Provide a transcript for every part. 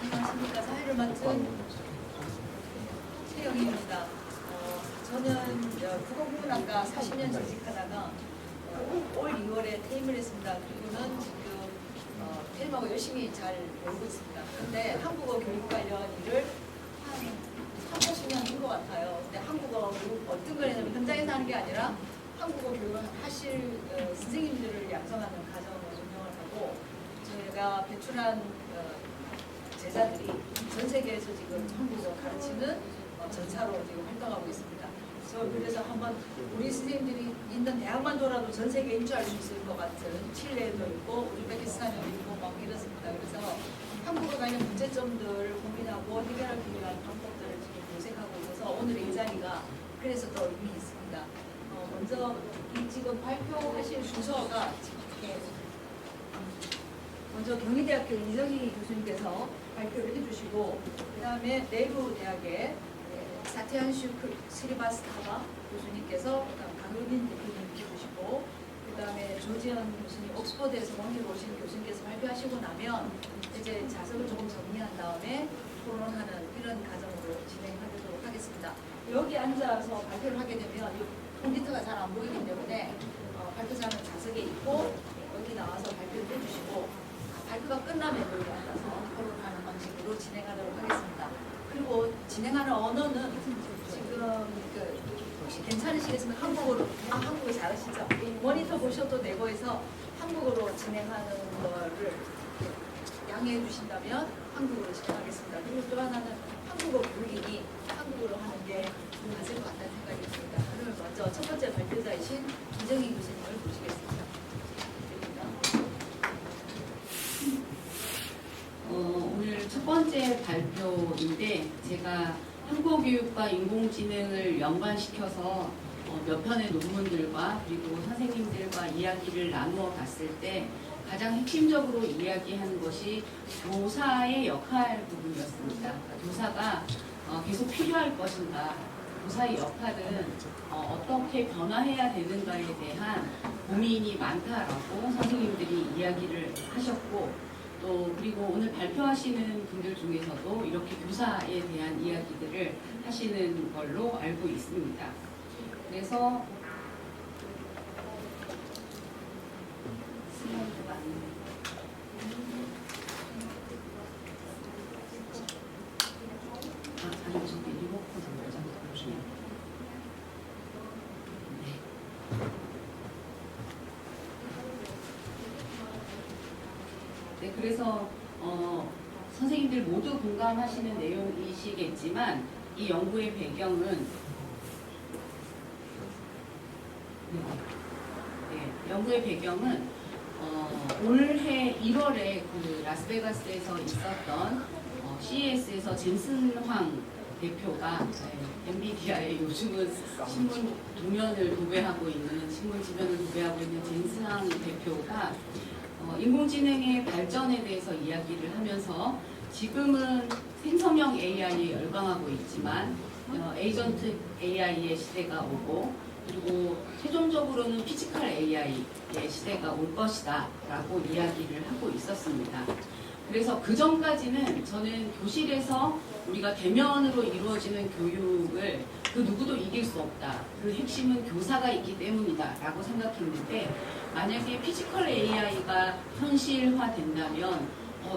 안녕하십니까. 사회를 맡은 최영희입니다. 저는 국어국문학과 40년 재직하다가 올 2월에 퇴임을 했습니다. 그리고는 지금 퇴임하고 열심히 잘 배우고 있습니다. 근데 한국어 교육 관련 일을 한 30년 한 것 같아요. 근데 한국어 교육 어떤 거냐면 현장에서 하는 게 아니라 한국어 교육을 하실 선생님들을 양성하는 과정을 운영을 하고, 저희가 배출한 제자들이 전 세계에서 지금 한국어 가르치는 전사로 지금 활동하고 있습니다. 그래서 한번 우리 선생님들이 있는 대학만 돌아도 전 세계 인주할 수 있을 것 같은 칠레도 있고 우즈베키스탄도 있고 막 이렇습니다. 그래서 한국어 관련 문제점들 고민하고 해결하기 위한 방법들을 지금 모색하고 있어서 오늘의 이 자리가 그래서 더 의미 있습니다. 먼저 이 지금 발표하실 주소가 이렇게 먼저 경희대학교 이정희 교수님께서 발표를 해주시고, 그 다음에 내부대학의 사티안슈 스리바스타바 교수님께서 강은민 대표님 해주시고, 그 다음에 조지현 교수님 옥스퍼드에서 먼길 오신 교수님께서 발표하시고 나면 이제 자석을 조금 정리한 다음에 토론하는 이런 과정으로 진행하도록 하겠습니다. 여기 앉아서 발표를 하게 되면 컴퓨터가 잘 안 보이기 때문에 발표자는 좌석에 있고 여기 나와서 발표를 해주시고, 발표가 끝나면 여기 앉아서 토론하는 방식으로 진행하도록 하겠습니다. 그리고 진행하는 언어는 지금 혹시 괜찮으시겠으면 한국어로, 한국어 잘하시죠? 모니터 보셔도 되고 해서 한국어로 진행하는 거를 양해해 주신다면 한국어로 진행하겠습니다. 그리고 또 하나는 한국어 교육이니 한국어로 하는 게 맞을 것 같다는 생각이 듭니다. 그러면 먼저 첫 번째 발표자이신 이정희 교수님을 모시겠습니다. 오늘 첫 번째 발표인데, 제가 한국어교육과 인공지능을 연관시켜서 몇 편의 논문들과 그리고 선생님들과 이야기를 나누어 봤을 때 가장 핵심적으로 이야기하는 것이 교사의 역할 부분이었습니다. 교사가 계속 필요할 것인가, 교사의 역할은 어떻게 변화해야 되는가에 대한 고민이 많다라고 선생님들이 이야기를 하셨고, 또 그리고 오늘 발표하시는 분들 중에서도 이렇게 교사에 대한 이야기들을 하시는 걸로 알고 있습니다. 그래서 슬라이드가 아니 저기 리모컨 먼저 보시면 네, 그래서 선생님들 모두 공감하시는 내용이시겠지만 이 연구의 배경은 연구의 배경은 올해 1월에 그 라스베가스에서 있었던 CES에서 젠슨 황 대표가 엔비디아의 요즘은 신문 도면을 도배하고 있는, 신문 지면을 도배하고 있는 젠슨 황 대표가 인공지능의 발전에 대해서 이야기를 하면서 지금은 생성형 AI에 열광하고 있지만 에이전트 AI의 시대가 오고, 그리고 최종적으로는 피지컬 AI의 시대가 올 것이다 라고 이야기를 하고 있었습니다. 그래서 그 전까지는 저는 교실에서 우리가 대면으로 이루어지는 교육을 그 누구도 이길 수 없다, 그 핵심은 교사가 있기 때문이다 라고 생각했는데, 만약에 피지컬 AI가 현실화된다면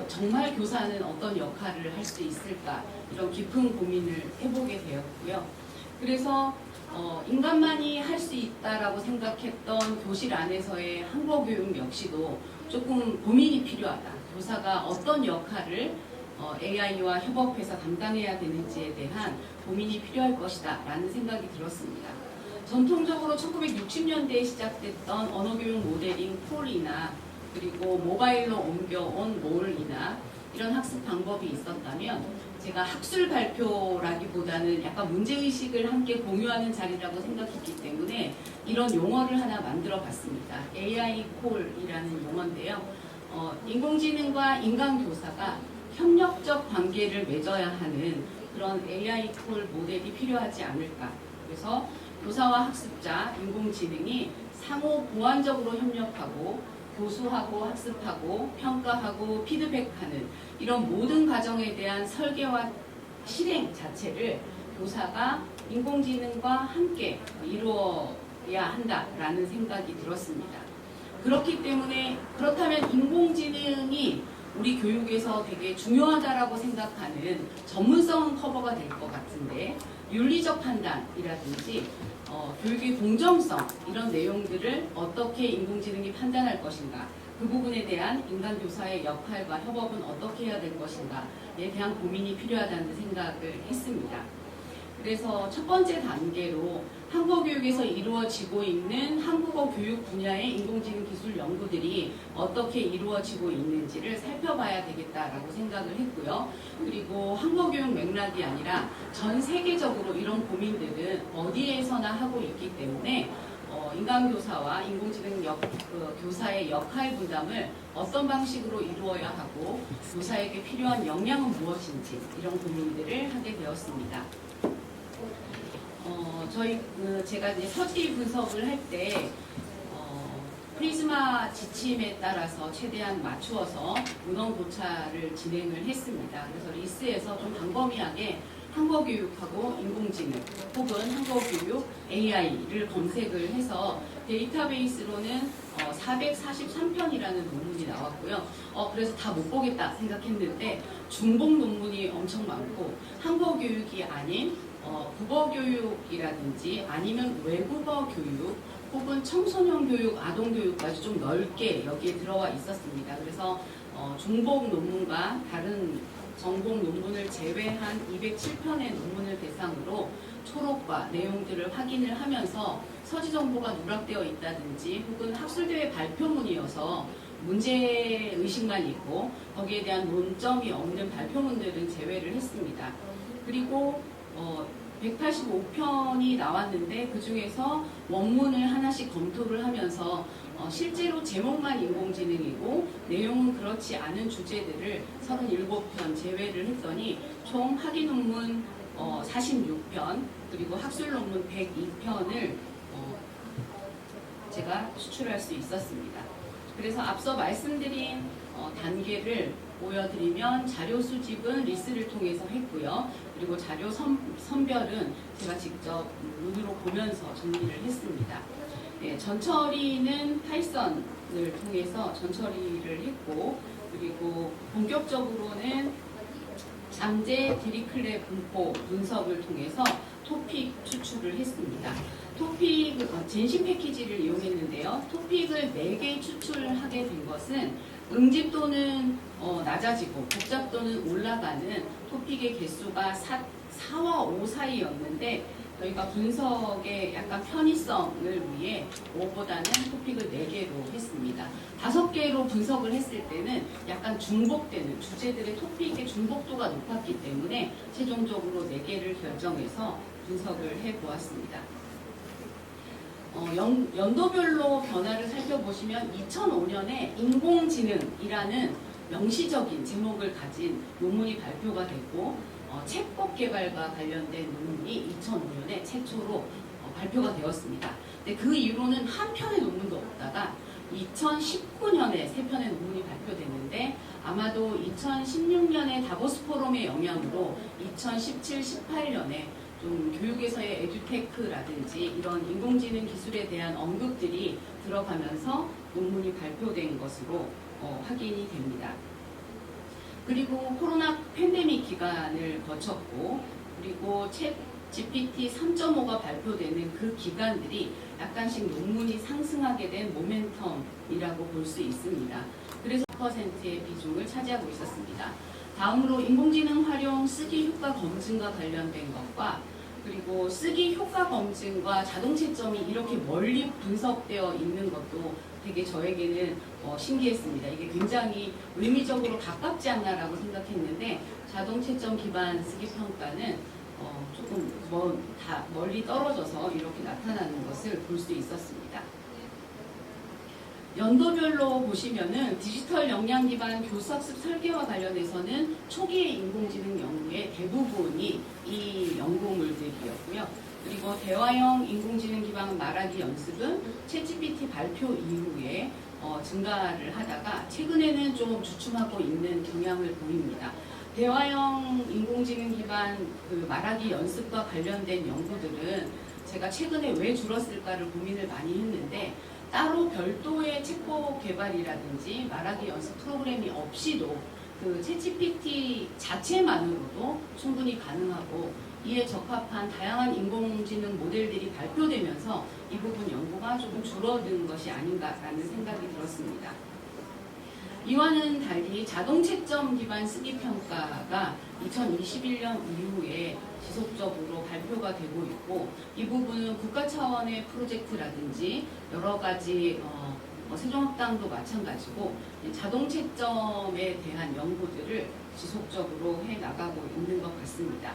정말 교사는 어떤 역할을 할 수 있을까, 이런 깊은 고민을 해보게 되었고요. 그래서 인간만이 할 수 있다라고 생각했던 교실 안에서의 한국어 교육 역시도 조금 고민이 필요하다. 교사가 어떤 역할을 AI와 협업해서 담당해야 되는지에 대한 고민이 필요할 것이다 라는 생각이 들었습니다. 전통적으로 1960년대에 시작됐던 언어교육 모델인 폴이나 그리고 모바일로 옮겨온 몰이나 이런 학습 방법이 있었다면, 제가 학술 발표라기보다는 약간 문제의식을 함께 공유하는 자리라고 생각했기 때문에 이런 용어를 하나 만들어 봤습니다. AI 콜이라는 용어인데요. 인공지능과 인간 교사가 협력적 관계를 맺어야 하는 그런 AI 콜 모델이 필요하지 않을까. 그래서 교사와 학습자, 인공지능이 상호 보완적으로 협력하고 교수하고 학습하고 평가하고 피드백하는 이런 모든 과정에 대한 설계와 실행 자체를 교사가 인공지능과 함께 이루어야 한다라는 생각이 들었습니다. 그렇기 때문에 그렇다면 인공지능이 우리 교육에서 되게 중요하다라고 생각하는 전문성은 커버가 될 것 같은데 윤리적 판단이라든지 교육의 공정성 이런 내용들을 어떻게 인공지능이 판단할 것인가 그 부분에 대한 인간 교사의 역할과 협업은 어떻게 해야 될 것인가에 대한 고민이 필요하다는 생각을 했습니다. 그래서 첫 번째 단계로 한국어 교육에서 이루어지고 있는 한국어 교육 분야의 인공지능 기술 연구들이 어떻게 이루어지고 있는지를 살펴봐야 되겠다라고 생각을 했고요. 그리고 한국어 교육 맥락이 아니라 전 세계적으로 이런 고민들은 어디에서나 하고 있기 때문에 인간 교사와 인공지능 교사의 역할 분담을 어떤 방식으로 이루어야 하고 교사에게 필요한 역량은 무엇인지 이런 고민들을 하게 되었습니다. 제가 이제 서지 분석을 할 때 프리즈마 지침에 따라서 최대한 맞추어서 문헌 고찰을 진행을 했습니다. 그래서 리스에서 좀 광범위하게 한국어 교육하고 인공지능 혹은 한국어 교육 AI를 검색을 해서 데이터베이스로는 443편이라는 논문이 나왔고요. 그래서 다 못 보겠다 생각했는데 중복 논문이 엄청 많고 한국어 교육이 아닌 국어 교육이라든지 아니면 외국어 교육 혹은 청소년 교육, 아동 교육까지 좀 넓게 여기에 들어와 있었습니다. 그래서 중복 논문과 다른 정복 논문을 제외한 207편의 논문을 대상으로 초록과 내용들을 확인을 하면서 서지 정보가 누락되어 있다든지 혹은 학술대회 발표문이어서 문제의식만 있고 거기에 대한 논점이 없는 발표문들은 제외를 했습니다. 그리고 185편이 나왔는데 그 중에서 원문을 하나씩 검토를 하면서 실제로 제목만 인공지능이고 내용은 그렇지 않은 주제들을 37편 제외를 했더니 총 학위 논문 46편 그리고 학술 논문 102편을 제가 수출할 수 있었습니다. 그래서 앞서 말씀드린 단계를 보여드리면 자료 수집은 리스를 통해서 했고요. 그리고 자료 선별은 제가 직접 눈으로 보면서 정리를 했습니다. 네, 전처리는 파이썬을 통해서 전처리를 했고 그리고 본격적으로는 잠재 디리클레 분포 분석을 통해서 토픽 추출을 했습니다. 토픽 젠시 패키지를 이용했는데요. 토픽을 4개 추출하게 된 것은 응집도는 낮아지고 복잡도는 올라가는 토픽의 개수가 4와 5 사이였는데 저희가 분석의 약간 편의성을 위해 5보다는 토픽을 4개로 했습니다. 5개로 분석을 했을 때는 약간 중복되는 주제들의 토픽의 중복도가 높았기 때문에 최종적으로 4개를 결정해서 분석을 해보았습니다. 연도별로 변화를 살펴보시면 2005년에 인공지능이라는 명시적인 제목을 가진 논문이 발표가 됐고 챗봇 개발과 관련된 논문이 2005년에 최초로 발표가 되었습니다. 근데 그 이후로는 한 편의 논문도 없다가 2019년에 3편의 논문이 발표됐는데 아마도 2016년에 다보스 포럼의 영향으로 2017, 18년에 좀 교육에서의 에듀테크라든지 이런 인공지능 기술에 대한 언급들이 들어가면서 논문이 발표된 것으로 확인이 됩니다. 그리고 코로나 팬데믹 기간을 거쳤고 그리고 챗 GPT 3.5가 발표되는 그 기간들이 약간씩 논문이 상승하게 된 모멘텀이라고 볼 수 있습니다. 그래서 10%의 비중을 차지하고 있었습니다. 다음으로 인공지능 활용 쓰기 효과 검증과 관련된 것과 그리고 쓰기 효과 검증과 자동 채점이 이렇게 멀리 분석되어 있는 것도 되게 저에게는 신기했습니다. 이게 굉장히 의미적으로 가깝지 않나라고 생각했는데 자동 채점 기반 쓰기 평가는 조금 멀리 떨어져서 이렇게 나타나는 것을 볼 수 있었습니다. 연도별로 보시면은 디지털 역량 기반 교수학습 설계와 관련해서는 초기의 인공지능 연구의 대부분이 이 연구물들이었고요. 그리고 대화형 인공지능 기반 말하기 연습은 챗GPT 발표 이후에 증가를 하다가 최근에는 좀 주춤하고 있는 경향을 보입니다. 대화형 인공지능 기반 그 말하기 연습과 관련된 연구들은 제가 최근에 왜 줄었을까를 고민을 많이 했는데 따로 별도의 챗봇 개발이라든지 말하기 연습 프로그램이 없이도 그 챗GPT 자체만으로도 충분히 가능하고 이에 적합한 다양한 인공지능 모델들이 발표되면서 이 부분 연구가 조금 줄어든 것이 아닌가라는 생각이 들었습니다. 이와는 달리 자동 채점 기반 쓰기 평가가 2021년 이후에 지속적으로 발표가 되고 있고 이 부분은 국가 차원의 프로젝트라든지 여러 가지 세종학당도 마찬가지고 자동 채점에 대한 연구들을 지속적으로 해 나가고 있는 것 같습니다.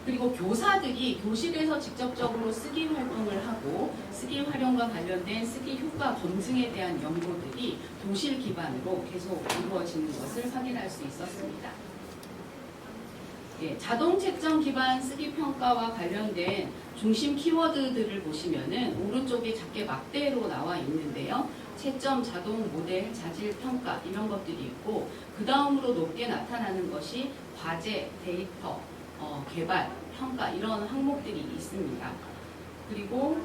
그리고 교사들이 교실에서 직접적으로 쓰기 활동을 하고 쓰기 활용과 관련된 쓰기 효과 검증에 대한 연구들이 교실 기반으로 계속 이루어지는 것을 확인할 수 있었습니다. 자동 채점 기반 쓰기 평가와 관련된 중심 키워드들을 보시면은 오른쪽에 작게 막대로 나와 있는데요. 채점, 자동 모델, 자질 평가 이런 것들이 있고 그 다음으로 높게 나타나는 것이 과제, 데이터, 개발, 평가 이런 항목들이 있습니다. 그리고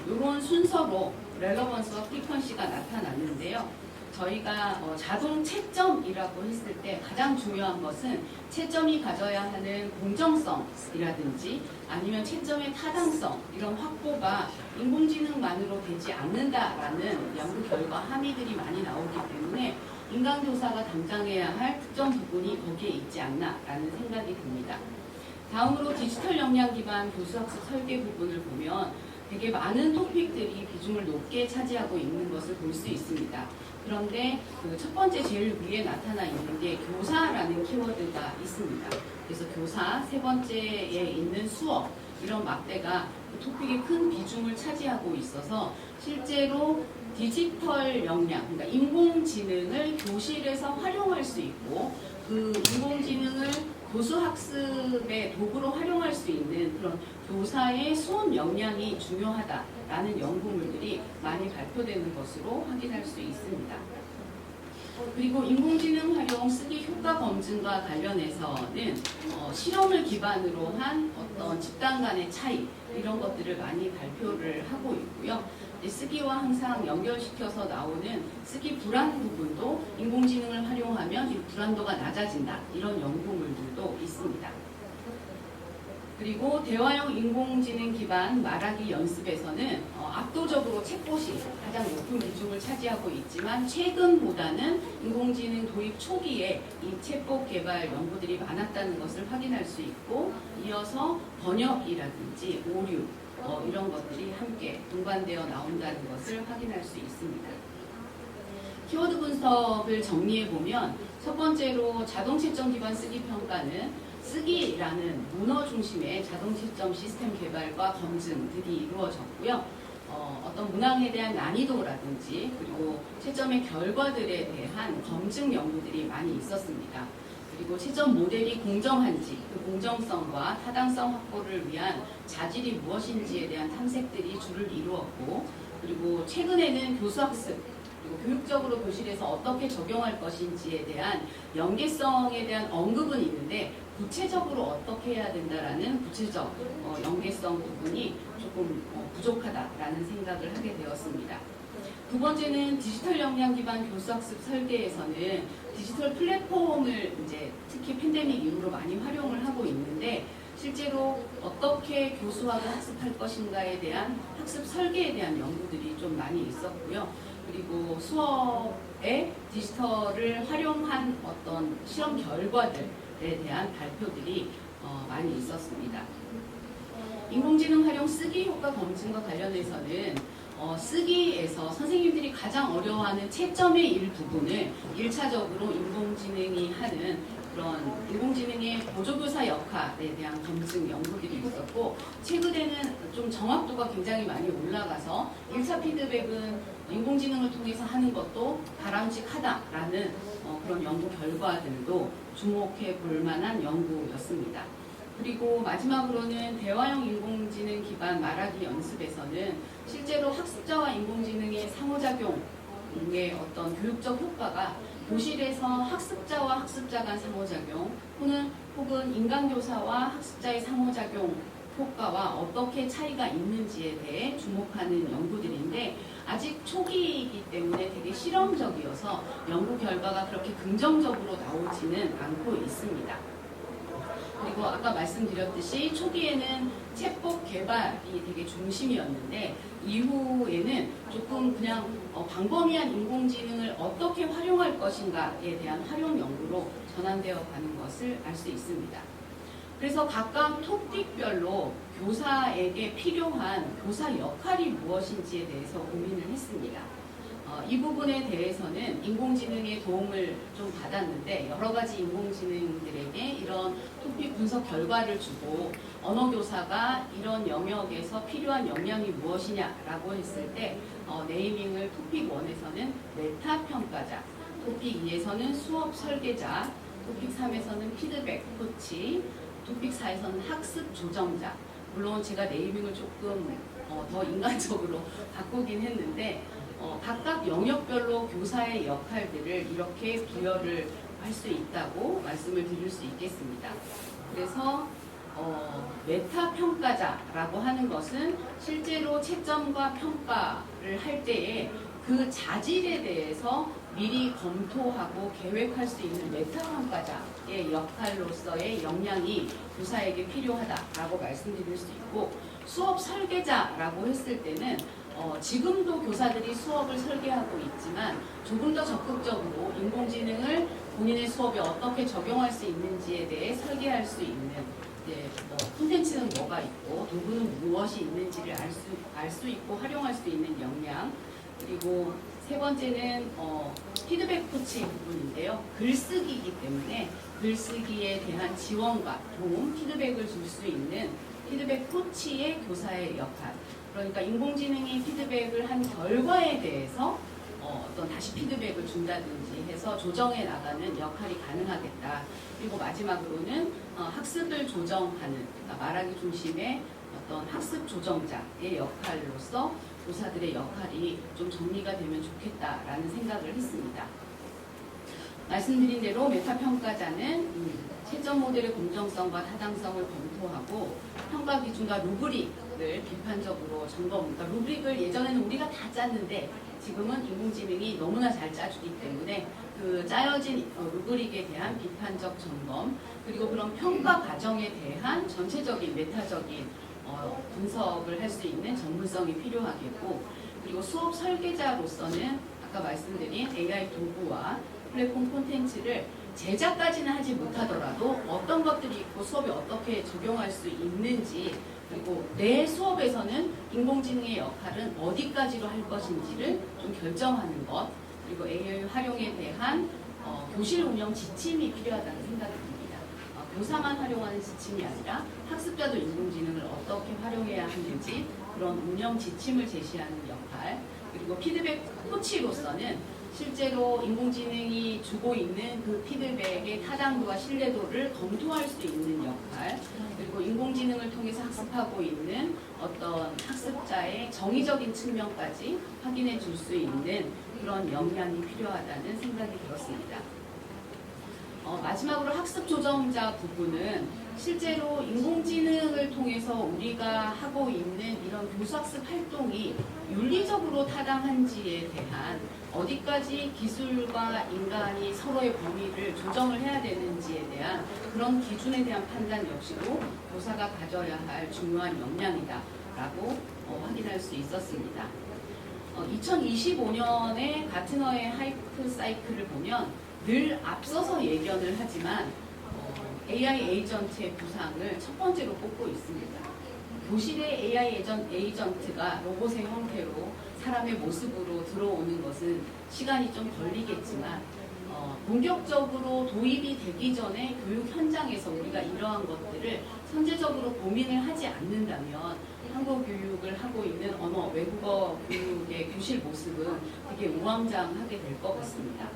이런 순서로 렐러번스와 프리퀀시가 나타났는데요. 저희가 자동 채점이라고 했을 때 가장 중요한 것은 채점이 가져야 하는 공정성이라든지 아니면 채점의 타당성 이런 확보가 인공지능만으로 되지 않는다라는 연구 결과 함의들이 많이 나오기 때문에 인간 교사가 담당해야 할 특정 부분이 거기에 있지 않나라는 생각이 듭니다. 다음으로 디지털 역량 기반 교수학습 설계 부분을 보면 되게 많은 토픽들이 비중을 높게 차지하고 있는 것을 볼 수 있습니다. 그런데 그 첫 번째 제일 위에 나타나 있는 게 교사라는 키워드가 있습니다. 그래서 교사, 세 번째에 있는 수업 이런 막대가 그 토픽의 큰 비중을 차지하고 있어서 실제로 디지털 역량, 그러니까 인공지능을 교실에서 활용할 수 있고 그 인공지능을 교수학습의 도구로 활용할 수 있는 그런 교사의 수업 역량이 중요하다라는 연구물들이 많이 발표되는 것으로 확인할 수 있습니다. 그리고 인공지능 활용 쓰기 효과 검증과 관련해서는 실험을 기반으로 한 어떤 집단 간의 차이 이런 것들을 많이 발표를 하고 있고요. 쓰기와 항상 연결시켜서 나오는 쓰기 불안 부분도 인공지능을 활용하면 이 불안도가 낮아진다 이런 연구물들도 있습니다. 그리고 대화형 인공지능 기반 말하기 연습에서는 압도적으로 챗봇이 가장 높은 비중을 차지하고 있지만 최근보다는 인공지능 도입 초기에 이 챗봇 개발 연구들이 많았다는 것을 확인할 수 있고 이어서 번역이라든지 오류 이런 것들이 함께 동반되어 나온다는 것을 확인할 수 있습니다. 키워드 분석을 정리해 보면 첫 번째로 자동 채점 기반 쓰기 평가는 쓰기라는 문어 중심의 자동 채점 시스템 개발과 검증들이 이루어졌고요. 어떤 문항에 대한 난이도라든지 그리고 채점의 결과들에 대한 검증 연구들이 많이 있었습니다. 그리고 채점 모델이 공정한지 그 공정성과 타당성 확보를 위한 자질이 무엇인지에 대한 탐색들이 주를 이루었고 그리고 최근에는 교수학습 그리고 교육적으로 교실에서 어떻게 적용할 것인지에 대한 연계성에 대한 언급은 있는데 구체적으로 어떻게 해야 된다라는 구체적 연계성 부분이 조금 부족하다라는 생각을 하게 되었습니다. 두 번째는 디지털 역량 기반 교수학습 설계에서는 디지털 플랫폼을 이제 특히 팬데믹 이후로 많이 활용을 하고 있는데 실제로 어떻게 교수학을 학습할 것인가에 대한 학습 설계에 대한 연구들이 좀 많이 있었고요. 그리고 수업에 디지털을 활용한 어떤 실험 결과들에 대한 발표들이 많이 있었습니다. 인공지능 활용 쓰기 효과 검증과 관련해서는 쓰기에서 선생님들이 가장 어려워하는 채점의 일부분을 1차적으로 인공지능이 하는 그런 인공지능의 보조교사 역할에 대한 검증 연구들이 있었고 최근에는 좀 정확도가 굉장히 많이 올라가서 1차 피드백은 인공지능을 통해서 하는 것도 바람직하다라는 그런 연구 결과들도 주목해 볼 만한 연구였습니다. 그리고 마지막으로는 대화형 인공지능 기반 말하기 연습에서는 실제로 학습자와 인공지능의 상호작용 교육의 어떤 교육적 효과가 교실에서 학습자와 학습자 간 상호작용 혹은 인강교사와 학습자의 상호작용 효과와 어떻게 차이가 있는지에 대해 주목하는 연구들인데 아직 초기이기 때문에 되게 실험적이어서 연구 결과가 그렇게 긍정적으로 나오지는 않고 있습니다. 그리고 아까 말씀드렸듯이 초기에는 챗봇 개발이 되게 중심이었는데 이후에는 조금 그냥 광범위한 인공지능을 어떻게 활용할 것인가에 대한 활용 연구로 전환되어 가는 것을 알 수 있습니다. 그래서 각각 토픽별로 교사에게 필요한 교사 역할이 무엇인지에 대해서 고민을 했습니다. 이 부분에 대해서는 인공지능의 도움을 좀 받았는데 여러 가지 인공지능들에게 이런 토픽 분석 결과를 주고 언어교사가 이런 영역에서 필요한 역량이 무엇이냐라고 했을 때 네이밍을 토픽 1에서는 메타 평가자, 토픽 2에서는 수업 설계자, 토픽 3에서는 피드백 코치, 토픽 4에서는 학습 조정자. 물론 제가 네이밍을 조금 더 인간적으로 바꾸긴 했는데 각각 영역별로 교사의 역할들을 이렇게 부여를 할 수 있다고 말씀을 드릴 수 있겠습니다. 그래서 메타 평가자라고 하는 것은 실제로 채점과 평가를 할 때에 그 자질에 대해서 미리 검토하고 계획할 수 있는 메타 평가자의 역할로서의 역량이 교사에게 필요하다라고 말씀드릴 수 있고 수업 설계자라고 했을 때는 지금도 교사들이 수업을 설계하고 있지만 조금 더 적극적으로 인공지능을 본인의 수업에 어떻게 적용할 수 있는지에 대해 설계할 수 있는 콘텐츠는 뭐가 있고 도구는 무엇이 있는지를 알 수 있고 활용할 수 있는 역량. 그리고 세 번째는 피드백 코치 부분인데요. 글쓰기이기 때문에 글쓰기에 대한 지원과 도움, 피드백을 줄 수 있는 피드백 코치의 교사의 역할. 그러니까 인공지능이 피드백을 한 결과에 대해서 어떤 다시 피드백을 준다든지 해서 조정해 나가는 역할이 가능하겠다. 그리고 마지막으로는 학습을 조정하는, 그러니까 말하기 중심의 어떤 학습 조정자의 역할로서 교사들의 역할이 좀 정리가 되면 좋겠다라는 생각을 했습니다. 말씀드린 대로 메타평가자는 채점 모델의 공정성과 타당성을 검토하고 평가 기준과 루브릭을 비판적으로 점검. 그러니까 루브릭을 예전에는 우리가 다 짰는데 지금은 인공지능이 너무나 잘 짜주기 때문에 그 짜여진 루브릭에 대한 비판적 점검, 그리고 그런 평가 과정에 대한 전체적인 메타적인 분석을 할 수 있는 전문성이 필요하겠고, 그리고 수업 설계자로서는 아까 말씀드린 AI 도구와 플랫폼 콘텐츠를 제작까지는 하지 못하더라도 어떤 것들이 있고 수업에 어떻게 적용할 수 있는지, 그리고 내 수업에서는 인공지능의 역할은 어디까지로 할 것인지를 좀 결정하는 것, 그리고 AI 활용에 대한 교실 운영 지침이 필요하다는 생각이 듭니다. 교사만 활용하는 지침이 아니라 학습자도 인공지능을 어떻게 활용해야 하는지 그런 운영 지침을 제시하는 역할, 그리고 피드백 코치로서는 실제로 인공지능이 주고 있는 그 피드백의 타당도와 신뢰도를 검토할 수 있는 역할, 그리고 인공지능을 통해서 학습하고 있는 어떤 학습자의 정의적인 측면까지 확인해 줄 수 있는 그런 역량이 필요하다는 생각이 들었습니다. 마지막으로 학습 조정자 부분은 실제로 인공지능을 통해서 우리가 하고 있는 이런 교수학습 활동이 윤리적으로 타당한지에 대한 어디까지 기술과 인간이 서로의 범위를 조정을 해야 되는지에 대한 그런 기준에 대한 판단 역시도 교사가 가져야 할 중요한 역량이다라고 확인할 수 있었습니다. 2025년에 가트너의 하이프 사이클을 보면 늘 앞서서 예견을 하지만 AI 에이전트의 부상을 첫 번째로 꼽고 있습니다. 교실의 AI 에이전트가 로봇의 형태로 사람의 모습으로 들어오는 것은 시간이 좀 걸리겠지만 본격적으로 도입이 되기 전에 교육 현장에서 우리가 이러한 것들을 선제적으로 고민을 하지 않는다면 한국 교육을 하고 있는 언어, 외국어 교육의 교실 모습은 되게 우왕좌왕하게 될 것 같습니다.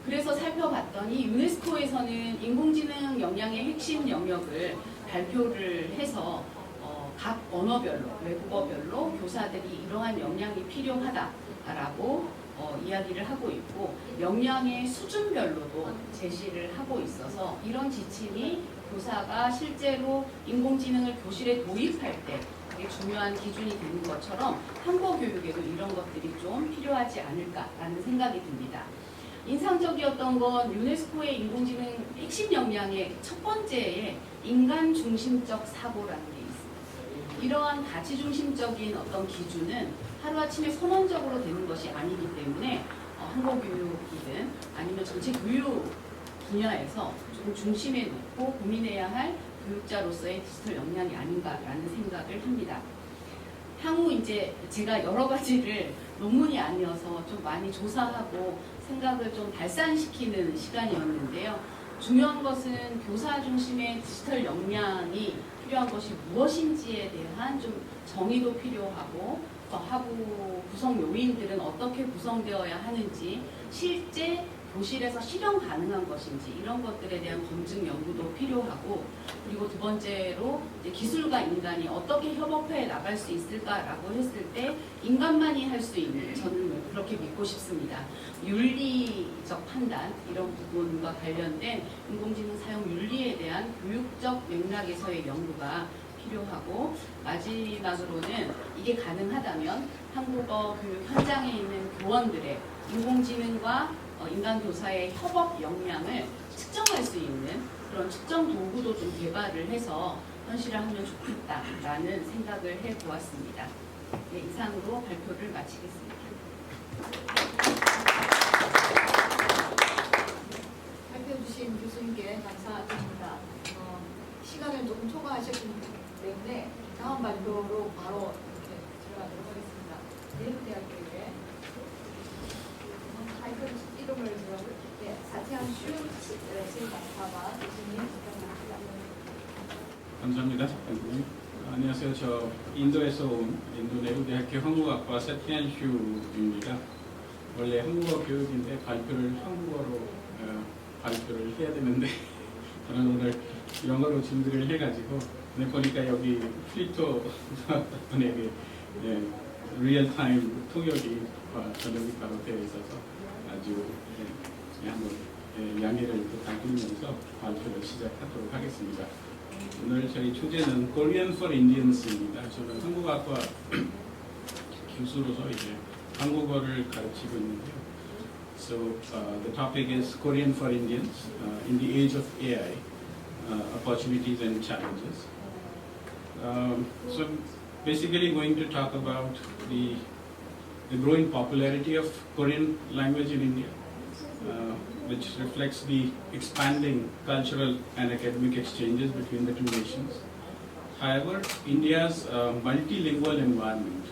그래서 살펴봤더니 유네스코에서는 인공지능 역량의 핵심 영역을 발표를 해서 각 언어별로, 외국어별로 교사들이 이러한 역량이 필요하다라고 이야기를 하고 있고 역량의 수준별로도 제시를 하고 있어서 이런 지침이 교사가 실제로 인공지능을 교실에 도입할 때 되게 중요한 기준이 되는 것처럼 한국 교육에도 이런 것들이 좀 필요하지 않을까라는 생각이 듭니다. 인상적이었던 건 유네스코의 인공지능 핵심 역량의 첫 번째에 인간 중심적 사고라는 게 있습니다. 이러한 가치 중심적인 어떤 기준은 하루아침에 선언적으로 되는 것이 아니기 때문에 한국 교육이든 아니면 전체 교육 분야에서 좀 중심에 놓고 고민해야 할 교육자로서의 디지털 역량이 아닌가라는 생각을 합니다. 향후 이제 제가 여러 가지를 논문이 아니어서 좀 많이 조사하고 생각을 좀 발산시키는 시간이었는데요. 중요한 것은 교사 중심의 디지털 역량이 필요한 것이 무엇인지에 대한 좀 정의도 필요하고 하부 구성 요인들은 어떻게 구성되어야 하는지 실제 교실에서 실현 가능한 것인지 이런 것들에 대한 검증 연구도 필요하고 그리고 두 번째로 이제 기술과 인간이 어떻게 협업해 나갈 수 있을까라고 했을 때 인간만이 할 수 있는 저는 그렇게 믿고 싶습니다. 윤리적 판단 이런 부분과 관련된 인공지능 사용 윤리에 대한 교육적 맥락에서의 연구가 필요하고 마지막으로는 이게 가능하다면 한국어 교육 현장에 있는 교원들의 인공지능과 인간 교사의 협업 역량을 측정할 수 있는 그런 측정 도구도 좀 개발을 해서 현실화하면 좋겠다라는 생각을 해보았습니다. 네, 이상으로 발표를 마치겠습니다. 발표 주신 교수님께 감사드립니다. 시간을 조금 초과하셨기 때문에 다음 발표로 바로 이렇게 들어가도록 하겠습니다. 내일대학교에 발표 이름을 들어볼 때 사티안슈 실바스타바 교수님 감사합니다. 안녕하세요. 저 인도에서 온 인도 내부대학교 한국학과 사티안슈입니다. 원래 한국어 교육인데 발표를 한국어로 발표를 해야 되는데 저는 오늘 영어로 준비를 해가지고 보니까 여기 필터 분에게 리얼타임 통역이 번역이 바로 되어 있어서 아주 한번 양해를 부탁드리면서 발표를 시작하도록 하겠습니다. 오늘 저희 주제는 Korean for Indians입니다. 저는 한국학과 교수로서 이제 한국어를 가르치고 있는데요. So the topic is Korean for Indians in the age of AI, opportunities and challenges. So basically going to talk about the growing popularity of Korean language in India, which reflects the expanding cultural and academic exchanges between the two nations. However, India's multilingual environment,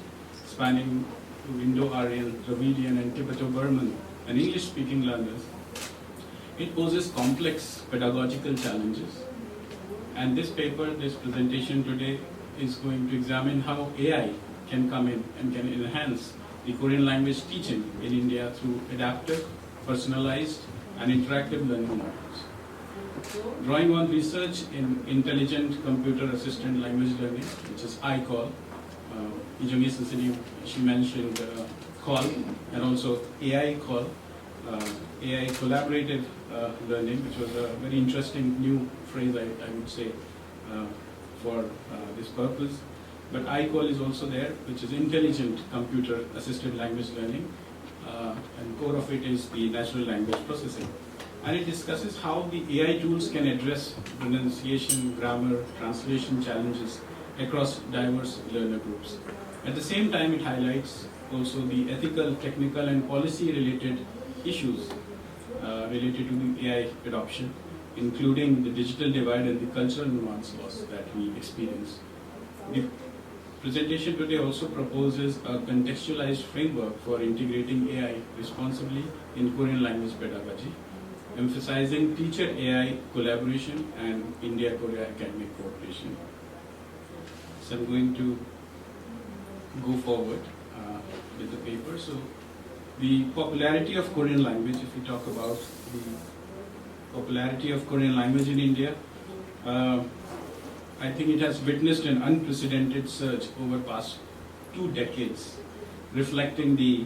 spanning Indo-Aryan, Dravidian and Tibeto-Burman and English-speaking learners, it poses complex pedagogical challenges. And this paper, this presentation today is going to examine how AI can come in and can enhance the Korean language teaching in India through adaptive, personalized and interactive learning models. Drawing on research in intelligent computer assistant language learning, which is iCall, Ijungi Sisini, she mentioned call, and also AI call, AI collaborative learning, which was a very interesting new phrase, I would say, for this purpose. But iCall is also there, which is intelligent computer assisted language learning, and core of it is the natural language processing. And it discusses how the AI tools can address pronunciation, grammar, translation challenges across diverse learner groups. At the same time, it highlights also the ethical, technical and policy related issues related to the AI adoption, including the digital divide and the cultural nuance loss that we experience. The presentation today also proposes a contextualized framework for integrating AI responsibly in Korean language pedagogy, emphasizing teacher-AI collaboration and India-Korea academic cooperation. So I'm going to go forward with the paper. So the popularity of Korean language, if we talk about the popularity of Korean language in India, I think it has witnessed an unprecedented surge over past 2 decades, reflecting the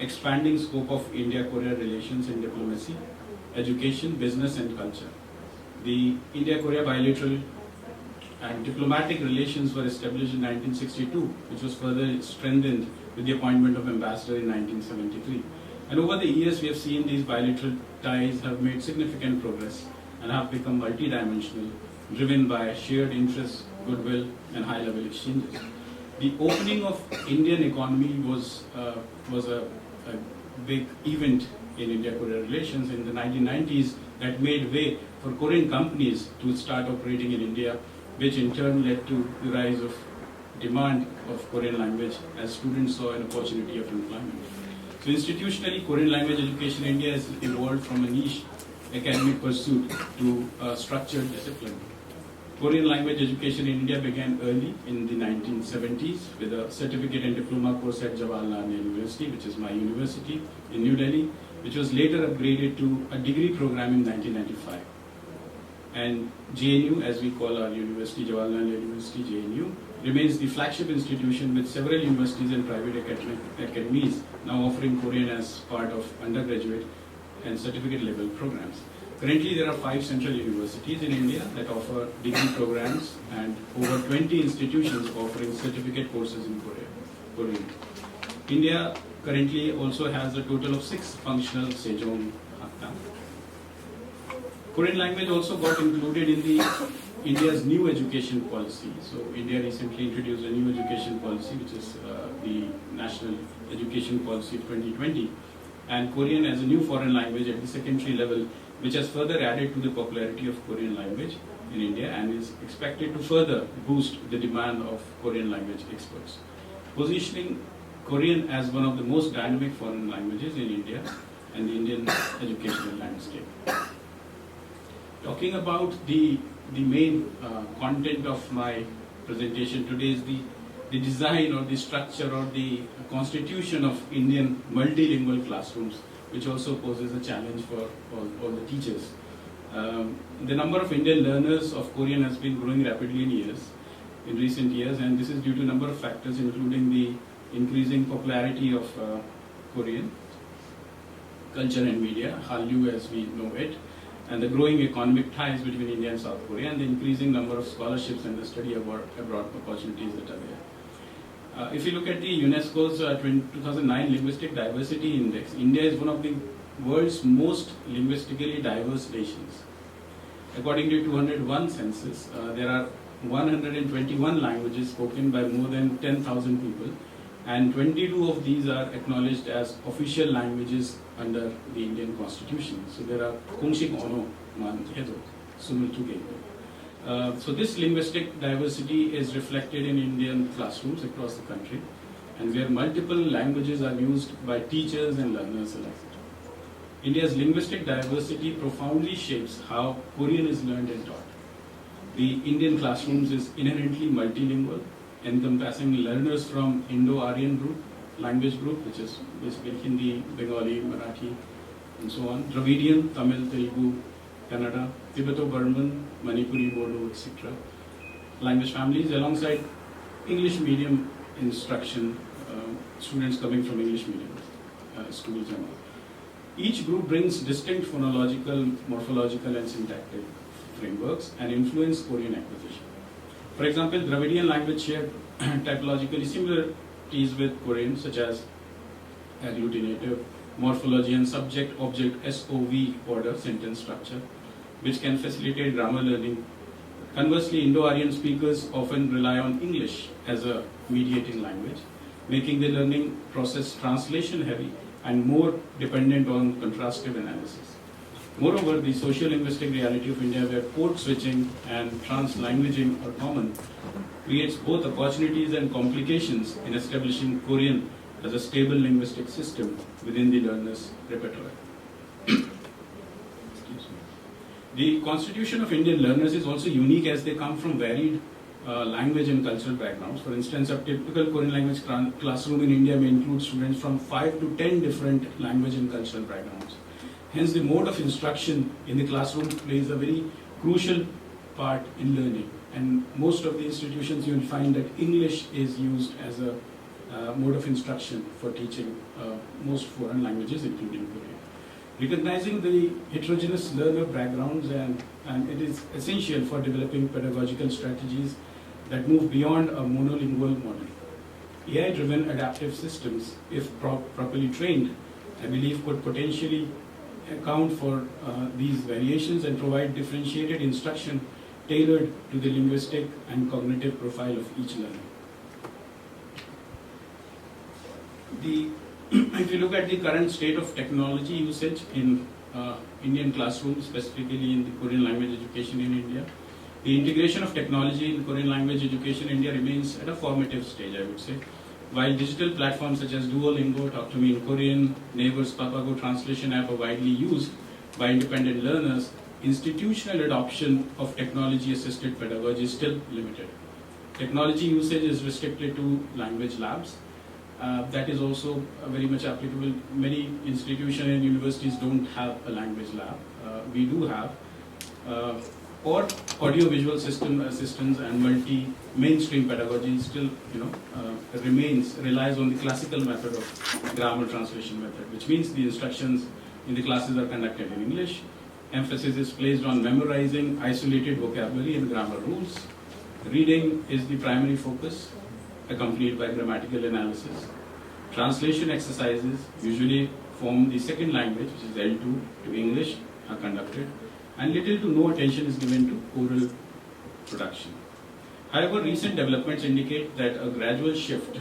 expanding scope of India-Korea relations in diplomacy, education, business and culture. The India-Korea bilateral and diplomatic relations were established in 1962, which was further strengthened with the appointment of ambassador in 1973. And over the years, we have seen these bilateral ties have made significant progress and have become multidimensional, driven by shared interests, goodwill, and high-level exchanges. The opening of Indian economy was a big event in India-Korea relations in the 1990s that made way for Korean companies to start operating in India, which in turn led to the rise of demand of Korean language as students saw an opportunity of employment. So institutionally, Korean language education in India has evolved from a niche academic pursuit to a structured discipline. Korean language education in India began early in the 1970s with a certificate and diploma course at Jawaharlal Nehru University, which is my university in New Delhi, which was later upgraded to a degree program in 1995. And JNU, as we call our university, Jawaharlal Nehru University, JNU, remains the flagship institution with several universities and private academies now offering Korean as part of undergraduate and certificate level programs. Currently, there are 5 central universities in India that offer degree programs and over 20 institutions offering certificate courses in Korean. India currently also has a total of 6 functional Sejong Hakta. Korean language also got included in the India's new education policy. So India recently introduced a new education policy, which is the National Education Policy 2020, and Korean as a new foreign language at the secondary level, which has further added to the popularity of Korean language in India and is expected to further boost the demand of Korean language experts. Positioning Korean as one of the most dynamic foreign languages in India and the Indian educational landscape. Talking about the main content of my presentation today is the design or the structure or the constitution of Indian multilingual classrooms, which also poses a challenge for all the teachers. The number of Indian learners of Korean has been growing rapidly in recent years, and this is due to a number of factors, including the increasing popularity of Korean culture and media, Hallyu as we know it, and the growing economic ties between India and South Korea, and the increasing number of scholarships and the study abroad opportunities that are there. If you look at the UNESCO's 2009 Linguistic Diversity Index, India is one of the world's most linguistically diverse nations. According to 201 census, there are 121 languages spoken by more than 10,000 people, and 22 of these are acknowledged as official languages under the Indian Constitution. So there are Kungshik Ono Man Hedo, Sumul So this linguistic diversity is reflected in Indian classrooms across the country, and where multiple languages are used by teachers and learners alike. India's linguistic diversity profoundly shapes how Korean is learned and taught. The Indian classrooms is inherently multilingual, encompassing learners from Indo-Aryan language group, which is basically Hindi, Bengali, Marathi, and so on, Dravidian, Tamil, Telugu, Kannada, Tibeto-Burman, Manipuri, Bodo, etc. Language families alongside English medium instruction, students coming from English medium schools and all. Each group brings distinct phonological, morphological and syntactic frameworks and influence Korean acquisition. For example, Dravidian language share typologically similarities with Korean, such as agglutinative, morphology and subject-object SOV order sentence structure, which can facilitate grammar learning. Conversely, Indo-Aryan speakers often rely on English as a mediating language, making the learning process translation-heavy and more dependent on contrastive analysis. Moreover, the socio-linguistic reality of India, where code switching and trans-languaging are common, creates both opportunities and complications in establishing Korean as a stable linguistic system within the learner's repertoire. The constitution of Indian learners is also unique as they come from varied language and cultural backgrounds. For instance, a typical Korean language classroom in India may include students from 5 to 10 different language and cultural backgrounds. Hence, the mode of instruction in the classroom plays a very crucial part in learning. And most of the institutions, you will find that English is used as mode of instruction for teaching most foreign languages, including Korean. Recognizing the heterogeneous learner backgrounds and it is essential for developing pedagogical strategies that move beyond a monolingual model. AI-driven adaptive systems, if properly trained, I believe could potentially account for these variations and provide differentiated instruction tailored to the linguistic and cognitive profile of each learner. If you look at the current state of technology usage in Indian classrooms, specifically in the Korean language education in India, the integration of technology in Korean language education in India remains at a formative stage, I would say. While digital platforms such as Duolingo, Talk to Me in Korean, Naver's Papago translation app are widely used by independent learners, institutional adoption of technology-assisted pedagogy is still limited. Technology usage is restricted to language labs. That is also very much applicable. Many institutions and universities don't have a language lab. We do have. Or audio-visual system assistance and multi-mainstream pedagogy still, relies on the classical method of grammar translation method, which means the instructions in the classes are conducted in English. Emphasis is placed on memorizing isolated vocabulary and grammar rules. Reading is the primary focus, accompanied by grammatical analysis. Translation exercises usually form the second language, which is L2 to English, are conducted, and little to no attention is given to oral production. However, recent developments indicate that a gradual shift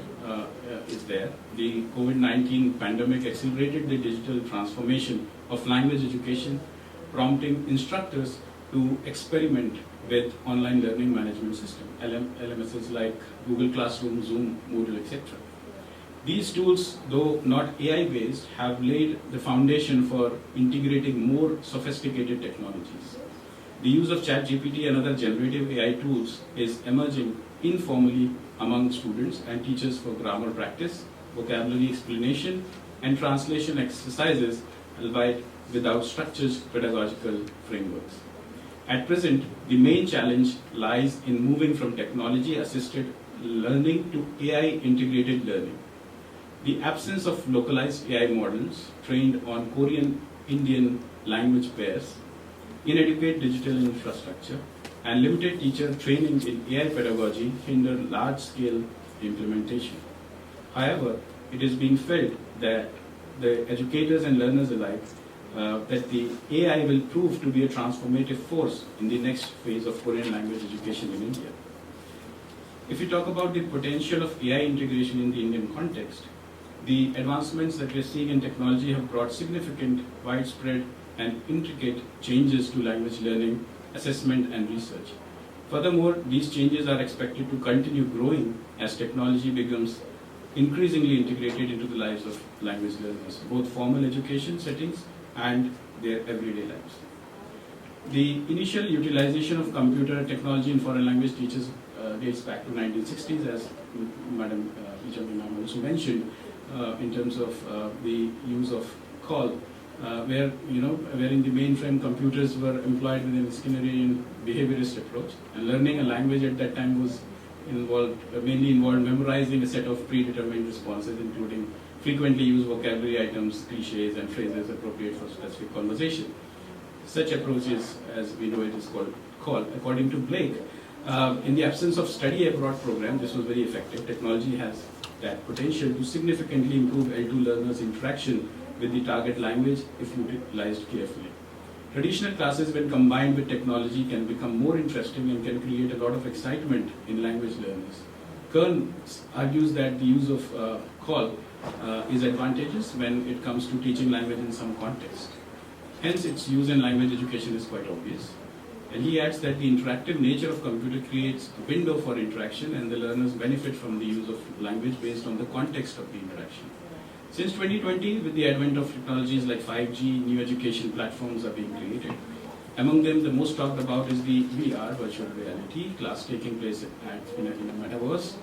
is there. The COVID-19 pandemic accelerated the digital transformation of language education, prompting instructors to experiment with online learning management system, LMSs like Google Classroom, Zoom, Moodle, etc. These tools, though not AI-based, have laid the foundation for integrating more sophisticated technologies. The use of ChatGPT and other generative AI tools is emerging informally among students and teachers for grammar practice, vocabulary explanation, and translation exercises, albeit without structured pedagogical frameworks. At present, the main challenge lies in moving from technology-assisted learning to AI-integrated learning. The absence of localized AI models trained on Korean-Indian language pairs, inadequate digital infrastructure, and limited teacher training in AI pedagogy hinder large-scale implementation. However, it is being felt that the educators and learners alike that the AI will prove to be a transformative force in the next phase of Korean language education in India. If we talk about the potential of AI integration in the Indian context, the advancements that we are seeing in technology have brought significant, widespread, and intricate changes to language learning, assessment, and research. Furthermore, these changes are expected to continue growing as technology becomes increasingly integrated into the lives of language learners, both formal education settings and their everyday lives. The initial utilization of computer technology in foreign language teachers dates back to 1960s, as Madam Ijabi also mentioned, in terms of the use of CALL, wherein the mainframe computers were employed within a Skinnerian behaviorist approach, and learning a language at that time was mainly involved memorizing a set of predetermined responses, including frequently used vocabulary items, cliches, and phrases appropriate for specific conversation. Such approaches, as we know it, is called CALL. According to Blake, in the absence of study abroad program, this was very effective. Technology has that potential to significantly improve L2 learners' interaction with the target language if utilized carefully. Traditional classes, when combined with technology, can become more interesting and can create a lot of excitement in language learners. Kern argues that the use of CALL is advantageous when it comes to teaching language in some context. Hence, its use in language education is quite obvious. And he adds that the interactive nature of computer creates a window for interaction, and the learners benefit from the use of language based on the context of the interaction. Since 2020, with the advent of technologies like 5G, new education platforms are being created. Among them, the most talked about is the VR, virtual reality, class taking place in a metaverse.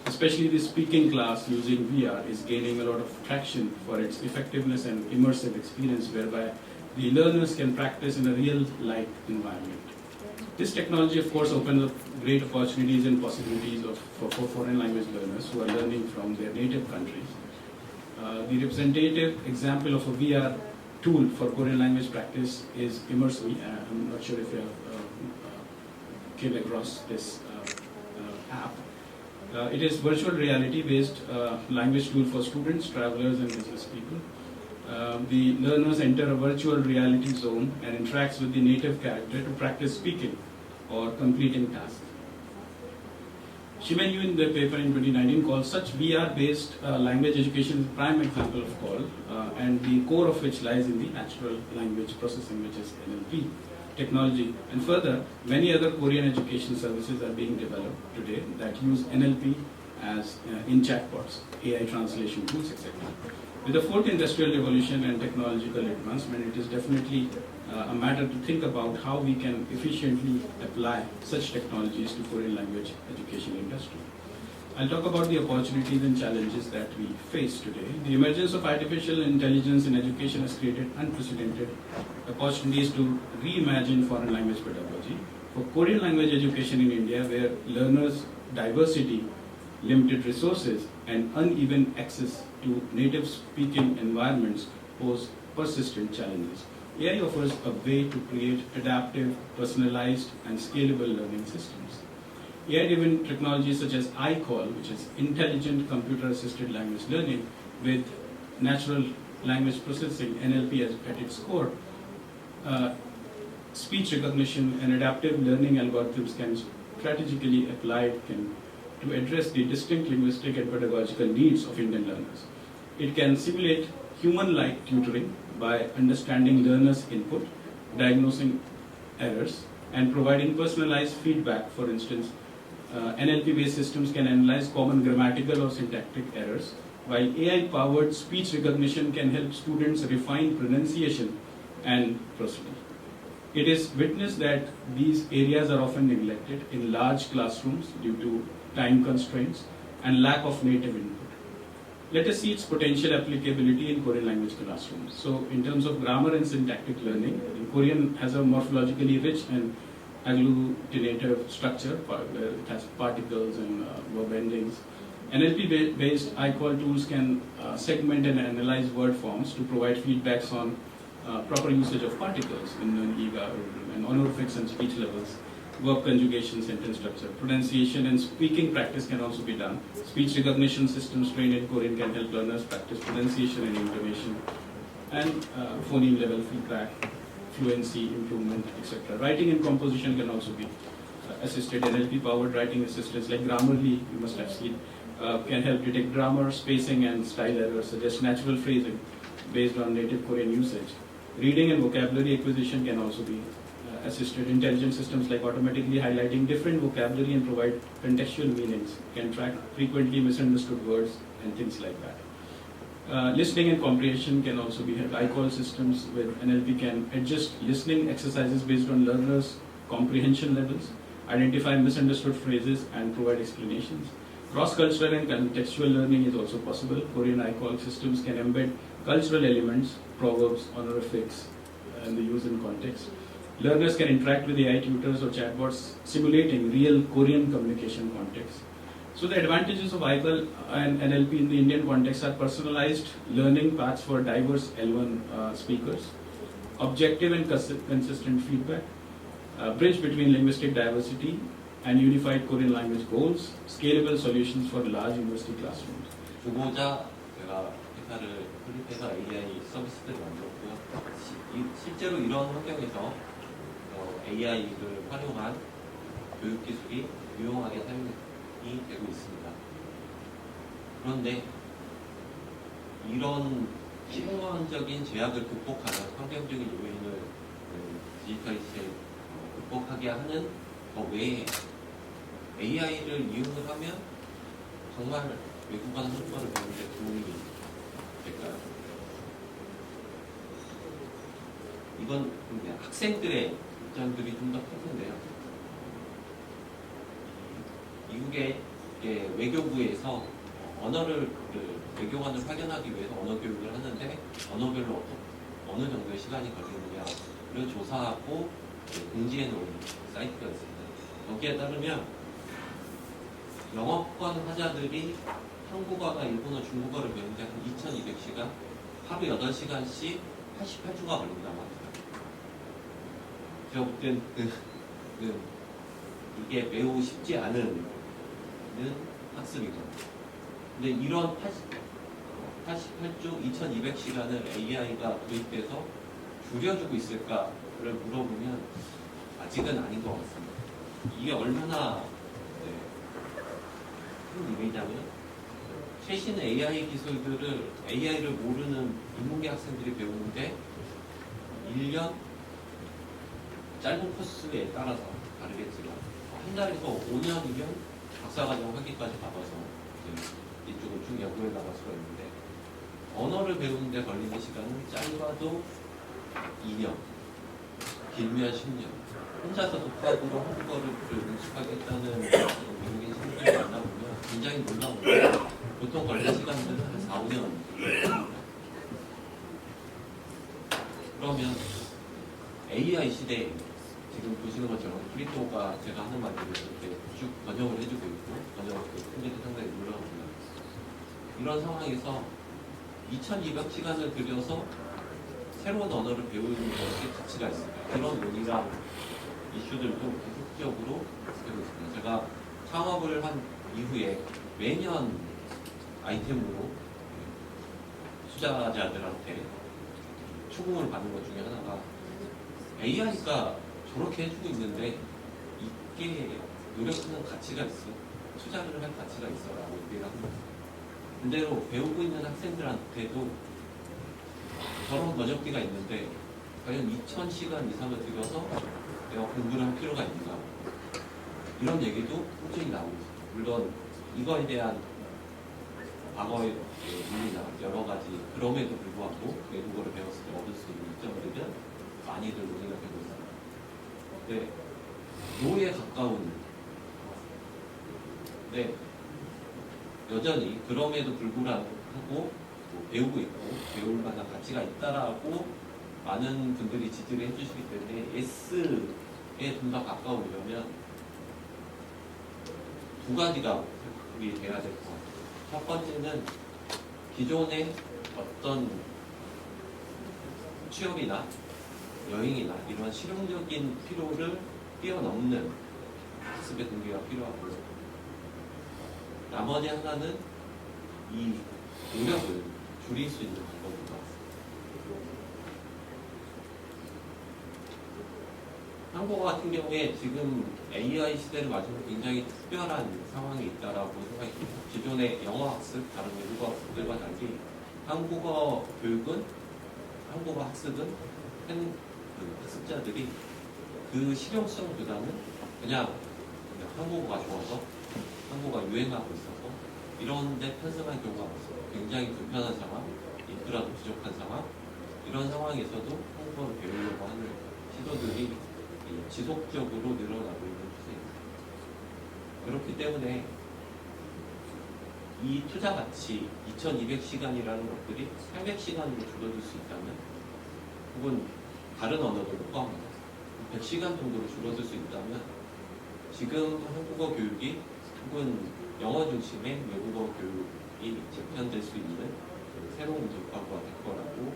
Especially the speaking class using VR is gaining a lot of traction for its effectiveness and immersive experience, whereby the learners can practice in a real-like environment. This technology, of course, opens up great opportunities and possibilities for foreign language learners who are learning from their native countries. The representative example of a VR tool for Korean language practice is Immerse.me. I'm not sure if you have came across this app. It is virtual reality based language tool for students, travelers and business people. The learners enter a virtual reality zone and interacts with the native character to practice speaking or completing tasks. Shimen Yu in the paper in 2019 calls such VR-based language education is a prime example of call, and the core of which lies in the natural language processing, which is NLP technology. And further, many other Korean education services are being developed today that use NLP as in chatbots, AI translation tools, etc. With the fourth industrial revolution and technological advancement, it is definitely a matter to think about how we can efficiently apply such technologies to Korean language education industry. I'll talk about the opportunities and challenges that we face today. The emergence of artificial intelligence in education has created unprecedented opportunities to reimagine foreign language pedagogy. For Korean language education in India, where learners' diversity, limited resources, and uneven access to native speaking environments pose persistent challenges. AI offers a way to create adaptive, personalized, and scalable learning systems. AI-driven technologies such as iCall, which is intelligent computer-assisted language learning with natural language processing, NLP at its core, speech recognition and adaptive learning algorithms can strategically applied to address the distinct linguistic and pedagogical needs of Indian learners. It can simulate human-like tutoring by understanding learners' input, diagnosing errors, and providing personalized feedback. For instance, NLP-based systems can analyze common grammatical or syntactic errors, while AI-powered speech recognition can help students refine pronunciation and procedure. It is witnessed that these areas are often neglected in large classrooms due to time constraints and lack of native input. Let us see its potential applicability in Korean language classrooms. So, in terms of grammar and syntactic learning, Korean has a morphologically rich and agglutinative structure. It has particles and verb endings. NLP-based iCall tools can segment and analyze word forms to provide feedbacks on proper usage of particles in non-ega and honorifics and speech levels, verb conjugation, sentence structure, pronunciation and speaking practice can also be done. Speech recognition systems trained in Korean can help learners practice pronunciation and intonation, and phoneme level feedback, fluency improvement, etc. Writing and composition can also be assisted. NLP-powered writing assistants like Grammarly, you must have seen, can help detect grammar, spacing, and style errors, suggest natural phrasing based on native Korean usage. Reading and vocabulary acquisition can also be assisted. Intelligent systems like automatically highlighting different vocabulary and provide contextual meanings, can track frequently misunderstood words and things like that. Listening and comprehension can also be helped. iCall systems with NLP can adjust listening exercises based on learners' comprehension levels, identify misunderstood phrases, and provide explanations. Cross-cultural and contextual learning is also possible. Korean iCall systems can embed cultural elements, proverbs, honorifics, and the use in context. Learners can interact with AI tutors or chatbots, simulating real Korean communication context. So the advantages of iCall and NLP in the Indian context are personalized learning paths for diverse L1 speakers, objective and consistent feedback, bridge between linguistic diversity and unified Korean language goals, scalable solutions for large university classrooms. 보고자 제가 회사를 설립해서 AI 서비스들을 만들었고요. 실제로 이런 환경에서 AI를 활용한 교육 기술이 유용하게 사용이 되고 있습니다. 그런데 이런 시공간적인 제약을 극복하는 환경적인 요인을 디지털 시대에 극복하게 하는 것 외에 AI를 이용을 하면 정말 외국어 한국어를 배우는 데 도움이 될까요? 이건 학생들의 입장들이 좀 더 컸는데요. 미국의 외교부에서 언어를 외교관을 확인하기 위해서 언어 교육을 하는데 언어별로 어느 정도의 시간이 걸리느냐를 조사하고 공지해 놓은 사이트가 있습니다. 여기에 따르면 영어권 환자들이 한국어나 일본어, 중국어를 배우는데 한 2,200시간, 하루 8시간씩 88주가 걸린다고 합니다. 제가 볼 땐 이게 매우 쉽지 않은 학습이거든요. 근데 이런 88주 2,200시간을 AI가 도입돼서 줄여주고 있을까를 물어보면 아직은 아닌 것 같습니다. 이게 얼마나 큰 일이냐면 최신 AI 기술들을 AI를 모르는 인문계 학생들이 배우는데 1년 짧은 코스에 따라서 다르겠지만 한 달에서 5년이면 박사과정 학위까지 가봐서 이쪽을 쭉 연구해 나갈 수가 있는데 언어를 배우는데 걸리는 시간은 짧아도 2년, 길면 10년. 혼자서 독학으로 한국어를 능숙하겠다는 미국인 친구들을 만나보면 굉장히 놀라운데 보통 걸리는 시간들은 한 4, 5년. 그러면 AI 시대에 지금 보시는 것처럼 프리토가 제가 하는 말들을 이렇게 쭉 번역을 해주고 있고 번역을 굉장히 상당히 놀라웁니다. 이런 상황에서 2,200시간을 들여서 새로운 언어를 배우는 것에 가치가 있습니다. 그런 논의랑 이슈들도 계속적으로 되고 있습니다. 제가 창업을 한 이후에 매년 아이템으로 투자자들한테 추궁을 받는 것 중에 하나가 AI가 저렇게 해주고 있는데 이게 노력하는 가치가 있어, 투자를 할 가치가 있어라고 얘기를 합니다. 반대로 배우고 있는 학생들한테도 저런 번역기가 있는데 과연 2,000시간 이상을 들여서 내가 공부를 할 필요가 있는가, 이런 얘기도 꾸준히 나오고 있습니다. 물론 이거에 대한 과거의 논리나 여러 가지 그럼에도 불구하고 외국어를 배웠을 때 얻을 수 있는 이점들은 많이들 논의가 되고 있습니다. 네, 노에 가까운, 네, 여전히 그럼에도 불구하고 배우고 있고 배울 만한 가치가 있다라고 많은 분들이 지지를 해주시기 때문에 S에 좀 더 가까우려면 두 가지가 우리 돼야 될 것 같아요. 첫 번째는 기존의 어떤 취업이나 여행이나 이런 실용적인 필요를 뛰어넘는 학습의 동기가 필요하고요. 나머지 하나는 이 노력을 줄일 수 있는 방법인 것 같습니다. 한국어 같은 경우에 지금 AI 시대를 맞으면 굉장히 특별한 상황이 있다라고 생각이 듭니다. 기존의 영어 학습, 다른 외국어 학습들과 달리 한국어 교육은, 한국어 학습은 학습자들이 그 실용성보다는 그냥 한국어가 좋아서, 한국어가 유행하고 있어서 이런 데 편승한 경우가 많습니다. 굉장히 불편한 상황, 인프라도 부족한 상황, 이런 상황에서도 한국어를 배우려고 하는 시도들이 지속적으로 늘어나고 있는 추세입니다. 그렇기 때문에 이 투자 가치 2,200시간이라는 것들이 800시간으로 줄어들 수 있다면, 혹은 다른 언어들도 포함해서 100시간 정도로 줄어들 수 있다면 지금 한국어 교육이 혹은 영어 중심의 외국어 교육이 재편될 수 있는 새로운 돌파구가 될 거라고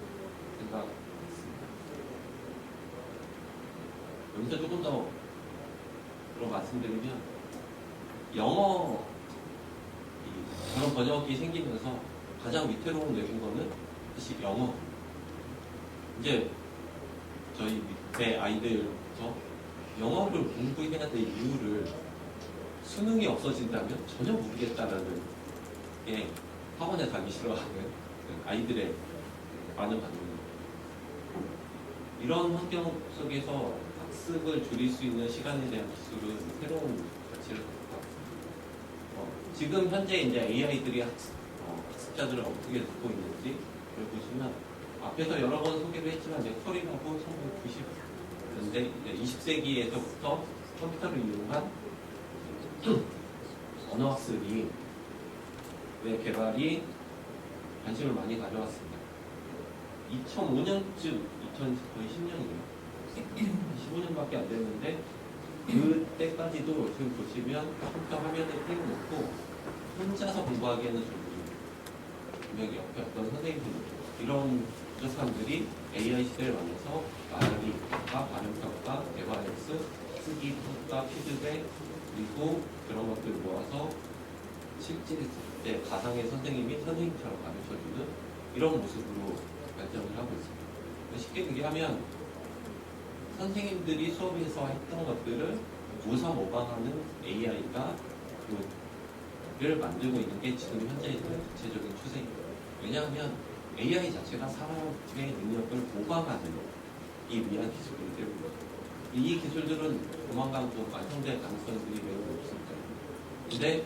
생각합니다. 여기서 조금 더 말씀드리면, 영어 그런 번역이 생기면서 가장 위태로운 외국어는 사실 영어. 이제 저희 밑에 아이들부터 영어를 공부해야 될 이유를 수능이 없어진다면 전혀 모르겠다라는 게 학원에 가기 싫어하는 아이들의 많은 반응입니다. 이런 환경 속에서 학습을 줄일 수 있는 시간에 대한 기술은 새로운 가치를 갖고 있습니다. 지금 현재 이제 AI들이 학습자들을 어떻게 듣고 있는지 보시면, 앞에서 여러 번 소개를 했지만 넥털이라고 1990년대 20세기에서부터 컴퓨터를 이용한 언어학습이 개발이 관심을 많이 가져왔습니다. 2005년쯤, 거의 10년이에요. 15년밖에 안 됐는데 그때까지도 지금 보시면 컴퓨터 화면을 띄워놓고 혼자서 공부하기에는 좀 분명히 옆에 어떤 선생님들 이런 사람들이 AI 시대를 만나서 말하기가 발음평가, 대화연습, 쓰기, 평가, 피드백 그리고 그런 것들 모아서 실제 때 가상의 선생님이 선생님처럼 가르쳐주는 이런 모습으로 발전을 하고 있습니다. 쉽게 얘기하면 선생님들이 수업에서 했던 것들을 모사 모방하는 AI가 를 만들고 있는 게 지금 현재 있는 구체적인 추세입니다. 왜냐하면 AI 자체가 사람의 능력을 모방하는 이 위한 기술이기 때문에 이 기술들은 조만간 또 완성될 가능성들이 매우 높습니다. 근데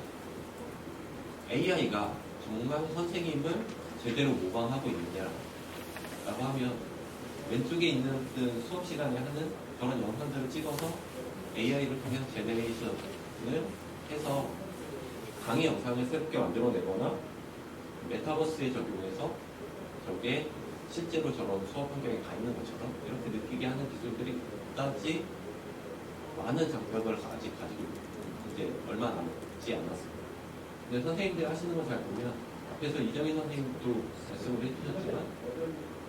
AI가 정말 선생님을 제대로 모방하고 있느냐라고 하면 왼쪽에 있는 그 수업 시간에 하는 그런 영상들을 찍어서 AI를 통해서 제네레이션을 해서 강의 영상을 새롭게 만들어내거나 메타버스에 적용해서 저게 실제로 저런 수업 환경에 가 있는 것처럼 이렇게 느끼게 하는 기술들이 그다지 많은 장벽을 아직 가지고 이제 얼마 남지 않았습니다. 근데 선생님들이 하시는 걸 잘 보면 앞에서 이정희 선생님도 말씀을 해주셨지만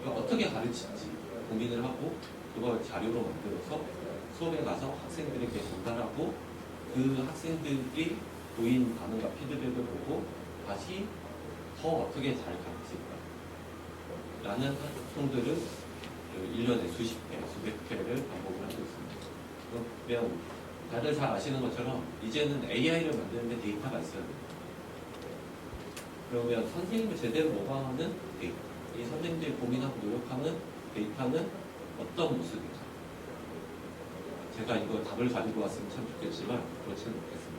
이거 어떻게 가르칠지 고민을 하고 그걸 자료로 만들어서 수업에 가서 학생들에게 전달하고 그 학생들이 보인 반응과 피드백을 보고 다시 더 어떻게 잘 가르칠까 라는 활동들을 1년에 수십 회, 수백 회를 반복을 하고 있습니다. 그러면 다들 잘 아시는 것처럼 이제는 AI를 만드는데 데이터가 있어야 됩니다. 그러면 선생님을 제대로 모방하는 데이터, 이 선생님들이 고민하고 노력하는 데이터는 어떤 모습인가? 제가 이거 답을 가지고 왔으면 참 좋겠지만 그렇지는 못했습니다.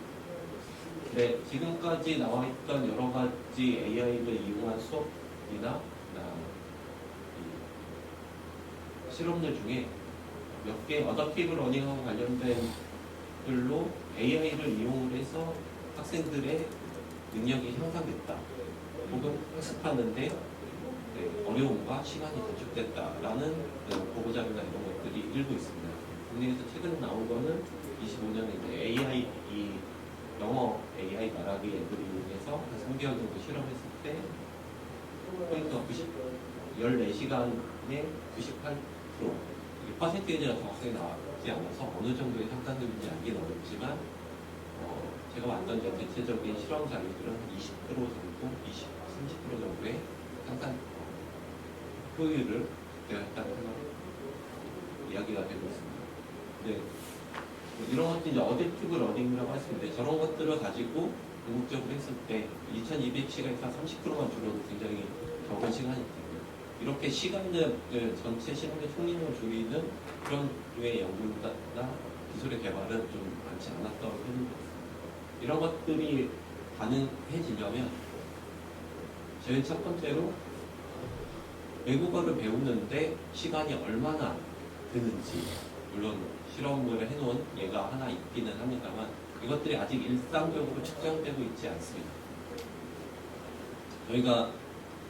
네, 지금까지 나와 있던 여러 가지 AI를 이용한 수업이나 실험들 중에 몇 개 어댑티브 러닝하고 관련된 들로 AI를 이용을 해서 학생들의 능력이 향상됐다. 혹은 학습하는데 어려움과 시간이 단축됐다라는 보고자료나 이런 것들이 일부 있습니다. 국내에서 최근 나온 거는 25년에 이제 AI, 영어 AI 말하기 앱을 이용해서 한 3개월 정도 실험했을 때 포인트가 14시간에 98% 퍼센테이지가 정확하게 나오지 않아서 어느 정도의 향상률인지 알기는 어렵지만 제가 만든 대체적인 실험 자료들은 20% 정도, 30% 정도의 향상 효율을 내었다는 이야기가 되고 있습니다. 네. 이런 것도 이제 어댑티브 러닝이라고 할 수 있는데 저런 것들을 가지고 궁극적으로 했을 때 2200시간에서 30%만 줄어도 굉장히 적은 시간이거든요. 이렇게 시간을 전체 시간의 총량을 줄이는 그런 류의 연구나 기술의 개발은 좀 많지 않았던 편입니다. 이런 것들이 가능해지려면 제일 첫 번째로 외국어를 배우는데 시간이 얼마나 드는지 물론 실험을 해놓은 예가 하나 있기는 합니다만 이것들이 아직 일상적으로 측정되고 있지 않습니다. 저희가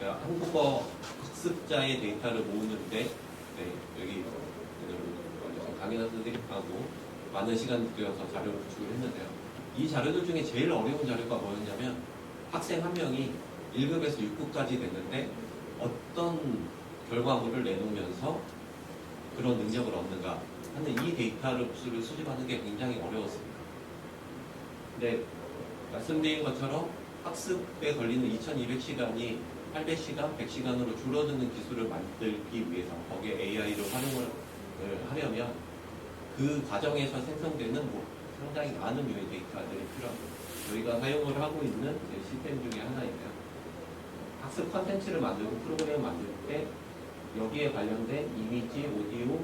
한국어 학습자의 데이터를 모으는데 여기 강연한 선생님하고 많은 시간 들여서 자료를 구축을 했는데요. 이 자료들 중에 제일 어려운 자료가 뭐였냐면 학생 한 명이 1급에서 6급까지 됐는데 어떤 결과물을 내놓으면서 그런 능력을 얻는가 하는 이 데이터를 수집하는 게 굉장히 어려웠습니다. 근데 말씀드린 것처럼 학습에 걸리는 2200시간이 800시간, 100시간으로 줄어드는 기술을 만들기 위해서 거기에 AI를 활용을 하려면 그 과정에서 생성되는 상당히 많은 유의 데이터들이 필요합니다. 저희가 사용을 하고 있는 시스템 중에 하나인데요. 학습 컨텐츠를 만들고 프로그램을 만들 때 여기에 관련된 이미지, 오디오,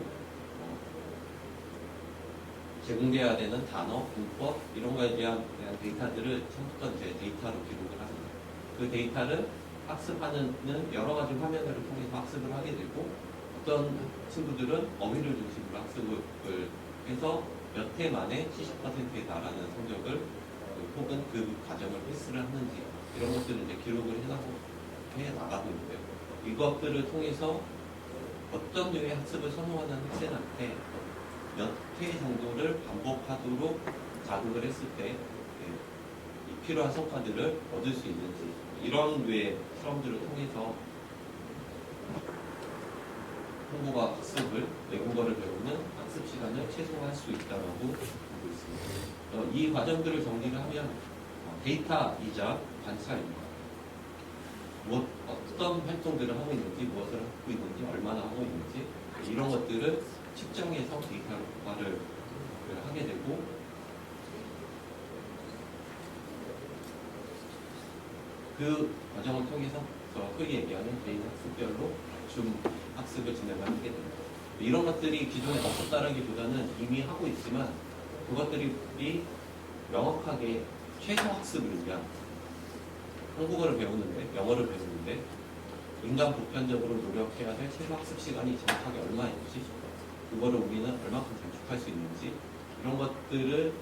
제공돼야 되는 단어, 문법 이런 거에 대한 데이터들을 처음부터 이제 데이터로 기록을 합니다. 그 데이터를 학습하는 여러 가지 화면을 통해서 학습을 하게 되고 어떤 친구들은 어휘를 중심으로 학습을 해서 몇 해 만에 70%에 달하는 성적을 혹은 그 과정을 패스를 하는지 이런 것들을 이제 기록을 해 나가고 있는데요. 이것들을 통해서 어떤 류의 학습을 선호하는 학생한테 몇 회 정도를 반복하도록 자극을 했을 때 이 필요한 성과들을 얻을 수 있는지 이런 류의 실험들을 통해서 한국어 학습을 외국어를 배우는 학습 시간을 최소화할 수 있다고 보고 있습니다. 이 과정들을 정리를 하면 데이터이자 관찰입니다. 어떤 활동들을 하고 있는지, 무엇을 하고 있는지, 얼마나 하고 있는지 이런 것들을 측정해서 데이터화를 하게 되고 그 과정을 통해서 흔히 얘기하는 개인 학습별로 줌 학습을 진행을 하게 됩니다. 이런 것들이 기존에 없었다라기보다는 이미 하고 있지만 그것들이 명확하게 최소 학습을 위한 한국어를 배우는데, 영어를 배우는데 인간 보편적으로 노력해야 될 최소 학습 시간이 정확하게 얼마인지, 그거를 우리는 얼마큼 단축할 수 있는지 이런 것들을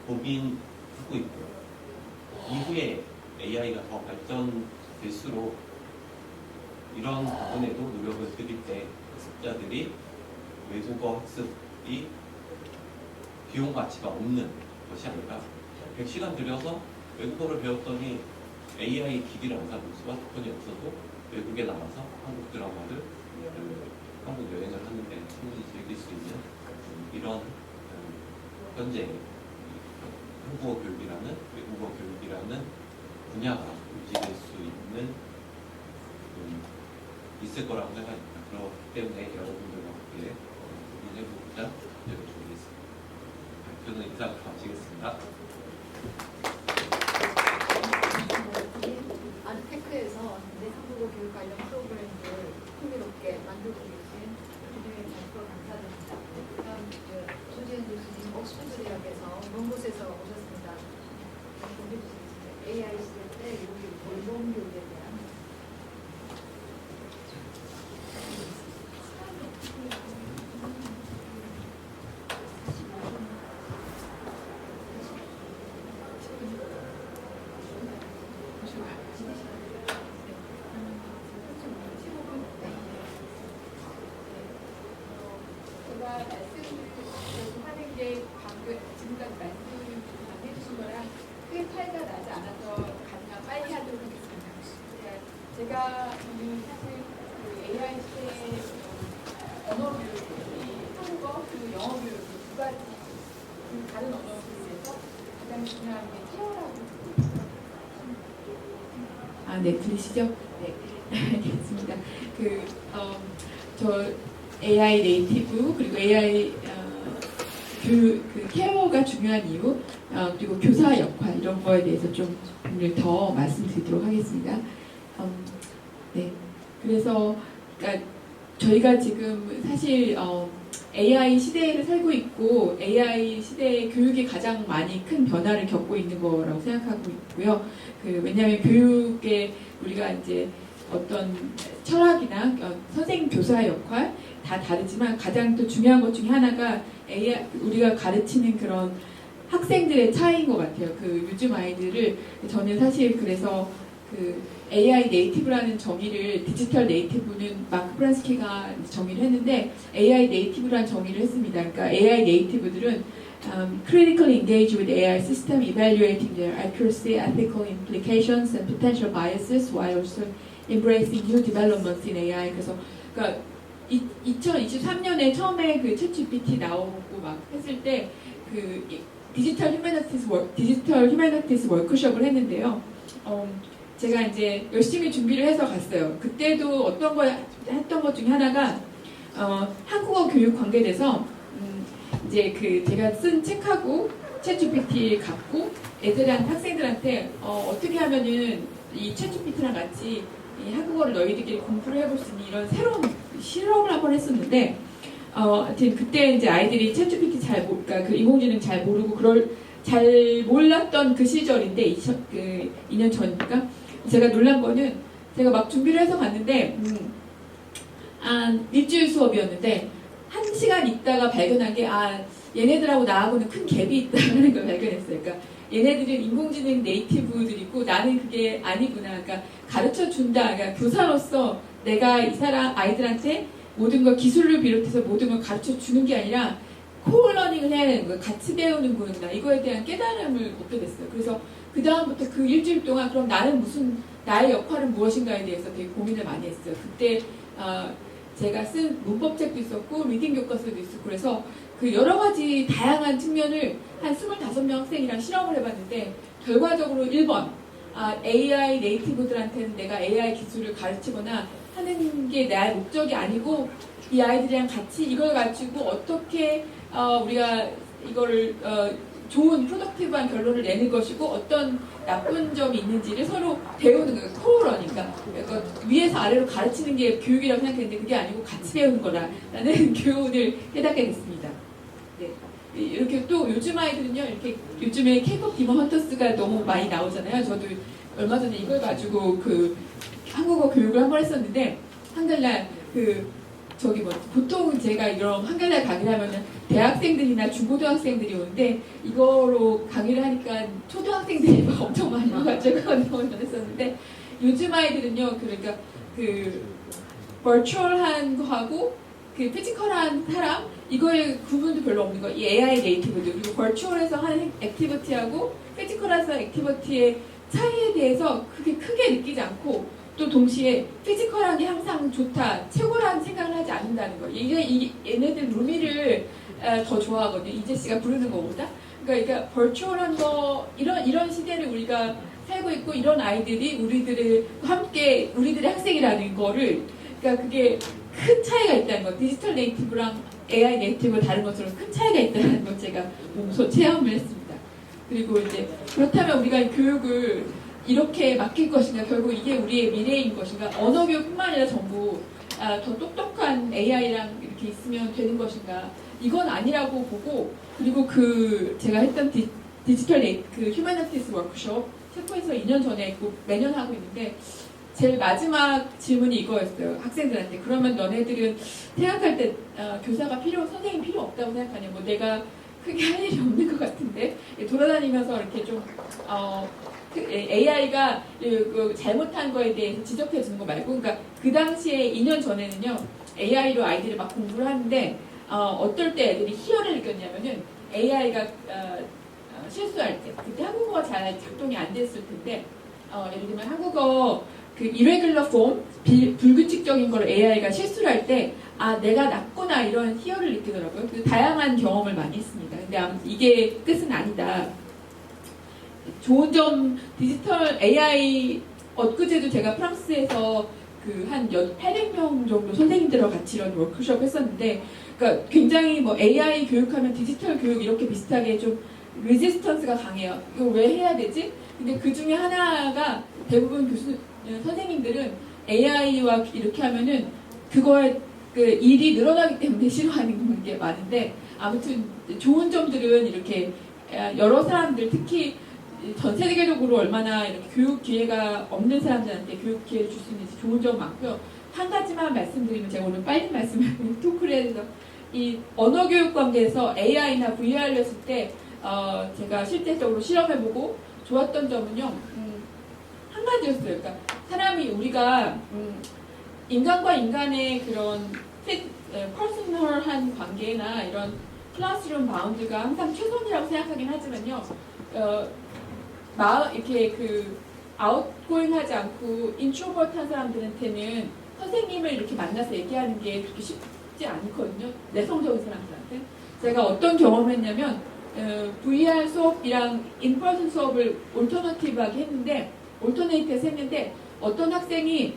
고민하고 있고요. 이후에 AI가 더 발전될수록 이런 부분에도 노력을 드릴 때 학습자들이 외국어 학습이 비용 가치가 없는 것이 아니라 100시간 들여서 외국어를 배웠더니 AI 기기를 안 사도 스마트폰이 없어도 외국에 나가서 한국 드라마를 한국 여행을 하는데 충분히 즐길 수 있는 이런 현재 한국어 교육이라는 외국어 교육이라는 분야가 유지될 수 있는 있을 거라고 생각합니다. 그렇기 때문에 여러분들과 함께 고민해보고자 노력을 드리겠습니다. 저는 이상 마치겠습니다. 아르테크에서 한국어 교육 관련 프로그램을 흥미롭게 만들고 계신 주진우 장표 감사드립니다. 다음 조지현 교수님 옥스퍼드 대학에서 먼 곳에서 오셨습니다. 공개해 주시겠습니다. AI 시대 때 이렇게 돌봄 교육에 대한 제가 말씀을 하는 게 방금 지금까지 말씀을 해주신 거랑 크게 차이가 나지 않아서 가능한 빨리 하도록 하겠습니다. 제가 사실 그 AI 시대의 언어 교육이 한국어 그리고 영어 교육 두 가지 다른 언어 교육에서 가장 중요한 게 케어라고 보고 있어요. 네, 들리시죠? 네, 알겠습니다. 저 AI 네이티브 그리고 AI 그 케어가 중요한 이유 그리고 교사 역할 이런 거에 대해서 좀 오늘 더 말씀드리도록 하겠습니다. 네, 그래서 그러니까 저희가 지금 사실 AI 시대를 살고 있고 AI 시대의 교육이 가장 많이 큰 변화를 겪고 있는 거라고 생각하고 있고요. 왜냐하면 교육에 우리가 이제 어떤 철학이나 선생님 교사 역할 다 다르지만 가장 또 중요한 것 중에 하나가 AI 우리가 가르치는 그런 학생들의 차이인 것 같아요. 요즘 아이들을 저는 사실 그래서 AI 네이티브라는 정의를 디지털 네이티브는 마크 프란스키가 정의를 했는데 AI 네이티브라는 정의를 했습니다. 그러니까 AI 네이티브들은 critically engage with AI system, evaluating their accuracy, ethical implications, and potential biases, while also embracing new developments in AI. 그러니까 2023년에 처음에 챗GPT 나오고 막 했을 때 디지털 휴머니티스 워크숍을 했는데요. 제가 이제 열심히 준비를 해서 갔어요. 그때도 어떤 거 했던 것 중에 하나가 한국어 교육 관계돼서 이제 제가 쓴 책하고 챗GPT 갖고 학생들한테 어떻게 하면은 이 챗GPT랑 같이 이 한국어를 너희들끼리 공부를 해볼 수 있는 이런 새로운 실험을 한번 했었는데 하여튼 그때 이제 아이들이 챗GPT 그러니까 인공지능 잘 모르고 잘 몰랐던 그 시절인데 2년 전이니까 제가 놀란 거는 제가 막 준비를 해서 갔는데 일주일 수업이었는데 1시간 있다가 발견한 게 얘네들하고 나하고는 큰 갭이 있다는 걸 발견했어요. 그러니까 얘네들은 인공지능 네이티브들이고 나는 그게 아니구나. 그러니까 가르쳐 준다. 그러니까 교사로서 내가 이 사람 아이들한테 모든 걸 기술을 비롯해서 모든 걸 가르쳐 주는 게 아니라 코어러닝을 해야 되는 거예요. 같이 배우는 거구나. 이거에 대한 깨달음을 얻게 됐어요. 그래서 그 다음부터 그 일주일 동안 그럼 나는 나의 역할은 무엇인가에 대해서 되게 고민을 많이 했어요. 그때 제가 쓴 문법책도 있었고 리딩 교과서도 있었고 그래서 그 여러 가지 다양한 측면을 한 25명 학생이랑 실험을 해봤는데 결과적으로 1번 AI 네이티브들한테는 내가 AI 기술을 가르치거나 하는 게 나의 목적이 아니고 이 아이들이랑 같이 이걸 가지고 어떻게 우리가 이거를 좋은 프로덕티브한 결론을 내는 것이고 어떤 나쁜 점이 있는지를 서로 배우는 거예요. 코어러니까 위에서 아래로 가르치는 게 교육이라고 생각했는데 그게 아니고 같이 배우는 거라는 교훈을 깨닫게 됐습니다. 네. 이렇게 또 요즘 아이들은요, 이렇게 요즘에 K-pop 디먼 헌터스가 너무 많이 나오잖아요. 저도 얼마 전에 이걸 가지고 그 한국어 교육을 한 번 했었는데 한글날 보통 제가 이런 한글날 강의를 하면은 대학생들이나 중고등학생들이 오는데 이거로 강의를 하니까 초등학생들이 막 엄청 많이 와가지고 너무 했었는데 요즘 아이들은요, 그러니까 그 버추얼한 거하고 그 피지컬한 사람 이거의 구분도 별로 없는 거예요. 이 AI 네이티브도 그리고 버추얼에서 하는 액티비티하고 피지컬에서 액티비티의 차이에 대해서 그게 크게 느끼지 않고 또 동시에 피지컬한 게 항상 좋다, 최고라는 생각을 하지 않는다는 거예요. 얘네들 루미를 더 좋아하거든요. 이재 씨가 부르는 것보다. 그러니까 버추얼한 거 이런 시대를 우리가 살고 있고 이런 아이들이 우리들의 학생이라는 거를 그러니까 그게 큰 차이가 있다는 거. 디지털 네이티브랑 AI 네이티브 다른 것처럼 큰 차이가 있다는 걸 제가 몸소 체험을 했습니다. 그리고 이제 그렇다면 우리가 교육을 이렇게 맡길 것인가, 결국 이게 우리의 미래인 것인가, 언어 교육뿐만 아니라 전부 더 똑똑한 AI랑 이렇게 있으면 되는 것인가, 이건 아니라고 보고, 그리고 제가 했던 디지털 휴머니티스 워크숍 셰프에서 2년 전에 했고 매년 하고 있는데 제일 마지막 질문이 이거였어요. 학생들한테. 그러면 너네들은 생각할 때 선생님 필요 없다고 생각하냐? 뭐 내가 크게 할 일이 없는 것 같은데 돌아다니면서 이렇게 좀 AI가 잘못한 거에 대해서 지적해 주는 거 말고, 그러니까 그 당시에 2년 전에는요 AI로 아이들이 막 공부를 하는데 어떨 때 애들이 희열을 느꼈냐면은 AI가 실수할 때, 그때 한국어가 잘 작동이 안 됐을 텐데 예를 들면 한국어 irregular form, 불규칙적인 걸 AI가 실수를 할 때 내가 낫구나 이런 희열을 느끼더라고요. 다양한 경험을 많이 했습니다. 근데 이게 끝은 아니다. 좋은 점, 디지털 AI 엊그제도 제가 프랑스에서 한 800명 정도 선생님들과 같이 이런 워크숍 했었는데, 그러니까 굉장히 AI 교육하면 디지털 교육 이렇게 비슷하게 좀 레지스턴스가 강해요. 이거 왜 해야 되지? 근데 그 중에 하나가 대부분 선생님들은 AI와 이렇게 하면은 그거에 일이 늘어나기 때문에 싫어하는 게 많은데, 아무튼 좋은 점들은 이렇게 여러 사람들, 특히 전 세계적으로 얼마나 이렇게 교육 기회가 없는 사람들한테 교육 기회를 줄 수 있는지 좋은 점 많고요. 한 가지만 말씀드리면, 제가 오늘 빨리 토크를 해야 돼서, 이 언어 교육 관계에서 AI나 VR을 했을 때 제가 실제적으로 실험해보고 좋았던 점은요, 한 가지였어요. 그러니까 우리가 인간과 인간의 그런 퍼스널한 관계나 이런 클래스룸 바운드가 항상 최선이라고 생각하긴 하지만요, 이렇게 아웃고잉하지 않고 인트로버트한 사람들한테는 선생님을 이렇게 만나서 얘기하는 게 그렇게 쉽지 않거든요. 내성적인 사람들한테. 제가 어떤 경험을 했냐면 VR 수업이랑 인퍼슨 수업을 올터너티브하게 했는데 어떤 학생이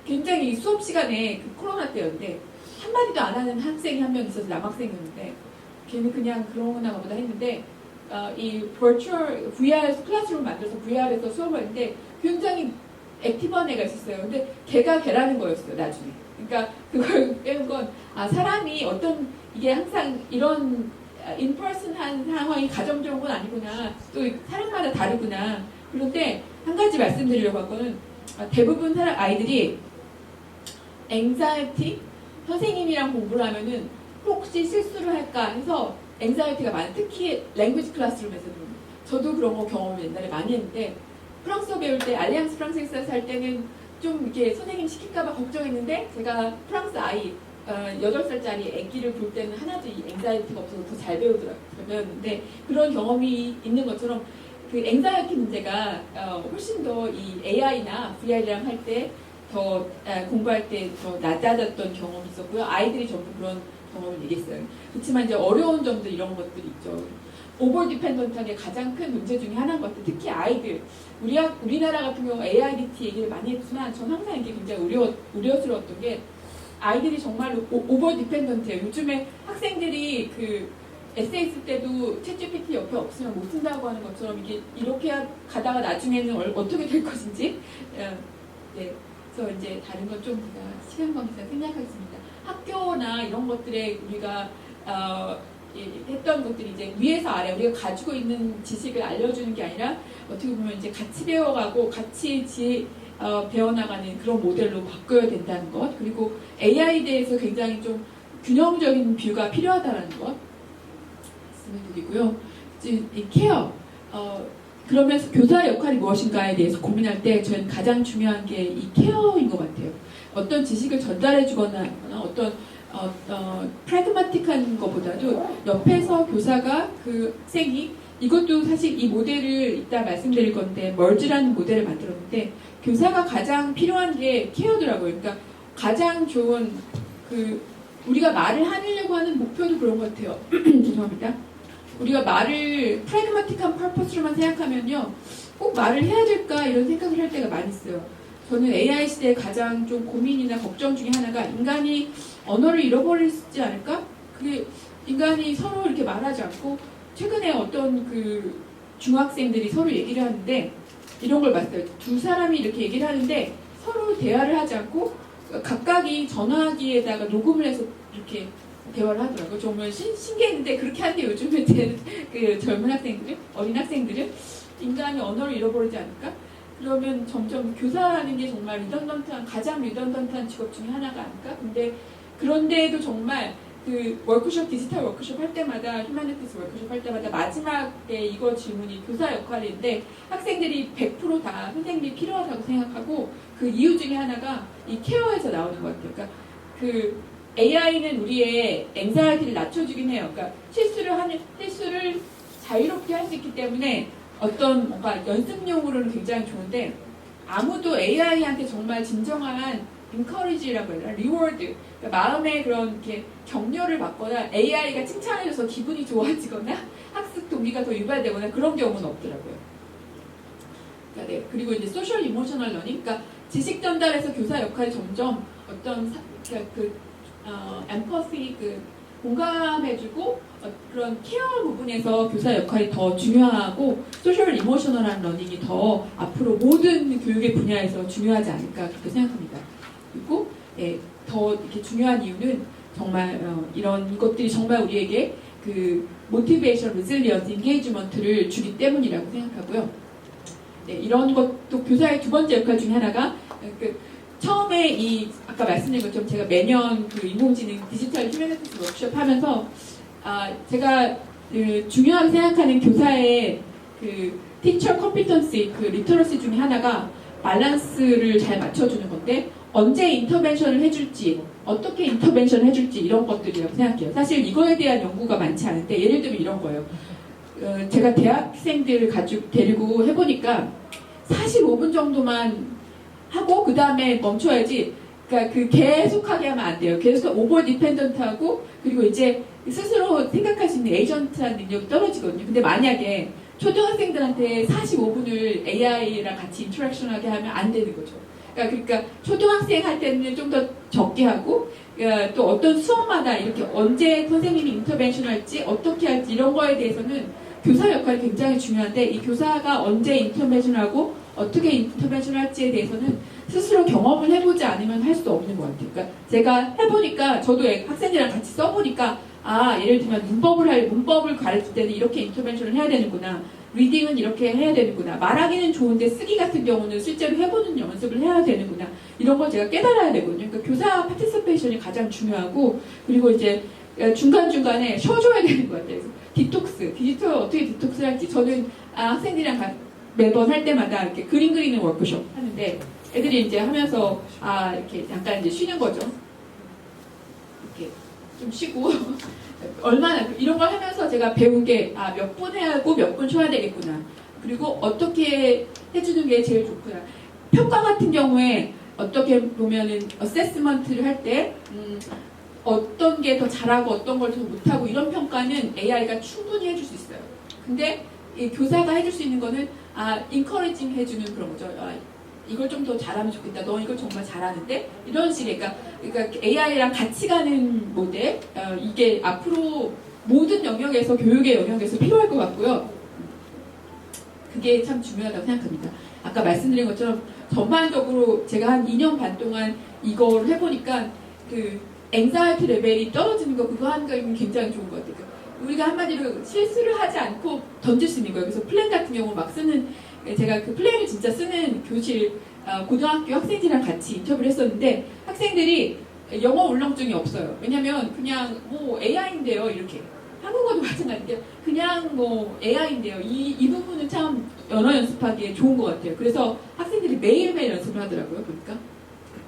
굉장히 수업 시간에 코로나 때였는데 한마디도 안 하는 학생이 한 명 있어서 남학생이었는데 걔는 그냥 그러나 보다 했는데 이 버추얼 VR 클래스룸 만들어서 VR에서 수업을 했는데 굉장히 액티브한 애가 있었어요. 근데 걔라는 거였어요, 나중에. 그러니까 그걸 배운 건 사람이 이게 항상 이런 인퍼슨한 상황이 가정적인 건 아니구나. 또 사람마다 다르구나. 그런데 한 가지 말씀드리려고 할 거는 대부분 아이들이 앵자이티, 선생님이랑 공부를 하면은 혹시 실수를 할까 해서 앵자이티가 많아요. 특히 랭귀지 클래스룸에서는. 저도 그런 거 경험을 옛날에 많이 했는데 프랑스어 배울 때 알리앙스 프랑세스에서 할 때는 좀 이렇게 선생님 시킬까봐 걱정했는데 제가 프랑스 아이 8살짜리 아기를 볼 때는 하나도 이 앵자이티가 없어서 더 잘 배웠는데 그런 경험이 있는 것처럼 그 앵자이티 문제가 훨씬 더 이 AI나 VR이랑 할 때 더 공부할 때 더 낮아졌던 경험이 있었고요. 아이들이 전부 그런 경험을 얘기했어요. 그렇지만 이제 어려운 점도 이런 것들이 있죠. 오버 디펜던트하게 가장 큰 문제 중에 하나인 것 같아요. 특히 아이들. 우리나라 같은 경우 AIDT 얘기를 많이 했지만 전 항상 이게 굉장히 우려스러웠던 게 아이들이 정말로 오버 디펜던트예요. 요즘에 학생들이 그 에세이 쓸 때도 챗GPT 옆에 없으면 못 쓴다고 하는 것처럼 이게 이렇게 가다가 나중에는 어떻게 될 것인지 네. 그래서 이제 다른 건 좀 시간 관계상 생략하겠습니다. 학교나 이런 것들에 우리가 했던 것들이 이제 위에서 아래 우리가 가지고 있는 지식을 알려주는 게 아니라 어떻게 보면 이제 같이 배워가고 같이 배워나가는 그런 모델로 바꿔야 된다는 것, 그리고 AI에 대해서 굉장히 좀 균형적인 뷰가 필요하다는 것 말씀을 드리고요. 이 케어, 그러면서 교사의 역할이 무엇인가에 대해서 고민할 때 저는 가장 중요한 게 이 케어인 것 같아요. 어떤 지식을 전달해 주거나 어떤 프라그마틱한 것보다도 옆에서 교사가 그 학생이 이것도 사실 이 모델을 이따 말씀드릴 건데 멀즈라는 모델을 만들었는데 교사가 가장 필요한 게 케어더라고요. 그러니까 가장 좋은 그 우리가 말을 하려고 하는 목표도 그런 것 같아요. 죄송합니다. 우리가 말을 프라그마틱한 퍼포스로만 생각하면요 꼭 말을 해야 될까 이런 생각을 할 때가 많이 있어요. 저는 AI 시대에 가장 좀 고민이나 걱정 중에 하나가 인간이 언어를 잃어버리지 않을까? 그게 인간이 서로 이렇게 말하지 않고 최근에 어떤 그 중학생들이 서로 얘기를 하는데 이런 걸 봤어요. 두 사람이 이렇게 얘기를 하는데 서로 대화를 하지 않고 각각이 전화기에다가 녹음을 해서 이렇게 대화를 하더라고요. 정말 신기했는데 그렇게 하는데 요즘에 그 젊은 학생들은 어린 학생들은 인간이 언어를 잃어버리지 않을까? 그러면 점점 교사라는 게 정말 가장 리던던트한 직업 중에 하나가 아닐까? 근데 그런데도 정말 그 디지털 워크숍 할 때마다 휴머니티스 워크숍 할 때마다 마지막에 이거 질문이 교사 역할인데 학생들이 100% 다 선생님이 필요하다고 생각하고 그 이유 중에 하나가 이 케어에서 나오는 것 같아요. 그러니까 그 AI는 우리의 앵자이티를 낮춰주긴 해요. 그러니까 실수를 자유롭게 할 수 있기 때문에 어떤 뭔가 연습용으로는 굉장히 좋은데 아무도 AI한테 정말 진정한 encourage라고 해야 되나? reward, 그러니까 마음의 그런 이렇게 격려를 받거나 AI가 칭찬해줘서 기분이 좋아지거나 학습 동기가 더 유발되거나 그런 경우는 없더라고요. 그러니까 네. 그리고 이제 소셜 이모셔널 러닝, 그러니까 지식 전달에서 교사 역할이 점점 어떤 엠퍼시, 공감해주고 그런 케어 부분에서 교사 역할이 더 중요하고 소셜 이모셔널한 러닝이 더 앞으로 모든 교육의 분야에서 중요하지 않을까 그렇게 생각합니다. 그리고 더 이렇게 중요한 이유는 정말 이런 것들이 정말 우리에게 그 모티베이션, 리질리언스, 인게이지먼트를 주기 때문이라고 생각하고요. 네, 이런 것도 교사의 두 번째 역할 중에 하나가 처음에 아까 말씀드린 것처럼 제가 매년 그 인공지능 디지털 휴머니티스 워크숍 하면서 제가 중요하게 생각하는 교사의 그 티처 컴피턴시, 그 리터러시 중에 하나가 밸런스를 잘 맞춰주는 건데 언제 인터벤션을 해줄지 어떻게 인터벤션을 해줄지 이런 것들이라고 생각해요. 사실 이거에 대한 연구가 많지 않은데 예를 들면 이런 거예요. 제가 대학생들을 데리고 해보니까 45분 정도만 하고 그 다음에 멈춰야지. 그러니까 계속하게 하면 안 돼요. 계속 오버 디펜던트하고 그리고 이제 스스로 생각할 수 있는 에이전트한 능력이 떨어지거든요. 근데 만약에 초등학생들한테 45분을 AI랑 같이 인터랙션하게 하면 안 되는 거죠. 그러니까 초등학생 할 때는 좀 더 적게 하고 또 어떤 수업마다 이렇게 언제 선생님이 인터벤션 할지 어떻게 할지 이런 거에 대해서는 교사 역할이 굉장히 중요한데 이 교사가 언제 인터벤션하고 어떻게 인터벤션 할지에 대해서는 스스로 경험을 해보지 않으면 할 수 없는 것 같아요. 그러니까 제가 해보니까 저도 학생들이랑 같이 써보니까 예를 들면 문법을 가르칠 때는 이렇게 인터벤션을 해야 되는구나. 리딩은 이렇게 해야 되는구나. 말하기는 좋은데 쓰기 같은 경우는 실제로 해보는 연습을 해야 되는구나. 이런 걸 제가 깨달아야 되거든요. 그러니까 교사 파티시페이션이 가장 중요하고 그리고 이제 중간중간에 쉬어줘야 되는 것 같아요. 디톡스, 디지털 어떻게 디톡스 할지 저는 학생들이랑 매번 할 때마다 이렇게 그림 그리는 워크숍 하는데 애들이 이제 하면서 이렇게 잠깐 이제 쉬는 거죠. 이렇게 좀 쉬고 얼마나 이런 걸 하면서 제가 배운 게 몇 분 해야 하고 몇 분 쉬어야 되겠구나. 그리고 어떻게 해주는 게 제일 좋구나. 평가 같은 경우에 어떻게 보면은 어세스먼트를 할 때 어떤 게 더 잘하고 어떤 걸 더 못하고 이런 평가는 AI가 충분히 해줄 수 있어요. 근데 이 교사가 해줄 수 있는 거는 인커리징 해주는 그런 거죠. 이걸 좀 더 잘하면 좋겠다. 너 이걸 정말 잘하는데 이런 식의 그러니까 AI랑 같이 가는 모델 이게 앞으로 모든 영역에서 교육의 영역에서 필요할 것 같고요. 그게 참 중요하다고 생각합니다. 아까 말씀드린 것처럼 전반적으로 제가 한 2년 반 동안 이걸 해보니까 그 앵자이티 레벨이 떨어지는 거 그거 하는 거 굉장히 좋은 것 같아요. 우리가 한마디로 실수를 하지 않고 던질 수 있는 거예요. 그래서 플랜 같은 경우 막 쓰는 제가 그 플랜을 진짜 쓰는 교실 고등학교 학생들이랑 같이 인터뷰를 했었는데 학생들이 영어 울렁증이 없어요. 왜냐면 그냥 뭐 AI인데요 이렇게 한국어도 마찬가지인데 그냥 뭐 AI인데요 이 부분은 참 언어 연습하기에 좋은 것 같아요. 그래서 학생들이 매일매일 연습을 하더라고요 보니까.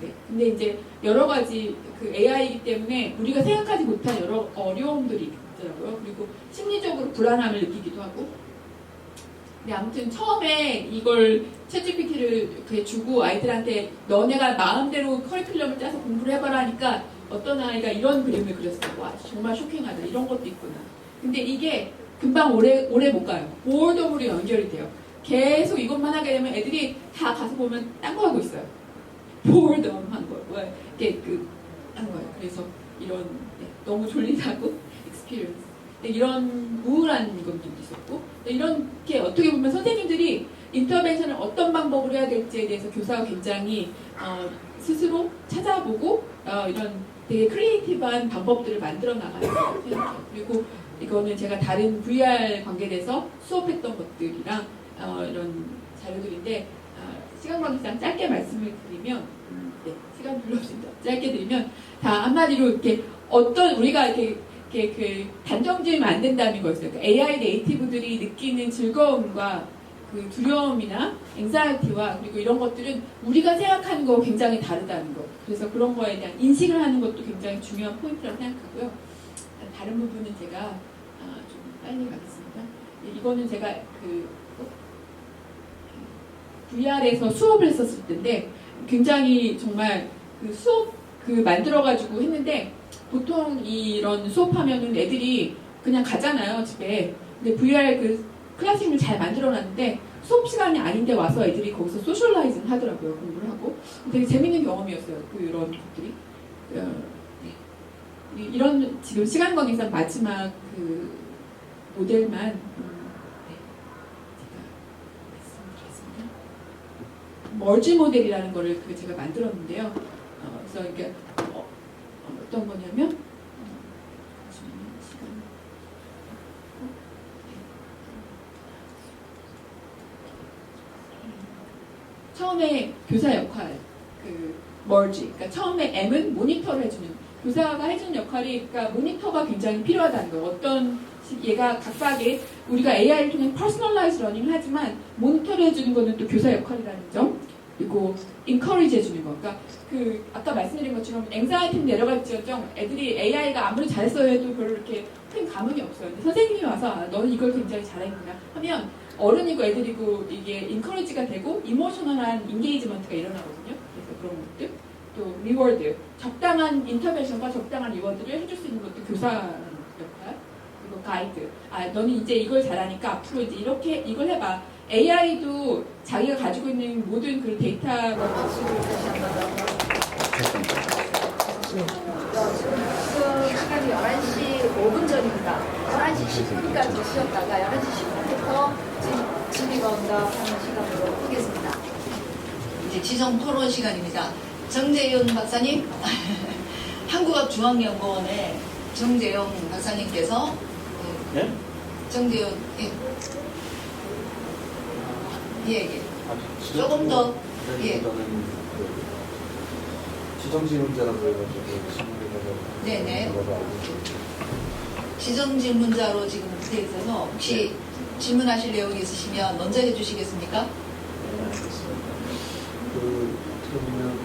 네. 근데 이제 여러 가지 그 AI이기 때문에 우리가 생각하지 못한 여러 어려움들이 있더라고요. 그리고 심리적으로 불안함을 느끼기도 하고. 근데 아무튼 처음에 이걸 챗GPT를 이렇게 주고 아이들한테 너네가 마음대로 커리큘럼을 짜서 공부를 해봐라 하니까 어떤 아이가 이런 그림을 그렸어요. 와 정말 쇼킹하다. 이런 것도 있구나. 근데 이게 금방 오래 못 가요. 보어덤으로 연결이 돼요. 계속 이것만 하게 되면 애들이 다 가서 보면 딴 거 하고 있어요. 보어덤 한 거예요. 이렇게 한 거예요. 그래서 이런 너무 졸리다고 experience. 이런 우울한 것도 있었고 이렇게 어떻게 보면 선생님들이 인터벤션을 어떤 방법으로 해야 될지에 대해서 교사가 굉장히 스스로 찾아보고 이런 되게 크리에이티브한 방법들을 만들어 나가요. 그리고 이거는 제가 다른 VR 관계돼서 수업했던 것들이랑 이런 자료들인데 시간 관계상 짧게 말씀을 드리면 시간 별로 없습니다. 짧게 드리면 다 한마디로 이렇게 어떤 우리가 이렇게 그 단정지으면 안 된다는 거였어요. 그러니까 AI 네이티브들이 느끼는 즐거움과 그 두려움이나 앵사이티와 그리고 이런 것들은 우리가 생각하는 거와 굉장히 다르다는 거. 그래서 그런 거에 대한 인식을 하는 것도 굉장히 중요한 포인트라고 생각하고요. 다른 부분은 제가 좀 빨리 가겠습니다. 이거는 제가 그 VR에서 수업을 했었을 때인데 굉장히 정말 그 수업 만들어가지고 했는데 보통 이런 수업하면은 애들이 그냥 가잖아요 집에. 근데 VR 그 클래스룸을 잘 만들어놨는데 수업 시간이 아닌데 와서 애들이 거기서 소셜라이징 하더라고요. 공부를 하고. 되게 재밌는 경험이었어요. 그런 것들이. 이런 지금 시간 관계상 마지막 그 모델만 제가 말씀드리겠습니다. 멀지 모델이라는 거를 제가 만들었는데요. 그래서 이게 어떤 거냐면 처음에 교사 역할 멀지. 그러니까 처음에 M은 모니터를 해주는 교사가 해주는 역할이 그러니까 모니터가 굉장히 필요하다는 거예요. 어떤 얘가 각각의 우리가 AI를 통해 퍼스널라이즈 러닝을 하지만 모니터를 해주는 거는 또 교사 역할이라는 점. 그리고 encourage 해주는 거. 그러니까 아까 말씀드린 것처럼 앵사이티는 내려갈지언정 애들이 AI가 아무리 잘했어야 해도 별로 이렇게 큰 감흥이 없어요. 근데 선생님이 와서 너는 이걸 굉장히 잘했구나 하면 어른이고 애들이고 이게 encourage가 되고 이모셔널한 인게이지먼트가 일어나거든요. 그래서 그런 것들. 또 리워드. 적당한 인터벤션과 적당한 리워드를 해줄 수 있는 것도 교사 역할. 그리고 가이드. 너는 이제 이걸 잘하니까 앞으로 이제 이렇게 이걸 해봐. AI도 자기가 가지고 있는 모든 그 데이터가 지금 시간이 11시 5분 전입니다. 11시 10분까지 쉬었다가 11시 10분부터 진리가 온다 하는 시간으로 하겠습니다. 이제 지정 토론 시간입니다. 정재윤 박사님, 한국학중앙연구원의 정재용 박사님께서 네? 정재윤 예. 조금 더 예. 지정질문자라고 해가지고 질문을 네네. 지정 질문자로 지금 돼 있어서 혹시 질문하실 내용이 있으시면 먼저 해주시겠습니까? 네, 알겠습니다. 보면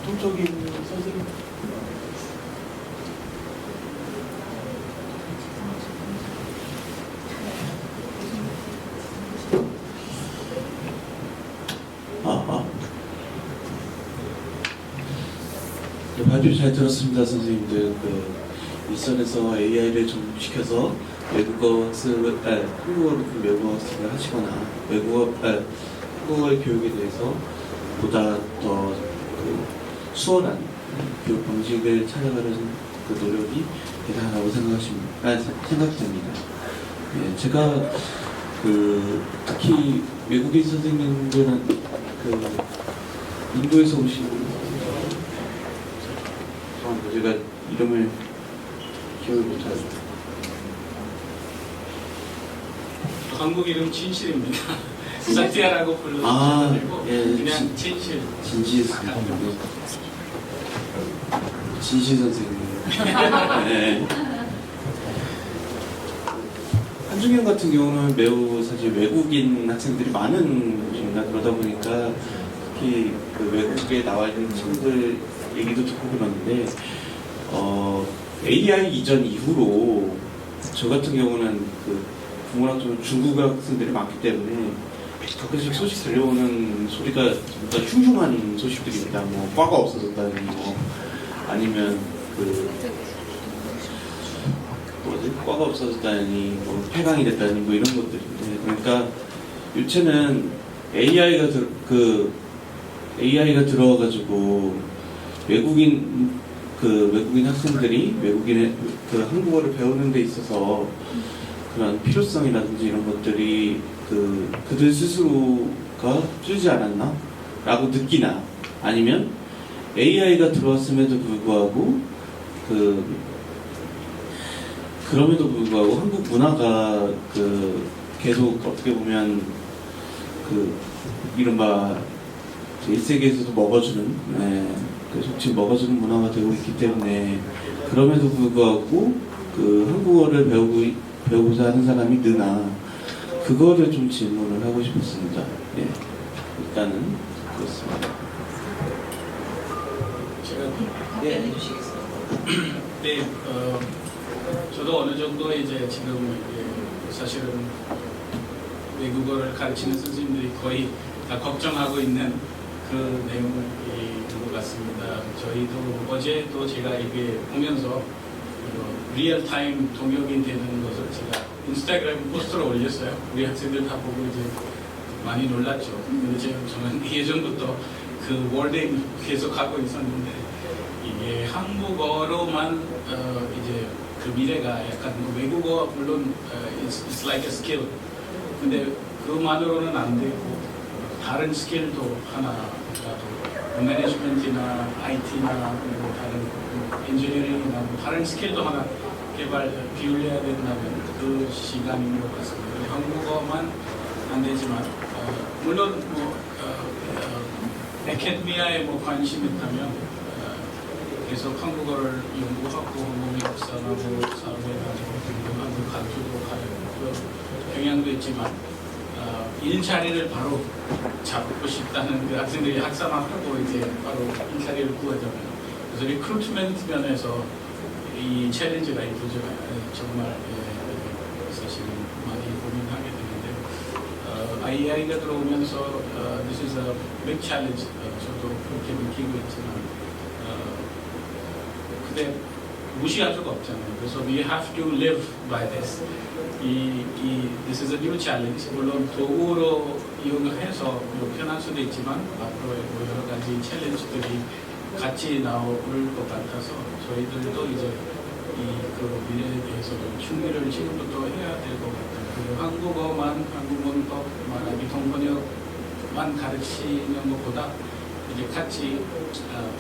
보통적인 선생님 네, 발표 잘 들었습니다, 선생님들. 일선에서 AI를 좀 시켜서 외국어 학습을, 한국어로 좀 외국어 학습을 하시거나 한국어 교육에 대해서 보다 더 수월한 교육 방식을 찾아가는 그 노력이 대단하다고 생각됩니다. 예, 제가 특히 외국인 선생님들은 인도에서 오신 제가 이름을 기억을 못하죠. 한국 이름 진실입니다. 사티아라고 불러주시면 아, 되고 예, 그냥 진실. 진실 선생님. 진실 선생님. 네. 한중형 같은 경우는 매우 사실 외국인 학생들이 많은 곳입니다. 그러다 보니까 특히 외국에 나와 있는 친구들 얘기도 듣고 그러는데 AI 이전 이후로 저 같은 경우는 국문학 쪽 중국 학생들이 많기 때문에 가끔씩 소식 들려오는 소리가 뭔가 흉흉한 소식들입니다. 뭐 과가 없어졌다니, 뭐 아니면 과가 없어졌다니, 뭐 폐강이 됐다니, 뭐 이런 것들인데, 그러니까 요새는 AI가 들어와가지고 외국인 학생들이 외국인의 한국어를 배우는 데 있어서 그런 필요성이라든지 이런 것들이 그들 스스로가 줄지 않았나? 라고 느끼나? 아니면 AI가 들어왔음에도 불구하고 그럼에도 불구하고 한국 문화가 계속 어떻게 보면 이른바 1세기에서도 먹어주는 계속 지금 먹어주는 문화가 되고 있기 때문에 그럼에도 불구하고 한국어를 배우고자 하는 사람이 느나 그거를 좀 질문을 하고 싶었습니다. 예. 일단은 그렇습니다. 제가 답변해 주시겠어요? 네, 저도 어느 정도 이제 지금 사실은 외국어를 가르치는 선생님들이 거의 다 걱정하고 있는 그 내용을 본 것 같습니다. 저희도 어제도 제가 이게 보면서 리얼타임 동역이 되는 것을 제가 인스타그램 포스트로 올렸어요. 우리 학생들 다 보고 이제 많이 놀랐죠. 근데 저는 예전부터 그 워딩 계속 하고 있었는데 이게 한국어로만 이제 그 미래가 약간 외국어 물론 it's like a skill. 근데 그만으로는 안 되고 다른 스킬도 하나라도 매니지먼트나 IT나 그리고 다른 엔지니어링이나 뭐 다른 스킬도 하나 비울려야 된다면 그 시간인 것 같습니다. 한국어만 안 되지만 물론 아카데미아에 관심 있다면 계속 한국어를 연구하고 한국 역사나 사회나 한국 가르쳐도 하는 그 경향도 있지만 일자리를 바로 잡고 싶다는 그 학생들이 학사하고 이제 바로 일자리를 구하자면 그래서 리크루트먼트 면에서 이 챌린지가 있죠. 정말 사실은 많이 고민하게 되는데 AI가 들어오면서 this is a big challenge. 저도 그렇게 느끼고 있지만 근데 무시할 수가 없잖아요. 그래서 we have to live by this. This is a new challenge. 물론 도구로 이용을 해서 편할 수도 있지만 앞으로 여러 가지 챌린지들이 같이 나올 것 같아서 저희들도 이제 그 미래에 대해서 좀 준비를 지금부터 해야 될 것 같아요. 그리고 한국 문법 말하기 통번역만 가르치는 것보다 이제 같이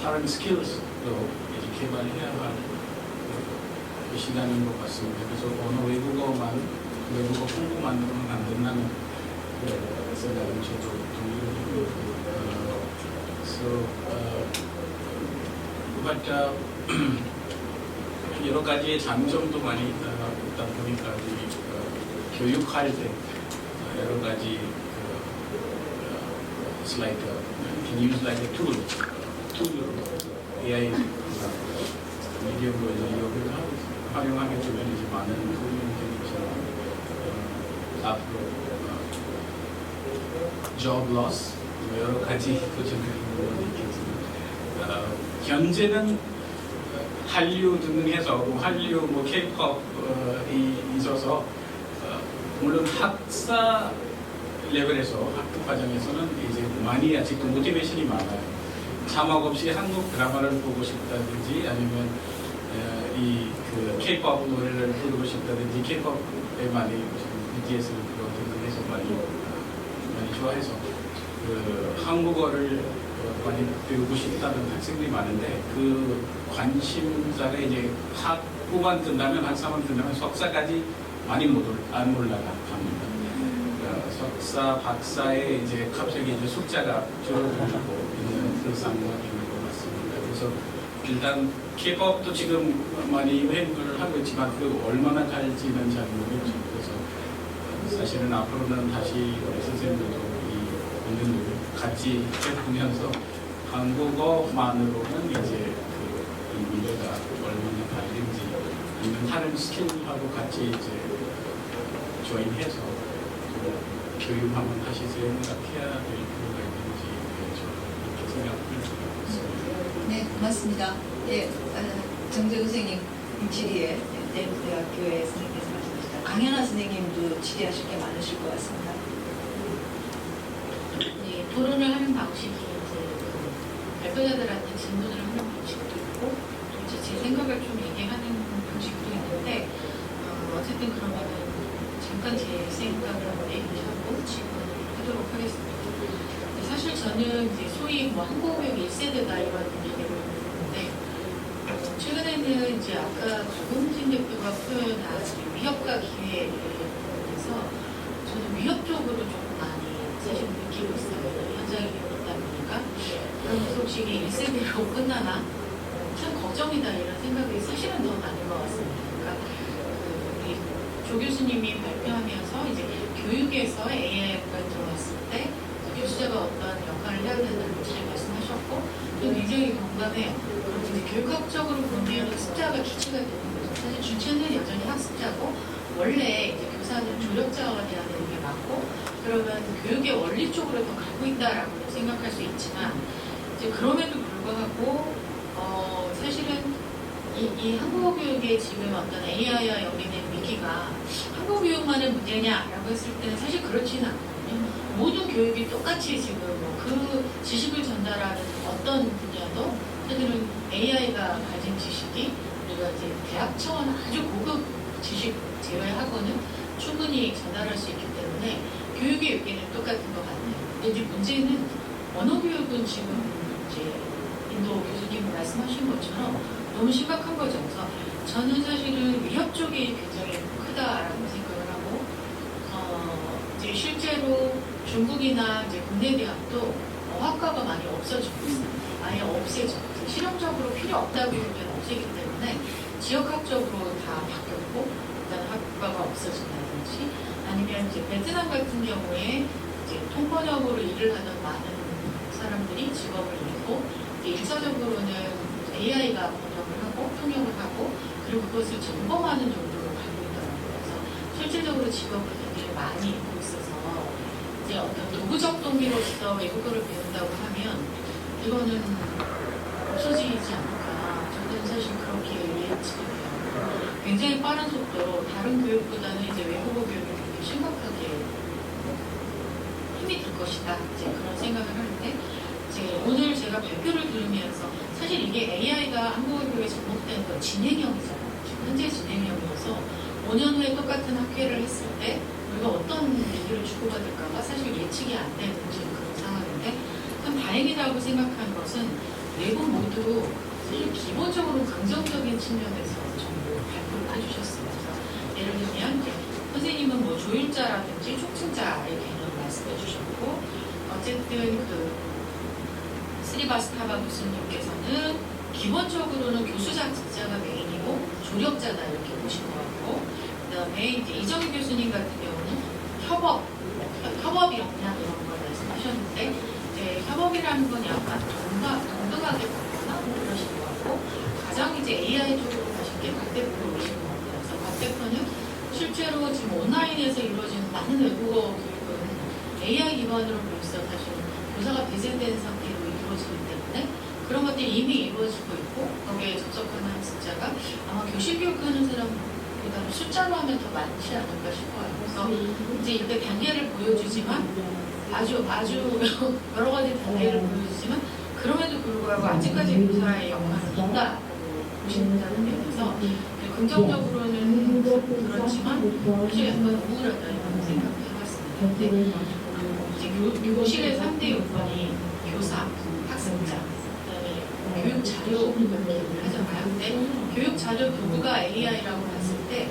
다른 스킬도 이제 개발해야 할 시간인 것 같습니다. 그래서 어느 외국어 공부만으로는 안 된다는 생각은 저도 동의를 해요. 여러 가지의 장점도 많이 있다 보니까 교육할 때 여러 가지 it's like you can use like a tool AI 미디어로 이용을 활용하게 되면 이제 많은 도움이 되겠지만 앞으로 job loss 여러 가지 도전이 있겠지만 현재는 한류 등에서 한류 뭐 K-팝이 있어서 물론 학사 레벨에서 학교 과정에서는 이제 많이 아직도 모티베이션이 많아요. 자막 없이 한국 드라마를 보고 싶다든지 아니면 이 그 K-팝 노래를 부르고 싶다든지 K-팝에 많이 BTS를 들어서 많이 좋아해서 그 한국어를 많이 배우고 싶다는 학생들이 많은데 그 관심사가 이제 학부만 뜬다면 학사만 뜬다면 석사까지 많이 안 올라갑니다. 석사, 박사에 이제 갑자기 이제 숫자가 줄어들고 있는 그런 상황이 있는 것 같습니다. 그래서 일단 K-팝도 지금 많이 유행을 하고 있지만 그 얼마나 갈지는 잘 모르겠죠. 그래서 사실은 앞으로는 다시 우리 선생님들도 이 공연을 같이 해보면서 한국어만으로는 이제 이 미래가 얼마나 다른지 아니면 다른 스킬하고 같이 이제 조인해서 교육하면 다시 생각해야 될 필요가 있는지 이렇게 생각을 있습니다. 네, 고맙습니다. 예, 정재훈 선생님 임실이의 대구대학교의 선생님께서 말씀하셨다. 강연아 선생님도 질의하실 게 많으실 것 같습니다. 네, 토론을 하는 방식이 이제 발표자들한테 질문을 하는 방식도 있고 이제 제 생각을 좀 얘기하는 방식도 있는데 어쨌든 그러면은 잠깐 제 생각을 얘기하고 질문을 하도록 하겠습니다. 사실 저는 이제 소위 뭐 한국교육 1세대다 이런 얘기를 했는데 최근에는 이제 아까 박용진 대표가 표현한 위협과 기회에 대해서 저는 위협적으로 조금 많이 사실 느끼고 있어요. 현장에 있다 보니까 그러면서 혹시 이게 1세대로 끝나나 참 걱정이다 이런 생각이 사실은 더 많은 것 같습니다. 그러니까 우리 조 교수님이 발표하면서 이제 교육에서 AI가 들어왔을 때 교수자가 어떤 역할을 해야 된다는 걸 잘 말씀하셨고 또 굉장히 공감해요. 그리고 이제 교육학적으로 보면 학습자가 기체가 되는 거죠. 사실 주체는 여전히 학습자고 원래 이제 교사는 조력자가 돼야 되는 게 맞고 그러면 교육의 원리 쪽으로 더 가고 있다라고 생각할 수 있지만 이제 그럼에도 불구하고 사실은 이 한국어 교육의 지금 어떤 AI와 연계된 위기가 한국어 교육만의 문제냐라고 했을 때는 사실 그렇지는 않거든요. 모든 교육이 똑같이 지금 그 지식을 전달하는 어떤 분야도 사실은 AI가 가진 지식이 우리가 이제 대학 차원 아주 고급 지식 제외하고는 충분히 전달할 수 있기 때문에 교육의 위기는 똑같은 것 같아요. 근데 이제 문제는 언어 교육은 지금 이제 인도 교수님 말씀하신 것처럼 너무 심각한 거죠. 그래서 저는 사실은 위협 쪽이 굉장히 크다라고 생각을 하고 이제 실제로 중국이나 이제 국내 대학도 어학과가 많이 없어지고 있어요. 아예 없애죠. 실용적으로 필요 없다고 보면 없애기 때문에 지역학적으로 다 바뀌었고 일단 학과가 없어진다든지 아니면 이제 베트남 같은 경우에 이제 통번역으로 일을 하는 많은 사람들이 직업을 잃고 일차적으로는 AI가 번역을 하고 통역을 하고 그리고 그것을 점검하는 정도로 가고 있더라고요. 그래서 실질적으로 직업을 굉장히 많이 잃고 있어서 이제 어떤 도구적 동기로서 외국어를 배운다고 하면 이거는 없어지지 않을까. 저는 사실 그렇게 예측해요. 굉장히 빠른 속도로 다른 교육보다는 이제 외국어 교육이 굉장히 심각하게 힘이 들 것이다. 이제 그런 생각을 하는데 이제 오늘 제가 발표를 들으면서 사실 이게 AI가 한국어 교육에 접목된 건 진행형이잖아요. 지금 현재 진행형이어서 5년 후에 똑같은 학회를 했을 때 우리가 어떤 얘기를 주고받을까가 사실 예측이 안 되는 지금 그런 상황인데 참 다행이라고 생각한 것은 네 분 모두 사실 기본적으로 긍정적인 측면에서 전부 발표를 해주셨습니다. 예를 들면 이제 선생님은 뭐 조율자라든지 촉진자의 개념을 말씀해 주셨고 어쨌든 그 스리바스타바 교수님께서는 기본적으로는 교수 자체가 메인이고 조력자다 이렇게 보신 것 같고 그 다음에 이제 이정희 교수님 같은 경우는 협업이 없냐 이런 걸 말씀하셨는데 이제 AI라는 건 약간 동등하게 보거나 그러신 것 같고 가장 이제 AI 쪽으로 가신 게 박 대표이신 것 같아요. 그래서 박 대표는 실제로 지금 온라인에서 이루어지는 많은 외국어 교육은 AI 기반으로 벌써 사실 교사가 배제된 상태로 이루어지기 때문에 그런 것들이 이미 이루어지고 있고 거기에 접속하는 학습자가 아마 교실 교육하는 사람보다는 숫자로 하면 더 많지 않을까 싶어요. 그래서 이제 이때 단계를 보여주지만 아주 여러 가지 단계를 보여주지만 그럼에도 불구하고 아직까지 교사의 역할은 있다고 보신다는 면에서 긍정적으로는 그렇지만 사실 약간 우울하다 이런 생각을 해봤습니다. 근데 이제 교실의 3대 요건이 교사, 학습자, 그다음에 교육 자료 이렇게 하잖아요. 근데 교육 자료 교부가 AI라고 봤을 때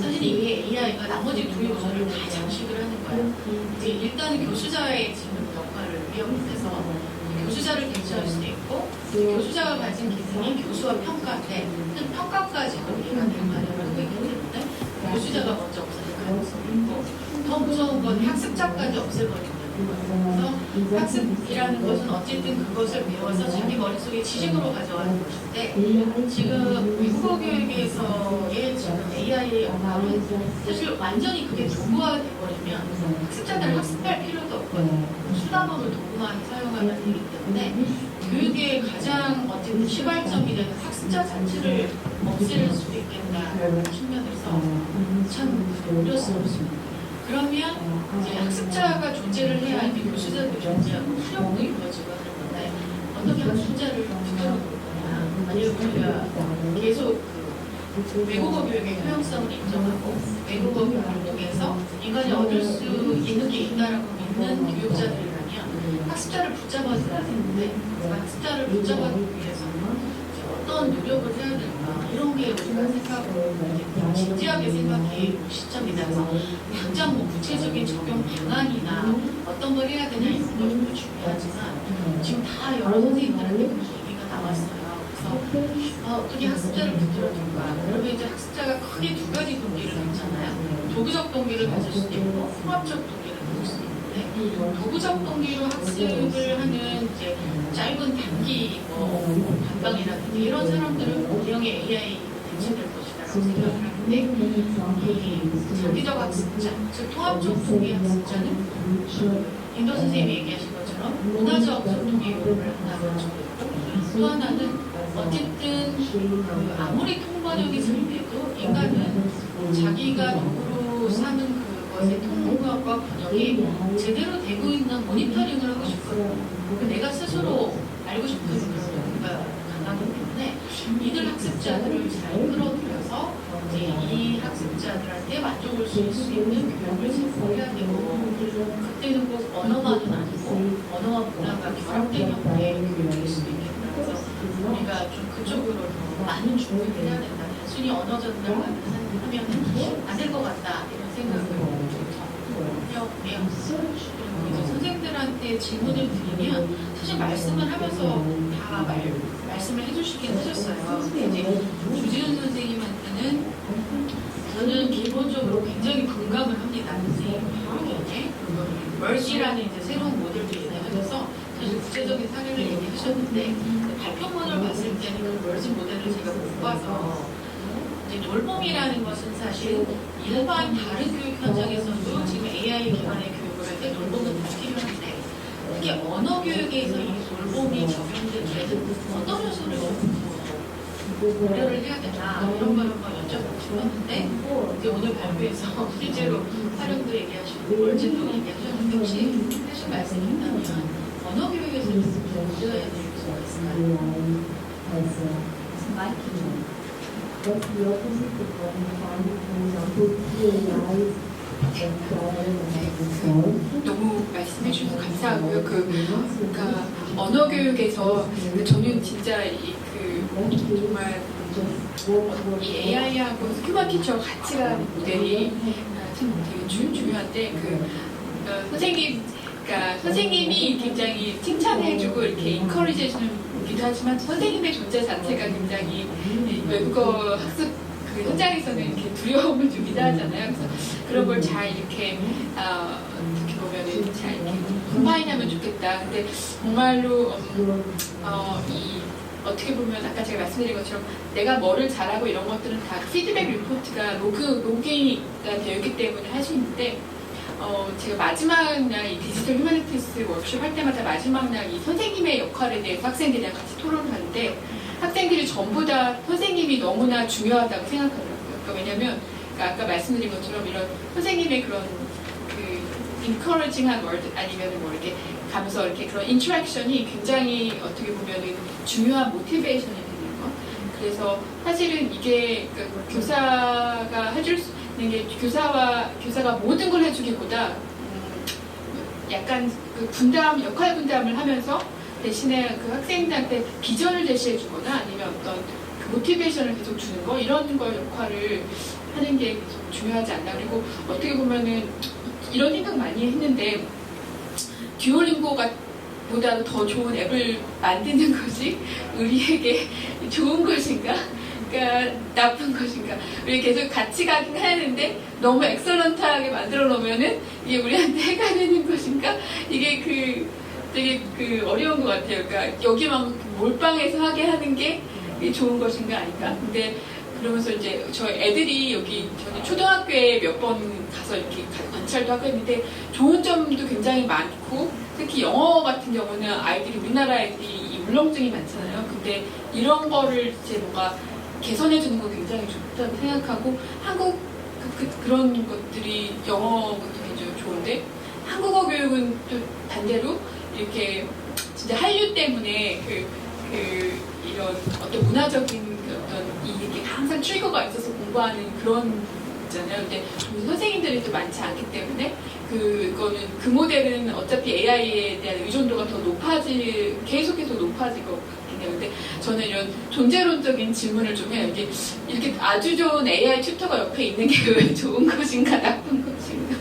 사실 이게 AI가 나머지 두 요소를 다 장식을 하는 거예요. 이제 일단 교수자의 지금 역할을 위협해서 교수자를 대체할 수도 있고 교수자가 가진 기능이 교수와 평가인데 평가까지도 이해가 될 만하다고 하기 때문에 교수자가 먼저 없어질 가능성이 있고 더 무서운 건 학습자까지 없애버리는 거예요. 그래서 학습이라는 것은 어쨌든 그것을 배워서 자기 머릿속에 지식으로 가져가는 것인데 지금 외국어 교육에서의 지금 AI의 역할은 사실 완전히 그게 도구화가 돼버리면 학습자들은 학습할 필요도 없거든요. 수단으로 도구만 사용하면 되기 때문에 교육의 가장 어쨌든 시발점이 되는 학습자 자체를 없앨 수도 있겠다는 측면에서 참 우려스럽습니다. 그러면 이제 학습자가 존재를 해야 이제 교수자도 존재하고 훈련도 이루어지고 하는 건데 어떻게 학습자를 붙들어 놓을 거냐 아니면 우리가 계속 그 외국어 교육의 효용성을 인정하고 외국어 교육을 통해서 인간이 얻을 수 있는 게 있다라고 믿는 교육자들이라면 학습자를 붙잡아줘야 되는데 학습자를 붙잡아주기 위해서는 어떤 노력을 해야 될까 이런 게 우리가 생각을 진지하게 생각해야 할 시점이라서 당장 뭐 구체적인 적용 방안이나 어떤 걸 해야 되냐 이런 것도 중요하지만 지금 다 여러 선생님들한테 그런 얘기가 나왔어요. 그래서 어떻게 학습자를 붙들어줄까? 그러면 이제 학습자가 크게 두 가지 동기를 갖잖아요. 도구적 동기를 가질 수도 있고 통합적 동기를 가질 수도 있는데 도구적 동기로 학습을 하는 이제 짧은 단기 반방이라든지 이런 사람들은 운영의 AI 대체될 것이라고 생각을 하는데 이 장기적 학습자, 즉 통합적 동기 학습자는 인도 선생님이 얘기하신 것처럼 문화적 소통의 요구를 하나 가지고 있고 또 하나는 어쨌든 아무리 통번역이 잘 돼도 인간은 자기가 도구로 사는 그것의 통번역과 번역이 제대로 되고 있는 모니터링을 하고 싶거든요. 내가 스스로 알고 싶은 그런 도구가 강하기 때문에 이들 학습자들을 잘 끌어들여서 이제 이 학습자들한테 만족을 줄 수 있는 교육을 제공해야 되고 그때는 꼭 언어만은 아니고 언어와 문화가 결합된 형태의 교육이 될 수도 있겠다. 그래서 우리가 좀 그쪽으로 더 많은 준비를 해야 된다. 단순히 언어 전달만 하면은 안 될 것 같다 이런 생각을 좀 해요. 이제 선생님들한테 질문을 드리면 사실 말씀을 하면서 다 말씀을 해주시긴 하셨어요. 근데 이제 주지훈 선생님한테는 저는 기본적으로 굉장히 공감을 합니다. 선생님의 멀시라는 이제 새로운 모델도 얘기하셔서 사실 구체적인 사례를 얘기하셨는데 발표문을 봤을 때는 그 멀시 모델을 제가 못 봐서 이제 돌봄이라는 것은 사실 일반 다른 교육 현장에서도 지금 AI 기반의 교육을 할 때 돌봄은 다 필요한데 특히 언어 교육에서 이 돌봄이 적용될 때는 어떤 요소를 고려를 해야 되나 이런 걸 한번 여쭤보고 싶었는데 이제 오늘 발표에서 실제로 활용도 얘기하시고 월진도 얘기하셨는데 혹시 하실 말씀이 있다면 언어 교육에서 문제가 될 요소가 있을까요? That's the opposite of what we find, for example, 너무 말씀해 주셔서 감사하고요. 그러니까 언어 교육에서 저는 진짜 정말 이 AI하고 휴먼 티처 같이 가는 모델이 참 되게 중요한데 선생님이 굉장히 칭찬해주고 이렇게 인커리지 해주기도 하지만 선생님의 존재 자체가 굉장히 외국어 학습 그 현장에서는 이렇게 두려움을 주기도 하잖아요. 그래서 그런 걸 잘 이렇게 어떻게 보면은 잘 이렇게 컴바인하면 좋겠다. 근데 정말로 이 어떻게 보면 아까 제가 말씀드린 것처럼 내가 뭐를 잘하고 이런 것들은 다 피드백 리포트가 로그가 되어 있기 때문에 할 수 있는데 제가 마지막 날 이 디지털 휴머니티스 워크숍 할 때마다 마지막 날 이 선생님의 역할에 대해서 학생들이랑 같이 토론을 하는데 학생들이 전부 다 선생님이 너무나 중요하다고 생각하더라고요. 그러니까 왜냐면 아까 말씀드린 것처럼 이런 선생님의 그런 그 encouraging한 word 아니면 뭐 이렇게 가면서 이렇게 그런 인터랙션이 굉장히 어떻게 보면은 중요한 모티베이션이 되는 것. 그래서 사실은 이게 그 교사가 해줄 수 있는 게 교사가 모든 걸 해주기보다 약간 그 역할 분담을 하면서 대신에 그 학생들한테 비전을 제시해주거나 아니면 어떤 그 모티베이션을 계속 주는 거 이런 거 역할을 하는 게 계속 중요하지 않나. 그리고 어떻게 보면은 이런 생각 많이 했는데 듀오링고가 보다 더 좋은 앱을 만드는 것이 우리에게 좋은 것인가? 그러니까 나쁜 것인가? 우리 계속 같이 가긴 하는데 너무 엑설런트하게 만들어 놓으면은 이게 우리한테 해가 되는 것인가? 이게 되게 어려운 것 같아요. 그러니까 여기만 몰빵해서 하게 하는 게 좋은 것인가 아닌가? 근데 그러면서 이제 저희 애들이 저는 초등학교에 몇 번 가서 이렇게 관찰도 하고 했는데 좋은 점도 굉장히 많고 특히 영어 같은 경우는 우리나라 애들이 이 울렁증이 많잖아요. 근데 이런 거를 이제 뭔가 개선해주는 거 굉장히 좋다고 생각하고 한국 그런 것들이 영어 굉장히 좋은데 한국어 교육은 또 반대로 이렇게 진짜 한류 때문에 이런 어떤 문화적인 이게 항상 트리거가 있어서 공부하는 그런 있잖아요. 근데 선생님들이 또 많지 않기 때문에 그거는 그 모델은 어차피 AI에 대한 의존도가 더 계속해서 높아질 것 같긴 해요. 근데 저는 이런 존재론적인 질문을 좀 해요. 이렇게 아주 좋은 AI 튜터가 옆에 있는 게 왜 좋은 것인가 나쁜 것인가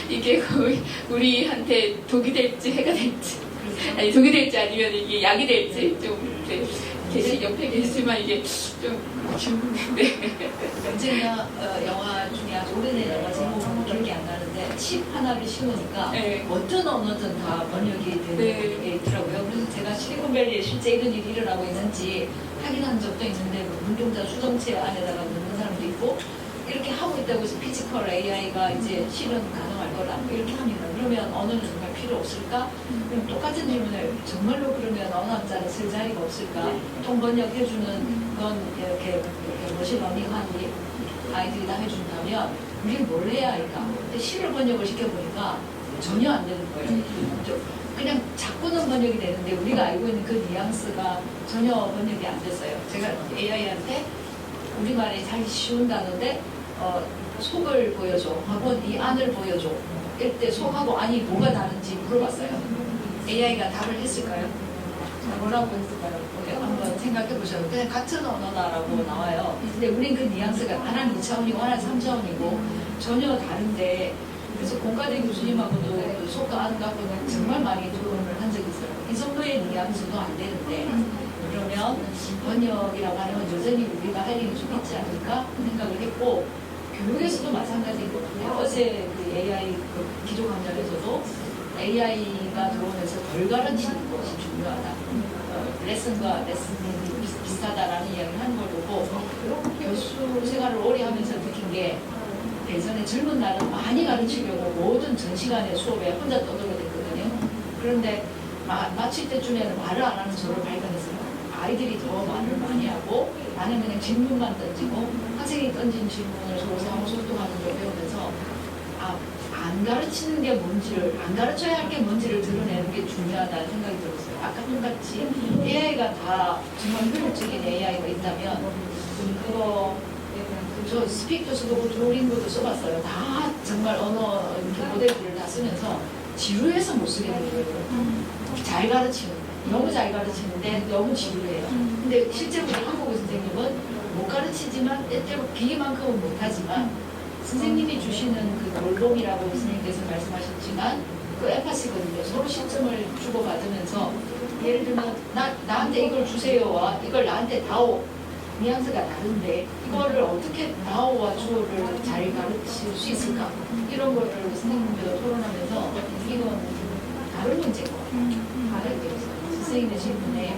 이게 거의 우리한테 독이 될지 해가 될지 아니 독이 될지 아니면 이게 약이 될지 좀 계시 옆에 계시지만 이게 좀 질문인데 언제나 영화 중에 아주 오래된 영화 제목은 기억이 안 나는데 칩 하나를 씌우니까 네. 어떤 언어든 다 번역이 되는 게 있더라고요. 그래서 제가 실리콘밸리에 실제 이런 일이 일어나고 있는지 확인한 적도 있는데 운동자 수정체 안에다가 넣는 사람도 있고 이렇게 하고 있다고 해서 피지컬 AI가 이제 실현 가능할 거라 이렇게 합니다. 그러면 언어는 정말 필요 없을까? 그럼 똑같은 질문을 정말로 그러면 언어 한자를 쓸 자리가 없을까? 통번역해주는 건 이렇게 머신러닝하니 아이들이 다 해준다면 우리는 뭘 해야 할까? 근데 실을 번역을 시켜보니까 전혀 안 되는 거예요. 그냥 자꾸는 번역이 되는데 우리가 알고 있는 그 뉘앙스가 전혀 번역이 안 됐어요. 제가 AI한테 우리말에 잘 쉬운 단어인데 속을 보여줘 하고 이 안을 보여줘 이때 속하고 안이 뭐가 다른지 물어봤어요. AI가 답을 했을까요? 뭐라고 했을까요? 한번 생각해 보셔도 그냥 같은 언어다라고 나와요. 근데 우린 그 뉘앙스가 하나는 2차원이고 하나는 3차원이고 전혀 다른데 그래서 공과대 교수님하고도 속과 안 갖고는 정말 많이 토론을 한 적이 있어요. 이 정도의 뉘앙스도 안 되는데 그러면 번역이라고 하는 건 여전히 우리가 할 일이 좀 있지 않을까 생각을 했고 교육에서도 마찬가지인 것 같아요. 어제 그 AI 기조 강좌에서도 AI가 들어오면서 덜 가르치는 것이 중요하다. 레슨과 레슨이 비슷하다라는 이야기를 하는 걸 보고 교수 생활을 오래 하면서 느낀 게 예전에 젊은 날은 많이 가르치려고 모든 전 시간에 수업에 혼자 떠들어댔거든요. 그런데 마칠 때쯤에는 말을 안 하는 저를 발견했어요. 아이들이 더 말을 많이 하고 나는 그냥 질문만 던지고 학생이 던진 질문을 서로 상호 소통하는 걸 배우면서 안 가르치는 게 뭔지를 안 가르쳐야 할 게 뭔지를 드러내는 게 중요하다는 생각이 들었어요. 아까 똑같이 AI가 다 정말 효율적인 AI가 있다면 그거 저 스픽도 써보고 듀오링고도 써봤어요. 다 정말 언어 모델들을 다 쓰면서 지루해서 못 쓰게 되는 거예요. 잘 가르치는 너무 잘 가르치는데 너무 지루해요. 근데 실제로 우리 한국어 선생님은 못 가르치지만 때때로 비만큼은 못하지만 선생님이 주시는 그 돌봄이라고 선생님께서 말씀하셨지만 그 에파시거든요. 서로 시점을 주고받으면서 예를 들면 나한테 이걸 주세요와 이걸 나한테 다오 뉘앙스가 다른데 이거를 어떻게 나우와 주어를 잘 가르칠 수 있을까? 이런 거를 선생님들과 토론하면서 이건 다른 문제인 것 같아요. 다른 게 있어요. 선생님의 질문에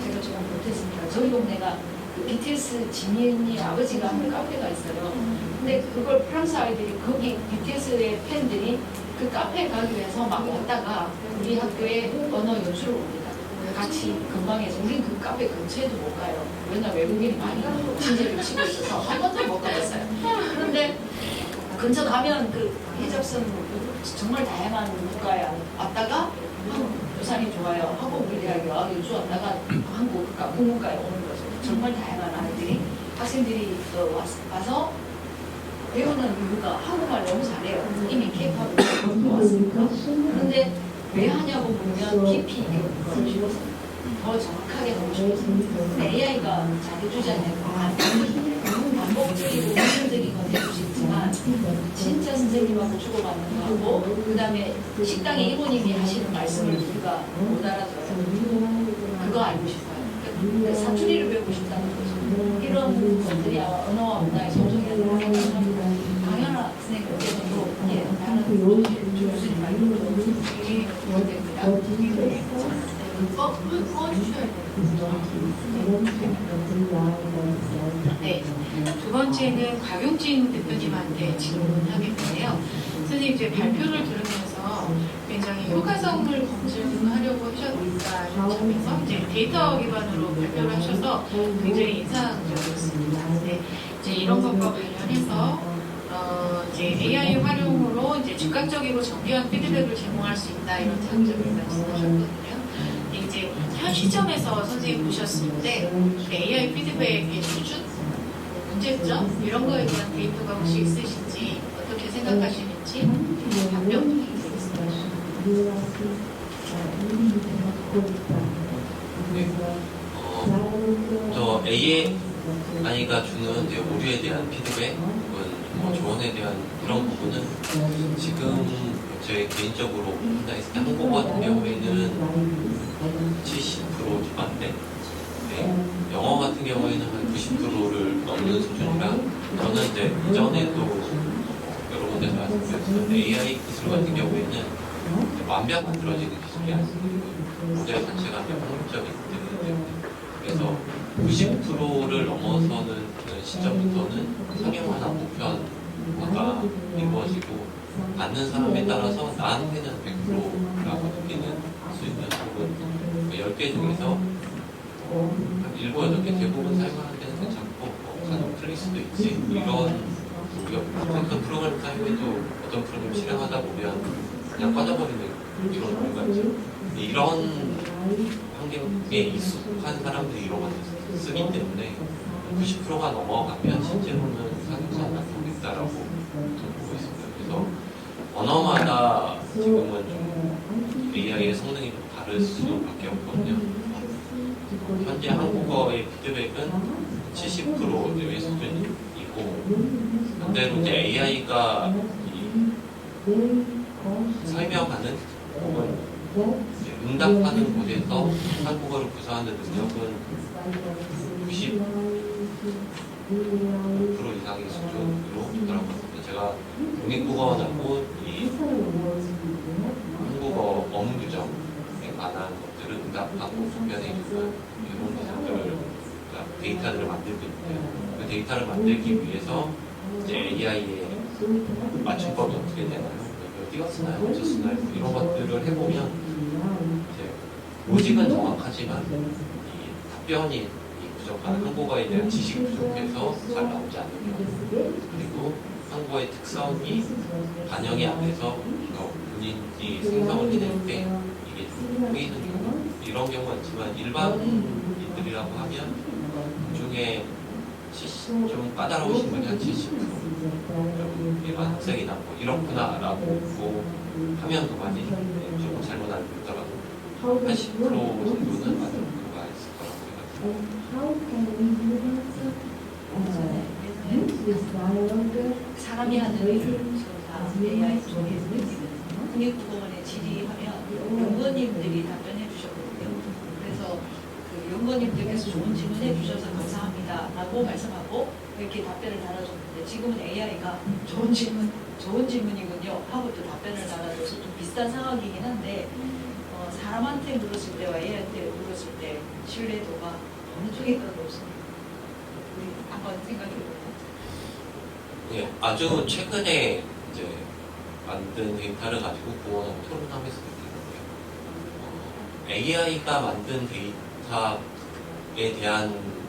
제가 조금 못했습니다. 저희 동네가 그 BTS 지민이 아버지가 하는 카페가 있어요. 근데 그걸 프랑스 아이들이 거기 BTS의 팬들이 그 카페에 가기 위해서 막 왔다가 우리 학교에 언어 연수를 옵니다. 같이 근방에서 우린 그 카페 근처에도 못 가요. 왜냐 외국인이 많이 진지를 치고 있어서 한 번도 못 가봤어요. 그런데 근처 가면 그 해적선 정말 다양한 국가에 왔다가 부산이 좋아요. 하고 우리 대학에 연수 왔다가 한국 국문과에 오는 거죠. 정말 다양한 아이들이 학생들이 와서 배우는 이유가 한국말 너무 잘해요. 이미 K-팝을 배우고 왔으니까. 그런데 왜 하냐고 물으면 깊이 이걸 싶어서 더 정확하게 하고 싶어서 AI가 잘해주잖아요. 반복적이고 의존적인 건 해줄 수 있지만 진짜 선생님하고 주고받는 거하고 그 다음에 식당에 이모님이 하시는 말씀을 우리가 못 알아들어요. 그거 알고 싶어요. 그러니까 사투리를 배우고 싶다는 거죠. 이런 것들이 언어와 문화의 소통이 아니라 생각합니다. 당연한 선생님께서도 나는 교수님 말고 되게 됩니다. 꺼주셔야 네. 두 번째는 곽용진 대표님한테 질문하겠는데요. 선생님 이제 발표를 들으면서 굉장히 효과성을 검증하려고 하셨다는 점에서 이제 데이터 기반으로 발표를 하셔서 굉장히 인상적이었습니다. 네. 이제 이런 것과 관련해서 이제 AI 활용으로 이제 즉각적이고 정교한 피드백을 제공할 수 있다 이런 장점을 말씀하셨거든요. 이제 현 시점에서 선생님 보셨을 때 AI 피드백의 수준, 문제점 이런 거에 대한 데이터가 혹시 있으신지 어떻게 생각하시는지 답변 부탁드리겠습니다. 저 AI가 주는 이제 오류에 대한 피드백, 조언에 대한 이런 부분은 지금 제 개인적으로 판단했을 때 한국어 같은 경우에는 70% 초반대, 영어 같은 경우에는 한 90%를 넘는 수준이라 저는 이제 이전에도 여러 군데서 말씀드렸지만 AI 기술 같은 경우에는 완벽 만들어지는 기술이 아니고 모델 자체가 편집적이기 때문에 그래서 90%를 넘어서는 시점부터는 상용화나 보편화가 이루어지고 받는 사람에 따라서 나한테는 100%라고 느끼는 수 있는 혹은 10개 중에서 7, 8개 대부분 사용하는 데는 괜찮고 간혹 틀릴 수도 있지 이런 어떤 프로그램 사용해도 어떤 프로그램 실행하다 보면 그냥 빠져버리는 이런 경우가 있죠. 이런 환경에 익숙한 사람들이 이런 걸 쓰기 때문에 90%가 넘어가면 실제로는 사용자가 나쁘겠다라고 보고 있습니다. 그래서 언어마다 지금은 좀 AI의 성능이 좀 다를 수밖에 없거든요. 현재 한국어의 피드백은 70%의 수준이고 반대로 이제 AI가 설명하는 혹은 응답하는 곳에서 한국어를 구사하는 능력은 90% 이상의 수준으로 보더라고요. 제가 국립국어원하고 이 한국어 어문 규정에 관한 것들을 응답하고 소변해주는 이런 기술들을 데이터들을 만들고 있는데요. 그 데이터를 만들기 위해서 이제 AI의 맞춤법이 어떻게 되나요? 띄었으나요? 어쩌쓰나요? 이런 것들을 해보면 이제 로직은 정확하지만 이 답변이 부족한 한국어에 대한 지식이 부족해서 잘 나오지 않는 경우 그리고 한국어의 특성이 반영이 안 돼서 본인이 생성을 해낼 때 이게 보이는 경우 이런 경우가 있지만 일반인들이라고 하면 그중에 좀 까다로우신 분이 한 70% 일반 학생이나 뭐 이렇구나라고 하면 그만이 조금 잘못 알고 있더라도 한 10% 정도는 맞을 수가 있을 거라고 생각합니다. 사람이 하는 일을 다 AI 쪽에 국립국어원에 질의하면 연구원님들이 답변해 주셨거든요. 그래서 그 연구원님들께서 좋은 질문해 주셔서 감사합니다라고 말씀하고 이렇게 답변을 달아줬는데 지금은 AI가 좋은 질문이군요 하고 또 답변을 달아줘서 좀 비슷한 상황이긴 한데 사람한테 물었을 때와 AI한테 물었을 때 신뢰도가 어느 쪽이 더 높습니까? 우리 한번 생각해볼까요? 예, 아주 최근에 이제 만든 데이터를 가지고 공원하고 토론하면서 느끼는데요. AI가 만든 데이터에 대한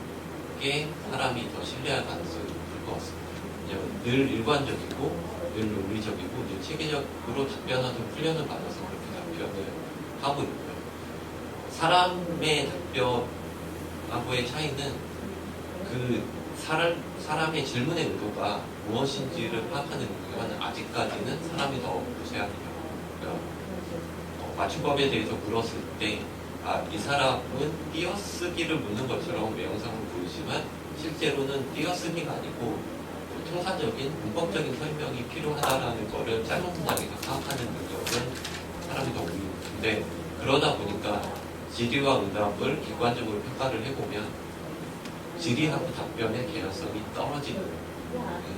게 사람이 더 신뢰할 가능성이 높을 것 같습니다. 왜냐하면 늘 일관적이고 늘 논리적이고 늘 체계적으로 답변하도록 훈련을 받아서 그렇게 답변을 하고 있고요. 사람의 답변하고의 차이는 그 사람의 질문의 의도가 무엇인지를 파악하는 경우는 아직까지는 사람이 더 우세합니다. 그러니까 맞춤법에 대해서 물었을 때 이 사람은 띄어쓰기를 묻는 것처럼 외형상으로 보이지만 실제로는 띄어쓰기가 아니고 통상적인 문법적인 설명이 필요하다라는 것을 짧은 문장에서 파악하는 능력은 사람이 더 우위인데 그러다 보니까 질의와 응답을 객관적으로 평가를 해보면 질의하고 답변의 개연성이 떨어지는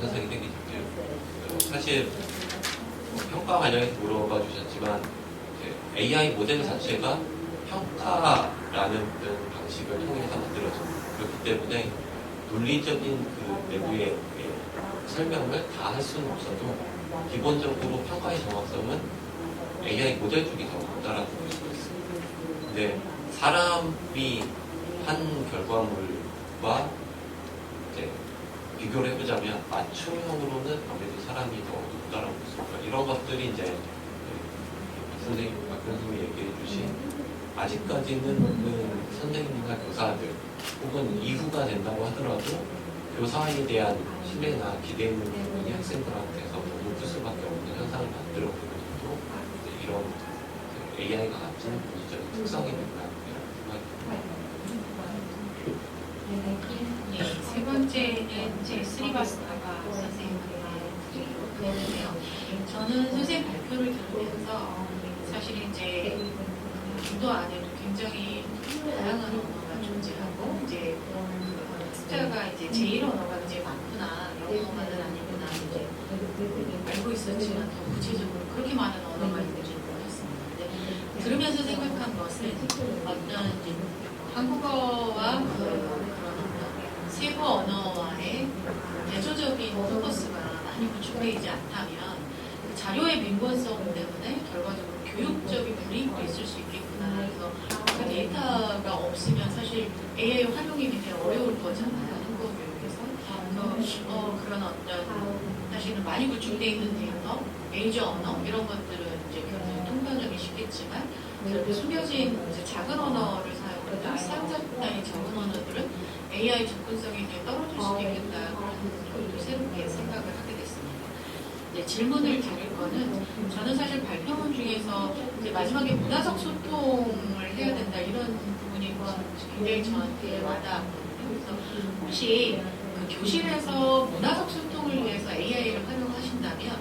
현상이 생기죠. 사실 평가 관련해서 물어봐 주셨지만 AI 모델 자체가 평가라는 방식을 통해서 만들어집니다. 그렇기 때문에 논리적인 그 내부의 설명을 다 할 수는 없어도 기본적으로 평가의 정확성은 AI 모델 쪽이 더 높다라고 볼 수 있습니다. 근데 사람이 한 결과물과 이제 비교를 해보자면 맞춤형으로는 아무래도 사람이 더 높다라고 볼 수 있고요. 이런 것들이 이제 선생님, 박 교수님이 얘기해 주신 아직까지는 선생님이나 교사들 혹은 이후가 된다고 하더라도 교사에 대한 신뢰나 기대 있는 부분이 학생들한테서 더 높을 수밖에 없는 현상을 만들어보는 것도 이런 AI가 가진 본질적인 특성이 된다고 생각합니다. 네, 세 번째는 이제 스리바스타바 선생님께 드리도록 하는데요. 저는 선생님 발표를 들으면서 사실 이제 인도 안에도 굉장히 다양한 언어가 존재하고 이제 숫자가 이제 제1 언어가 이제 많구나, 영어만은 아니구나 이제 알고 있었지만 더 구체적으로 그렇게 많은 언어가 있는지 몰랐습니다. 근데 들으면서 생각한 것은 어떤 이제 한국어와 그런 세부 언어와의 대조적인 포커스가 많이 구축되어 있지 않다면 그 자료의 민감성 때문에 결과적으로 교육적인 불이익도 있을 수 있겠구나. 그래서 그 데이터가 없으면 사실 AI 활용이 굉장히 어려울 거잖아요. 한국 교육에서. 그래서 그런 어떤 사실은 많이 구축되어 있는 데이터, 메이저 언어 이런 것들은 이제 굉장히 통변하기 쉽겠지만 그렇게 숨겨진 이제 작은 언어를 사용한다. 사용자단이 적은 언어들은 AI 접근성이 굉장히 떨어질 수도 있겠다. 그런 또 새롭게 생각을 하게 됐습니다. 네, 질문을 드릴 거는 저는 사실 발표문 중에서 이제 마지막에 문화적 소통을 해야 된다 이런 부분이 굉장히 저한테 와닿았거든요. 그래서 혹시 그 교실에서 문화적 소통을 위해서 AI를 활용하신다면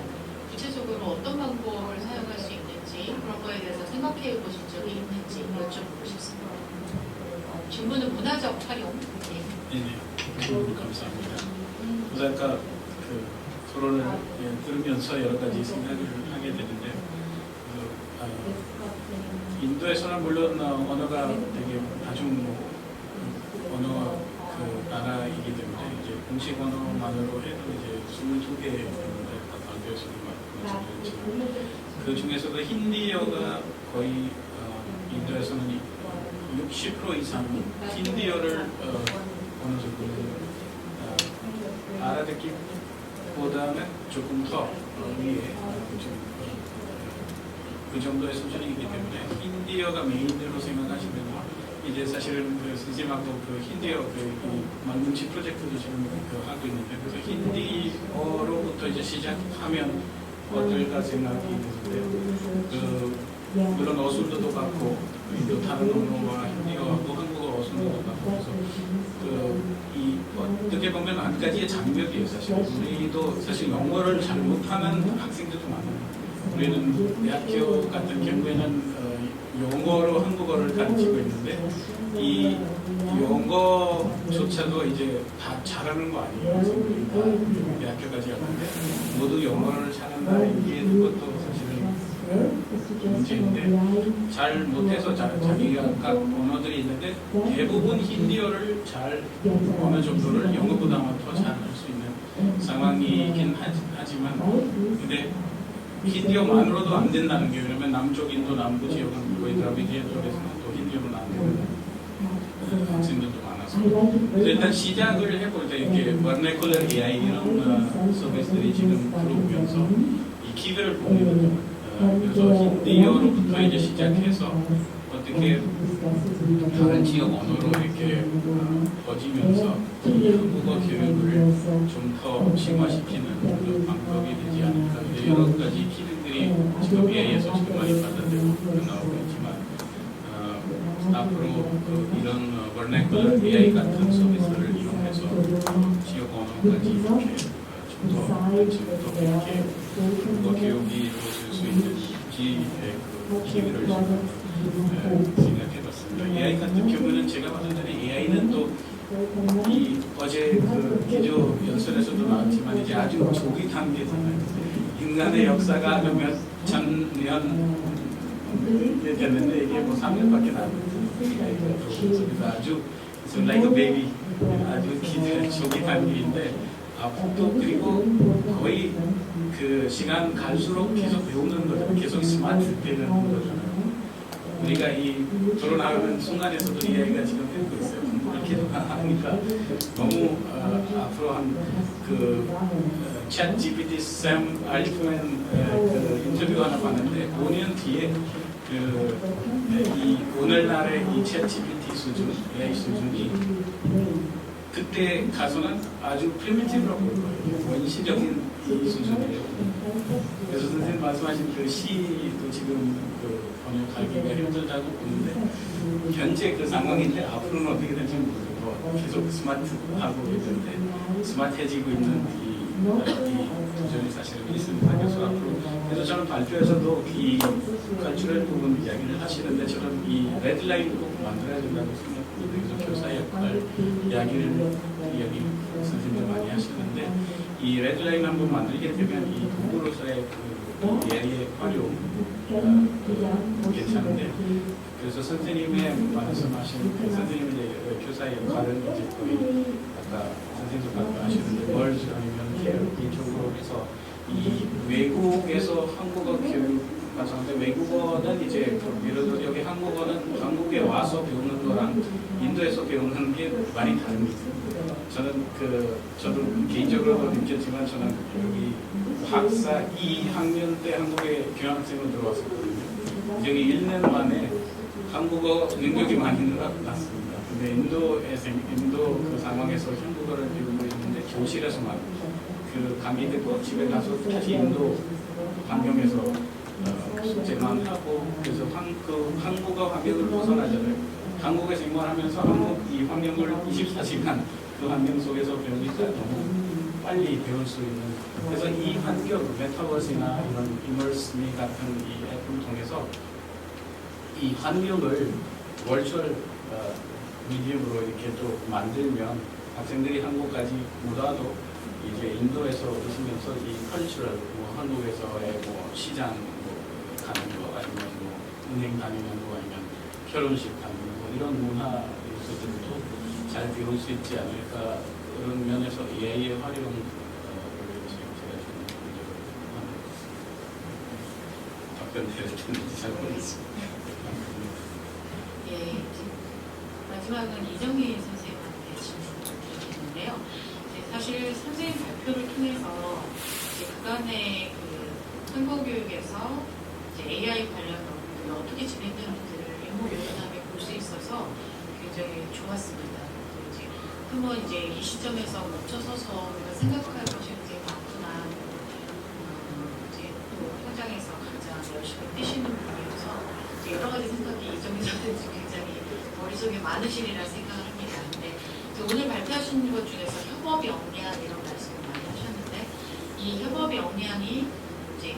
구체적으로 어떤 방법을 사용할 수 있는지 그런 거에 대해서 생각해 보신 적이 있는지 여쭤보고 싶습니다. 질문은 문화적 활용. 네, 감사합니다. 그래서 아까 토론을 들으면서 여러 가지 생각을 하게 되는데요. 인도에서는 물론 언어가 되게 다중 언어 나라이기 때문에 이제 공식 언어만으로 해도 이제 22개 발표에서도 말씀드렸지만 그 중에서도 힌디어가 거의 인도에서는 60% 이상이 힌디어를 어느 정도 알아듣기보다는 조금 더 위에 그 정도의 수준이기 때문에 힌디어가 메인으로 생각하시면 이제 사실은 선생님하고 힌디어 만능치 프로젝트도 지금 하고 있는데 그래서 힌디어로부터 이제 시작하면 어떨까 생각이 드는데 물론 어순도도 같고 또 다른 언어와 힌디어하고 한국어 어순도도 같고 그래서 이 어떻게 보면 한 가지의 장벽이에요. 사실 우리도 사실 영어를 잘 못하는 학생들도 많아요. 우리는 대학교 같은 경우에는 영어로 한국어를 가르치고 있는데 이 영어조차도 이제 다 잘하는 거 아니에요. 그래서 우리가 대학교까지 갔는데 모두 영어를 잘한다 이게 그것도 사실은 문제인데 잘 못해서 자기가 각 언어들이 있는데 대부분 힌디어를 잘 어느 정도를 영어보다는 더 잘 할 수 있는 상황이긴 하지만 근데 힌디어만으로도 안 된다는 게 왜냐면 남쪽 인도 남부 지역은 거의 드라비디안 쪽에서는 또 힌디어는 안 되는 학생들도 많아서 그래서 일단 시작을 해볼 때 이렇게 버네쿨러 AI 이런 서비스들이 지금 들어오면서 이 기회를 보면 그래서 힌디어로부터 이제 시작해서 어떻게 다른 지역 언어로 이렇게 퍼지면서 이 한국어 교육을 좀 더 심화시키는 그런 방법이 되지 않을까. 여러 가지 기능들이 지금 AI에서 지금 많이 받아들이고 나오고 있지만 앞으로 이런 vernacular AI 같은 서비스를 이용해서 지역 언어까지 이렇게 좀 더 이렇게 한국어 교육이 될 수 있는 기회를 생각해봤습니다. AI 같은 경우는 제가 봤을 때는 AI는 또 이 어제 그 기조 연설에서도 나왔지만 이제 아주 초기 단계잖아요. 인간의 역사가 몇 천 년 됐는데 이게 뭐 3년밖에 안 됐어요. 그래서 아주 like a baby 아주 초기 단계인데 앞으로 그리고 거의 그 시간 갈수록 계속 배우는 거죠. 계속 스마트 되는 거잖아요. 우리가 이 결혼하는 순간에서도 이 아이가 지금 배우고 있어요. 이렇게 하니까 너무 앞으로 한그 챗 GPT 샘 알트맨 그 인터뷰 하나 봤는데 5년 뒤에 이 오늘날의 이 챗 GPT 수준, AI 수준이 그때 가서는 아주 프리미티브라고 볼 거예요. 원시적인 이 수준이에요. 그래서 선생님 말씀하신 그 시도 지금 그 번역하기가 힘들다고 보는데 현재 그 상황인데 앞으로는 어떻게 될지 모르고 계속 스마트하고 있는데 스마트해지고 있는 이 도전이 사실은 있습니다. 그래서 앞으로 그래서 저는 발표에서도 이 컨트롤 부분 이야기를 하시는데 저는 이 레드라인을 꼭 만들어야 된다고 생각합니다. 그래서 교사 역할 이야기 선생님들 많이 하시는데 이 레드라인 한번 만들게 되면 이 도구로서의 그 AI의 활용 괜찮은데 그래서 선생님의 말씀하신 선생님의 이제 교사의 역할은 이제 거의 아까 선생님도 말씀하시는데 멀즈 아니면 이쪽으로 해서 이 외국에서 한국어 교육 마찬가지 외국어는 이제 예를 들어 여기 한국어는 한국에 와서 배우는 거랑 인도에서 배우는 게 많이 다릅니다. 저는 저도 개인적으로 느꼈지만 저는 여기 박사 2학년 때 한국에 교환학생으로 들어왔었거든요. 여기 1년 만에 한국어 능력이 많이 늘어났습니다. 근데 인도 그 상황에서 한국어를 배우고 있는데 교실에서만 그 강의 듣고 집에 가서 다시 인도 환경에서 숙제만 하고 그래서 한국어 환경을 벗어나잖아요. 한국에 생활하면서 이 환경을 24시간 그 환경 속에서 배우니까 너무 빨리 배울 수 있는 그래서 이 환경, 메타버스나 이런 이머스미 같은 이 앱을 통해서 이 환경을 월추얼 미디엄으로 이렇게 또 만들면 학생들이 한국까지 못 와도 이제 인도에서 오시면서 이 컬처럴, 뭐 한국에서의 뭐 시장 가는 거 아니면 뭐 은행 다니는 거 아니면 결혼식 다니는 거 이런 문화 요소들도 잘 배울 수 있지 않을까 그런 면에서 AI의 활용을 지금 제가 좀 답변 드릴 텐데 잘 모르겠습니다. 예, 마지막은 이정희 선생님한테 질문을 드리는데요. 사실 선생님 발표를 통해서 이제 그간의 그 한국교육에서 이제 AI 관련 업무들이 어떻게 진행되는지를 일목요연하게 볼 수 있어서 굉장히 좋았습니다. 이제 한번 이제 이 시점에서 멈춰서서 우리가 생각할 것이 굉장히 많구나. 이제 또 현장에서 가장 열심히 뛰시는 분이어서 이제 여러 가지 생각이 이정희 선생님 굉장히 머릿속에 많으시리라 생각을 합니다. 근데 오늘 발표하신 것 중에서 협업의 역량 이런 말씀을 많이 하셨는데 이 협업의 역량이 이제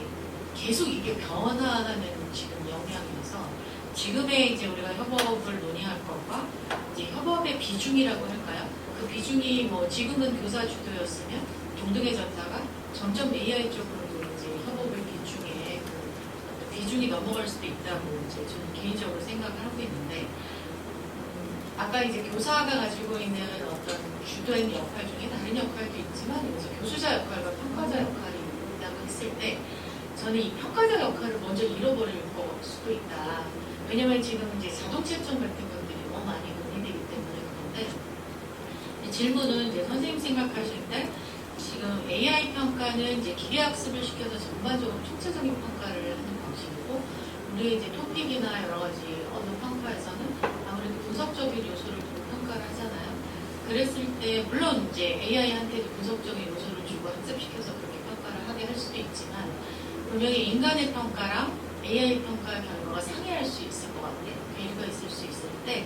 계속 이게 변화하는 지금 영향이어서 지금의 이제 우리가 협업을 논의할 것과 이제 협업의 비중이라고 할까요? 그 비중이 뭐 지금은 교사 주도였으면 동등해졌다가 점점 AI 쪽으로도 이제 협업의 비중이 넘어갈 수도 있다고 이제 저는 개인적으로 생각을 하고 있는데 아까 이제 교사가 가지고 있는 어떤 주도인 역할 중에 다른 역할도 있지만 여기서 교수자 역할과 평가자 역할이 있다고 했을 때 저는 이 평가자 역할을 먼저 잃어버릴 수도 있다. 왜냐면 지금 이제 자동 채점 같은 것들이 너무 많이 논의되기 때문에 그런데 이 질문은 이제 선생님 생각하실 때 지금 AI 평가는 이제 기계학습을 시켜서 전반적으로 총체적인 평가를 하는 방식이고 우리 이제 토픽이나 여러 가지 언어 평가에서는 아무래도 분석적인 요소를 두고 평가를 하잖아요. 그랬을 때 물론 이제 AI한테도 분석적인 요소를 주고 학습시켜서 그렇게 평가를 하게 할 수도 있지만 분명히 인간의 평가랑 AI 평가 결과가 상이할 수 있을 것 같아요. 괴리가 있을 수 있을 때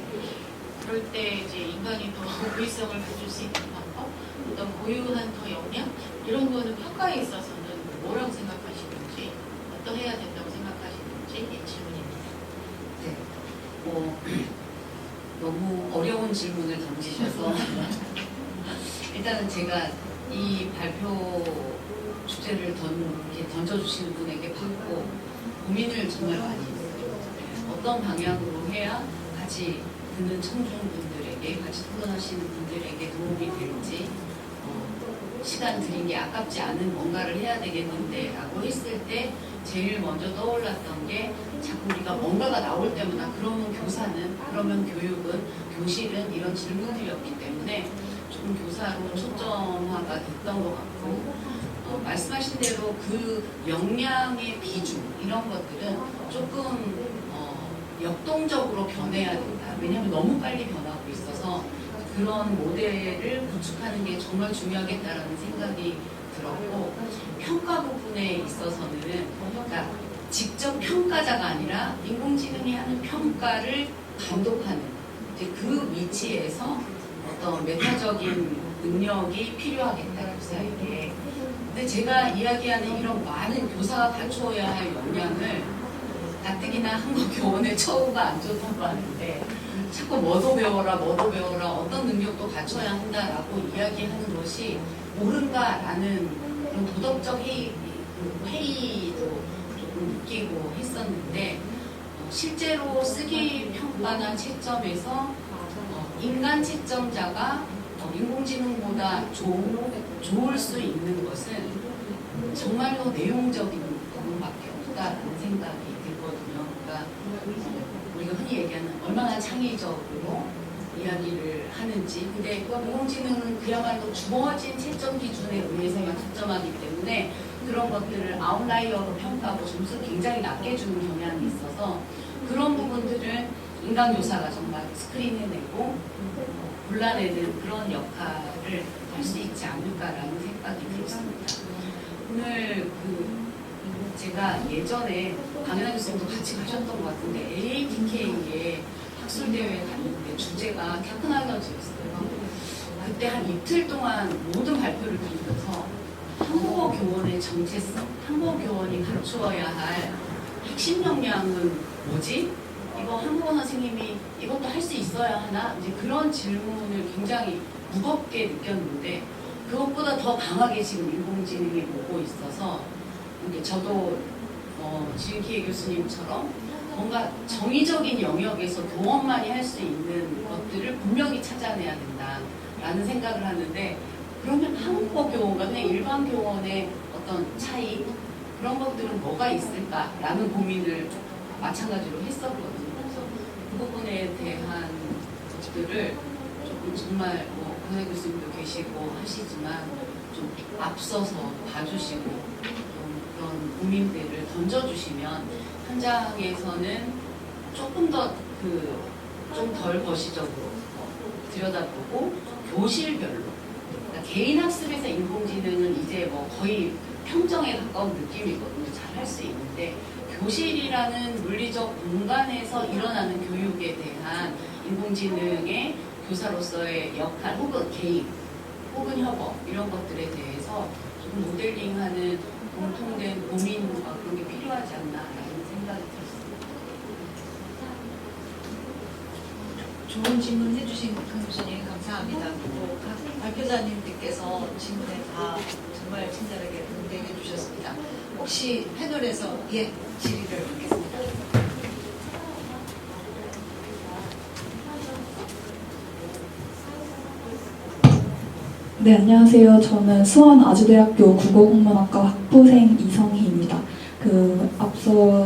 그럴 때 이제 인간이 더 고의성을 가질 수 있는 방법, 어떤 고유한 더 역량 이런 거는 평가에 있어서는 뭐라고 생각하시는지, 어떠해야 된다고 생각하시는지 이 질문입니다. 네, 너무 어려운 질문을 던지셔서 일단은 제가 이 발표 주제를 이렇게 던져주시는 분에게 받고 고민을 정말 많이 했어요. 어떤 방향으로 해야 같이 듣는 청중분들에게, 같이 토론하시는 분들에게 도움이 될지, 시간 들인 게 아깝지 않은 뭔가를 해야 되겠는데 라고 했을 때 제일 먼저 떠올랐던 게 자꾸 우리가 뭔가가 나올 때마다 그러면 교사는, 그러면 교육은, 교실은 이런 질문들이었기 때문에 조금 교사로 초점화가 됐던 것 같고 말씀하신 대로 그 역량의 비중 이런 것들은 조금 역동적으로 변해야 된다. 왜냐하면 너무 빨리 변하고 있어서 그런 모델을 구축하는 게 정말 중요하겠다라는 생각이 들었고 평가 부분에 있어서는 그러니까 직접 평가자가 아니라 인공지능이 하는 평가를 감독하는 이제 그 위치에서 어떤 메타적인 능력이 필요하겠다 교사에게. 근데 제가 이야기하는 이런 많은 교사가 갖추어야 할 역량을 가뜩이나 한국 교원의 처우가 안 좋다고 하는데 자꾸 뭐도 배워라 어떤 능력도 갖춰야 한다라고 이야기하는 것이 옳은가라는 그런 도덕적 회의도 조금 느끼고 했었는데 실제로 쓰기 평가나 채점에서 인간 채점자가 인공지능보다 좋을 수 있는 것은 정말로 내용적인 부분밖에 없다라는 생각이 들거든요. 그러니까 우리가 흔히 얘기하는 얼마나 창의적으로 이야기를 하는지. 근데 인공지능은 그야말로 주어진 채점 기준에 의해서만 채점하기 때문에 그런 것들을 아웃라이어로 평가하고 점수 굉장히 낮게 주는 경향이 있어서 그런 부분들은 인간 교사가 정말 스크린해내고 골라내는 그런 역할을 할 수 있지 않을까라는 생각이 들었습니다. 오늘 제가 예전에 강연하 교수님도 같이 가셨던 것 같은데 AATK에 학술대회에 갔는데 주제가 테크놀로지였어요. 그때 한 이틀 동안 모든 발표를 들으면서 한국어 교원의 정체성, 한국어 교원이 갖추어야 할 핵심 역량은 뭐지? 이거 한국어 선생님이 이것도 할 수 있어야 하나? 이제 그런 질문을 굉장히 무겁게 느꼈는데 그것보다 더 강하게 지금 인공지능이 오고 있어서 저도 지은키에 교수님처럼 뭔가 정의적인 영역에서 교원만이 할 수 있는 것들을 분명히 찾아내야 된다라는 생각을 하는데 그러면 한국어 교원과 그냥 일반 교원의 어떤 차이 그런 것들은 뭐가 있을까라는 고민을 마찬가지로 했었거든요. 그래서 그 부분에 대한 것들을 조금 정말 강혜 교수님도 계시고 하시지만 좀 앞서서 봐주시고 그런 고민들을 던져주시면 현장에서는 조금 더 좀 덜 거시적으로 들여다보고 교실별로 그러니까 개인 학습에서 인공지능은 이제 거의 평정에 가까운 느낌이거든요. 잘 할 수 있는데 교실이라는 물리적 공간에서 일어나는 교육에 대한 인공지능의 교사로서의 역할 혹은 개입 혹은 협업 이런 것들에 대해서 조금 모델링하는 공통된 고민과 그런 게 필요하지 않나라는 생각이 들었습니다. 좋은 질문 해주신 강 교수님 감사합니다. 그리고 각 발표자님들께서 질문에 다 정말 친절하게 응대해 주셨습니다. 혹시 패널에서 질의를 받겠습니다. 네, 안녕하세요. 저는 수원아주대학교 국어국문학과 학부생 이성희입니다. 앞서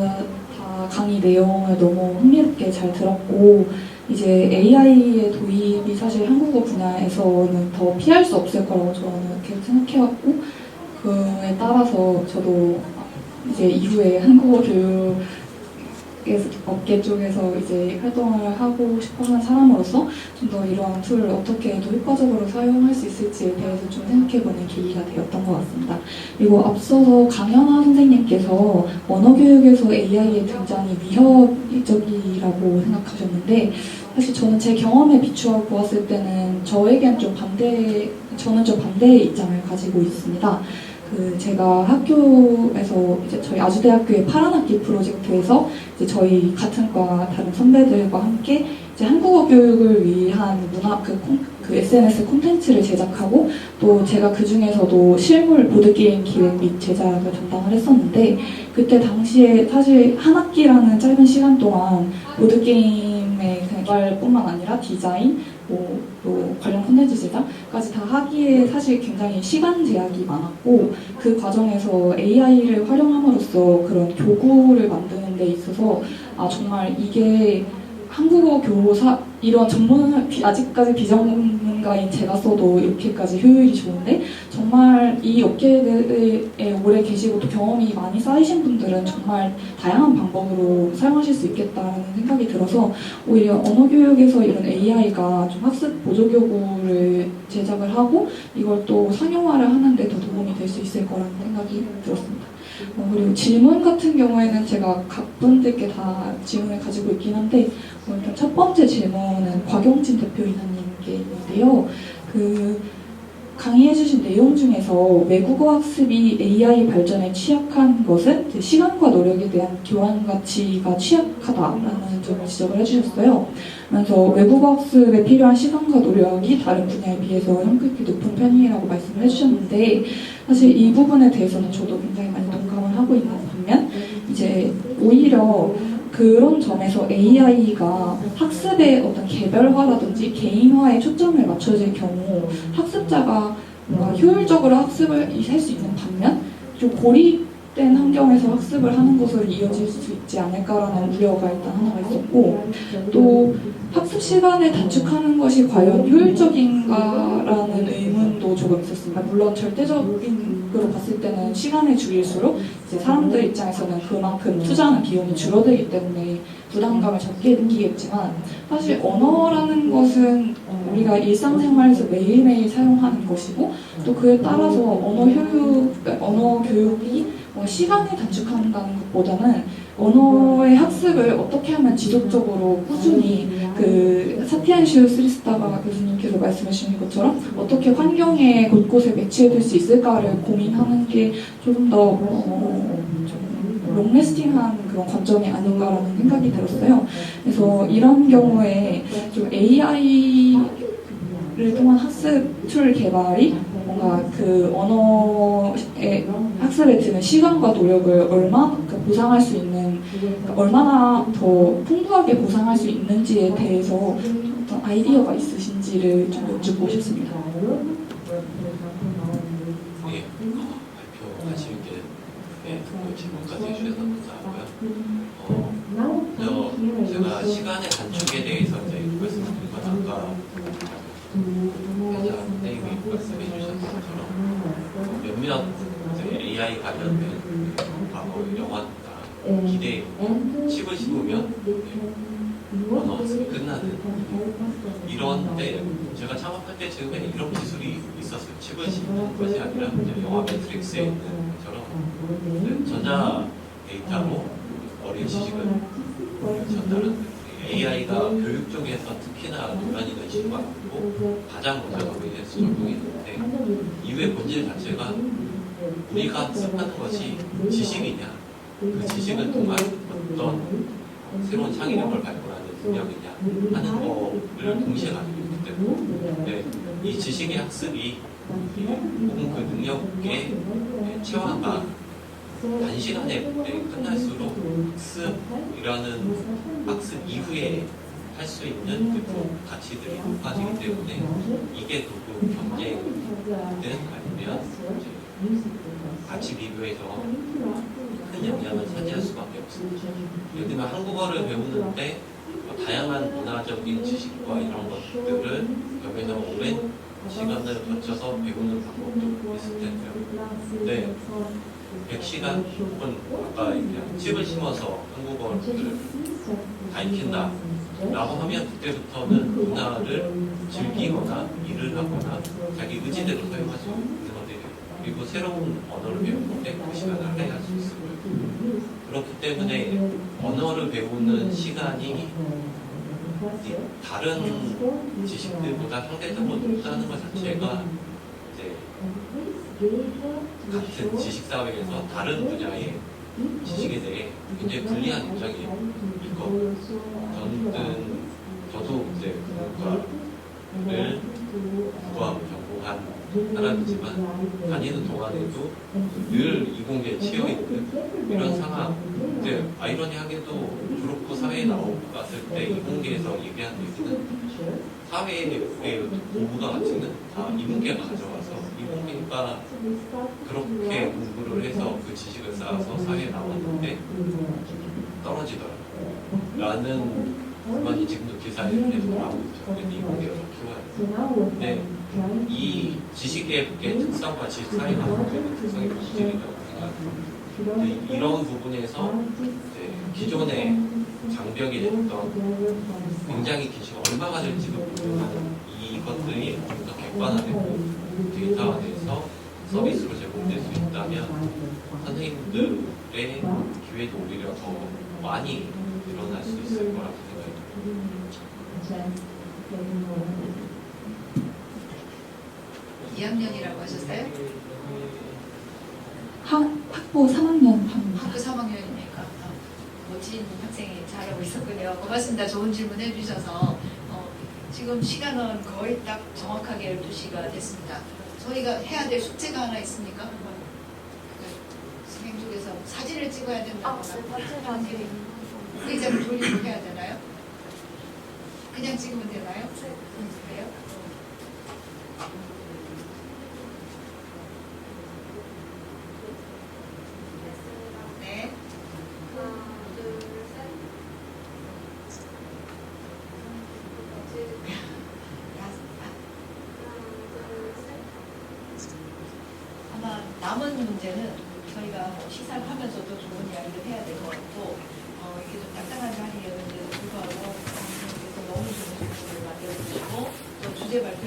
다 강의 내용을 너무 흥미롭게 잘 들었고, 이제 AI의 도입이 사실 한국어 분야에서는 더 피할 수 없을 거라고 저는 계속 생각해왔고, 그에 따라서 저도 이제 이후에 한국어 교육 업계 쪽에서 이제 활동을 하고 싶어하는 사람으로서 좀 더 이러한 툴을 어떻게 더 효과적으로 사용할 수 있을지에 대해서 좀 생각해보는 계기가 되었던 것 같습니다. 그리고 앞서서 강연하 선생님께서 언어교육에서 AI의 등장이 위협적이라고 생각하셨는데, 사실 저는 제 경험에 비추어 보았을 때는 저는 좀 반대의 입장을 가지고 있습니다. 제가 학교에서 이제 저희 아주대학교의 파란학기 프로젝트에서 이제 저희 같은 과 다른 선배들과 함께 이제 한국어 교육을 위한 그 SNS 콘텐츠를 제작하고, 또 제가 그 중에서도 실물 보드게임 기획 및 제작을 담당을 했었는데, 그때 당시에 사실 한 학기라는 짧은 시간 동안 보드게임의 개발뿐만 아니라 디자인, 또 관련 콘텐츠 제작까지 다 하기에 사실 굉장히 시간 제약이 많았고, 그 과정에서 AI를 활용함으로써 그런 교구를 만드는 데 있어서 정말 이게 한국어 교사 이런 아직까지 비전문가인 제가 써도 이렇게까지 효율이 좋은데, 정말 이 업계에 오래 계시고 또 경험이 많이 쌓이신 분들은 정말 다양한 방법으로 사용하실 수 있겠다는 생각이 들어서, 오히려 언어교육에서 이런 AI가 좀 학습 보조교구를 제작을 하고 이걸 또 상용화를 하는데 더 도움이 될 수 있을 거라는 생각이 들었습니다. 그리고 질문 같은 경우에는 제가 각 분들께 다 질문을 가지고 있긴 한데, 일단 첫 번째 질문은 곽용진 대표이사님께 있는데요. 강의해주신 내용 중에서 외국어 학습이 AI 발전에 취약한 것은 시간과 노력에 대한 교환 가치가 취약하다라는 점을 지적을 해주셨어요. 그래서 외국어 학습에 필요한 시간과 노력이 다른 분야에 비해서 현격히 높은 편이라고 말씀을 해주셨는데, 사실 이 부분에 대해서는 저도 굉장히 많이 동감을 하고 있는 반면, 이제 오히려 그런 점에서 AI가 학습의 어떤 개별화라든지 개인화에 초점을 맞춰질 경우 학습자가 뭔가 효율적으로 학습을 할 수 있는 반면 좀 고립된 환경에서 학습을 하는 것으로 이어질 수 있지 않을까라는 우려가 일단 하나가 있었고, 또 학습 시간을 단축하는 것이 과연 효율적인가라는 의문도 조금 있었습니다. 물론 절대적으로 봤을 때는 시간을 줄일수록 이제 사람들 입장에서는 그만큼 투자하는 비용이 줄어들기 때문에 부담감을 적게 느끼겠지만, 사실 언어라는 것은 우리가 일상생활에서 매일매일 사용하는 것이고, 또 그에 따라서 언어 교육이 시간을 단축한다는 것보다는 언어의 학습을 어떻게 하면 지속적으로 꾸준히 사티안슈 스리스타가 교수님께서 말씀해 주신 것처럼 어떻게 환경에 곳곳에 매치해둘 수 있을까를 고민하는 게 조금 더 롱래스팅한 그런 관점이 아닌가라는 생각이 들었어요. 그래서 이런 경우에 좀 AI를 통한 학습 툴 개발이 뭔가 언어의 학습에 드는 시간과 노력을 얼마나 보상할 수 있는, 얼마나 더 풍부하게 보상할 수 있는지에 대해서 어떤 아이디어가 있으신지를 좀 여쭙고 싶습니다. 발표하시는 게 질문까지 해주셔서 감사하고요. 제가 시간의 단축에 대해서 이제 말씀드린 건 아까 선생님이 말씀해 주셨던 것처럼 몇몇 AI 관련된 과거 영화나 기대 칩을 씹으면 언어 학습이 끝나는 이런데, 제가 창업할 때쯤에 이런 기술이 있었어요. 칩을 씹는 것이 아니라 영화 매트릭스에 있는 것처럼 전자 데이터로 어린 지식을 전달하는, AI가 교육 쪽에서 특히나 논란이 된 시도가 많고 가장 먼저 거기에서 적용이 되는데, 이후의 본질 자체가 우리가 학습하는 것이 지식이냐 그 지식을 통한 어떤 새로운 창의력을 발굴하는 능력이냐 하는 거를 동시에 가지고 있기 때문에 네, 이 지식의 학습이 혹은 그 능력의 체화가 단시간에 끝날수록 학습이라는 학습 이후에 할 수 있는 그 가치들이 높아지기 때문에 이게 결국 경쟁이든 아니면 가치 비교에서 큰 영향을 차지할 수밖에 없습니다. 예를 들면 한국어를 배우는데 다양한 문화적인 지식과 이런 것들을 여기서 오랜 시간을 거쳐서 배우는 방법도 있을 텐데요. 네, 100시간 혹은 아까 그냥 칩을 심어서 한국어를 가르친다 라고 하면 그때부터는 문화를 즐기거나 일을 하거나 자기 의지대로 사용할 수 있는 것들이에요. 그리고 새로운 언어를 배우는데 그 시간을 할애할 수 있어요. 그렇기 때문에 언어를 배우는 시간이 다른 지식들보다 상대적으로 높다는 것 자체가 이제 같은 지식 사회에서 다른 분야의 지식에 대해 굉장히 불리한 입장이에요. 저도 이제 국어를 전공한 사람이지만 다니는 동안에도 늘 이공계에 치여 있는 이런 상황. 이제 아이러니하게도 졸업 후 사회에 나왔을 때 이공계에서 얘기하는 얘기는 사회의 공부가 가치는 다 이공계가 가져와서 이공계가 그렇게 공부를 해서 그 지식을 쌓아서 사회에 나왔는데 떨어지더라고요. 라는 불만이 지금도 기사에 계속 나오고 있죠. 근데 이공계가 더 키워야 돼요. 근데 이 지식의 특성과 지식 사회가 갖고 있는 특성이 본질이라고 생각합니다. 이런 부분에서 이제 기존의 장벽이 됐던 굉장히 기시가 얼마가 될지도 모르는 이것들이 좀 더 객관화되고 데이터화돼서 서비스로 제공될 수 있다면 선생님들의 기회도 오히려 더 많이 일어날 수 있을 거라고 생각합니다. 2학년이라고 하셨어요? 학부 3학년 합니다. 학부 3학년이니까 멋진 학생이 잘하고 있었군요. 고맙습니다. 좋은 질문 해주셔서 지금 시간은 거의 딱 정확하게 12시가 됐습니다. 저희가 해야 될 숙제가 하나 있습니까? 선생님 쪽에서 사진을 찍어야 된다거나 의자를 돌리고 해야 되나요? 그냥 찍으면 되나요? 그래요? 네. 아마 남은 문제는 저희가 시사를 하면서도 좋은 이야기를 해야 될 것 같고 이렇게 좀 딱딱한 자리였는데도 불구하고 선생님께서 너무 좋은 질문을 만들어주시고 또 주제 발표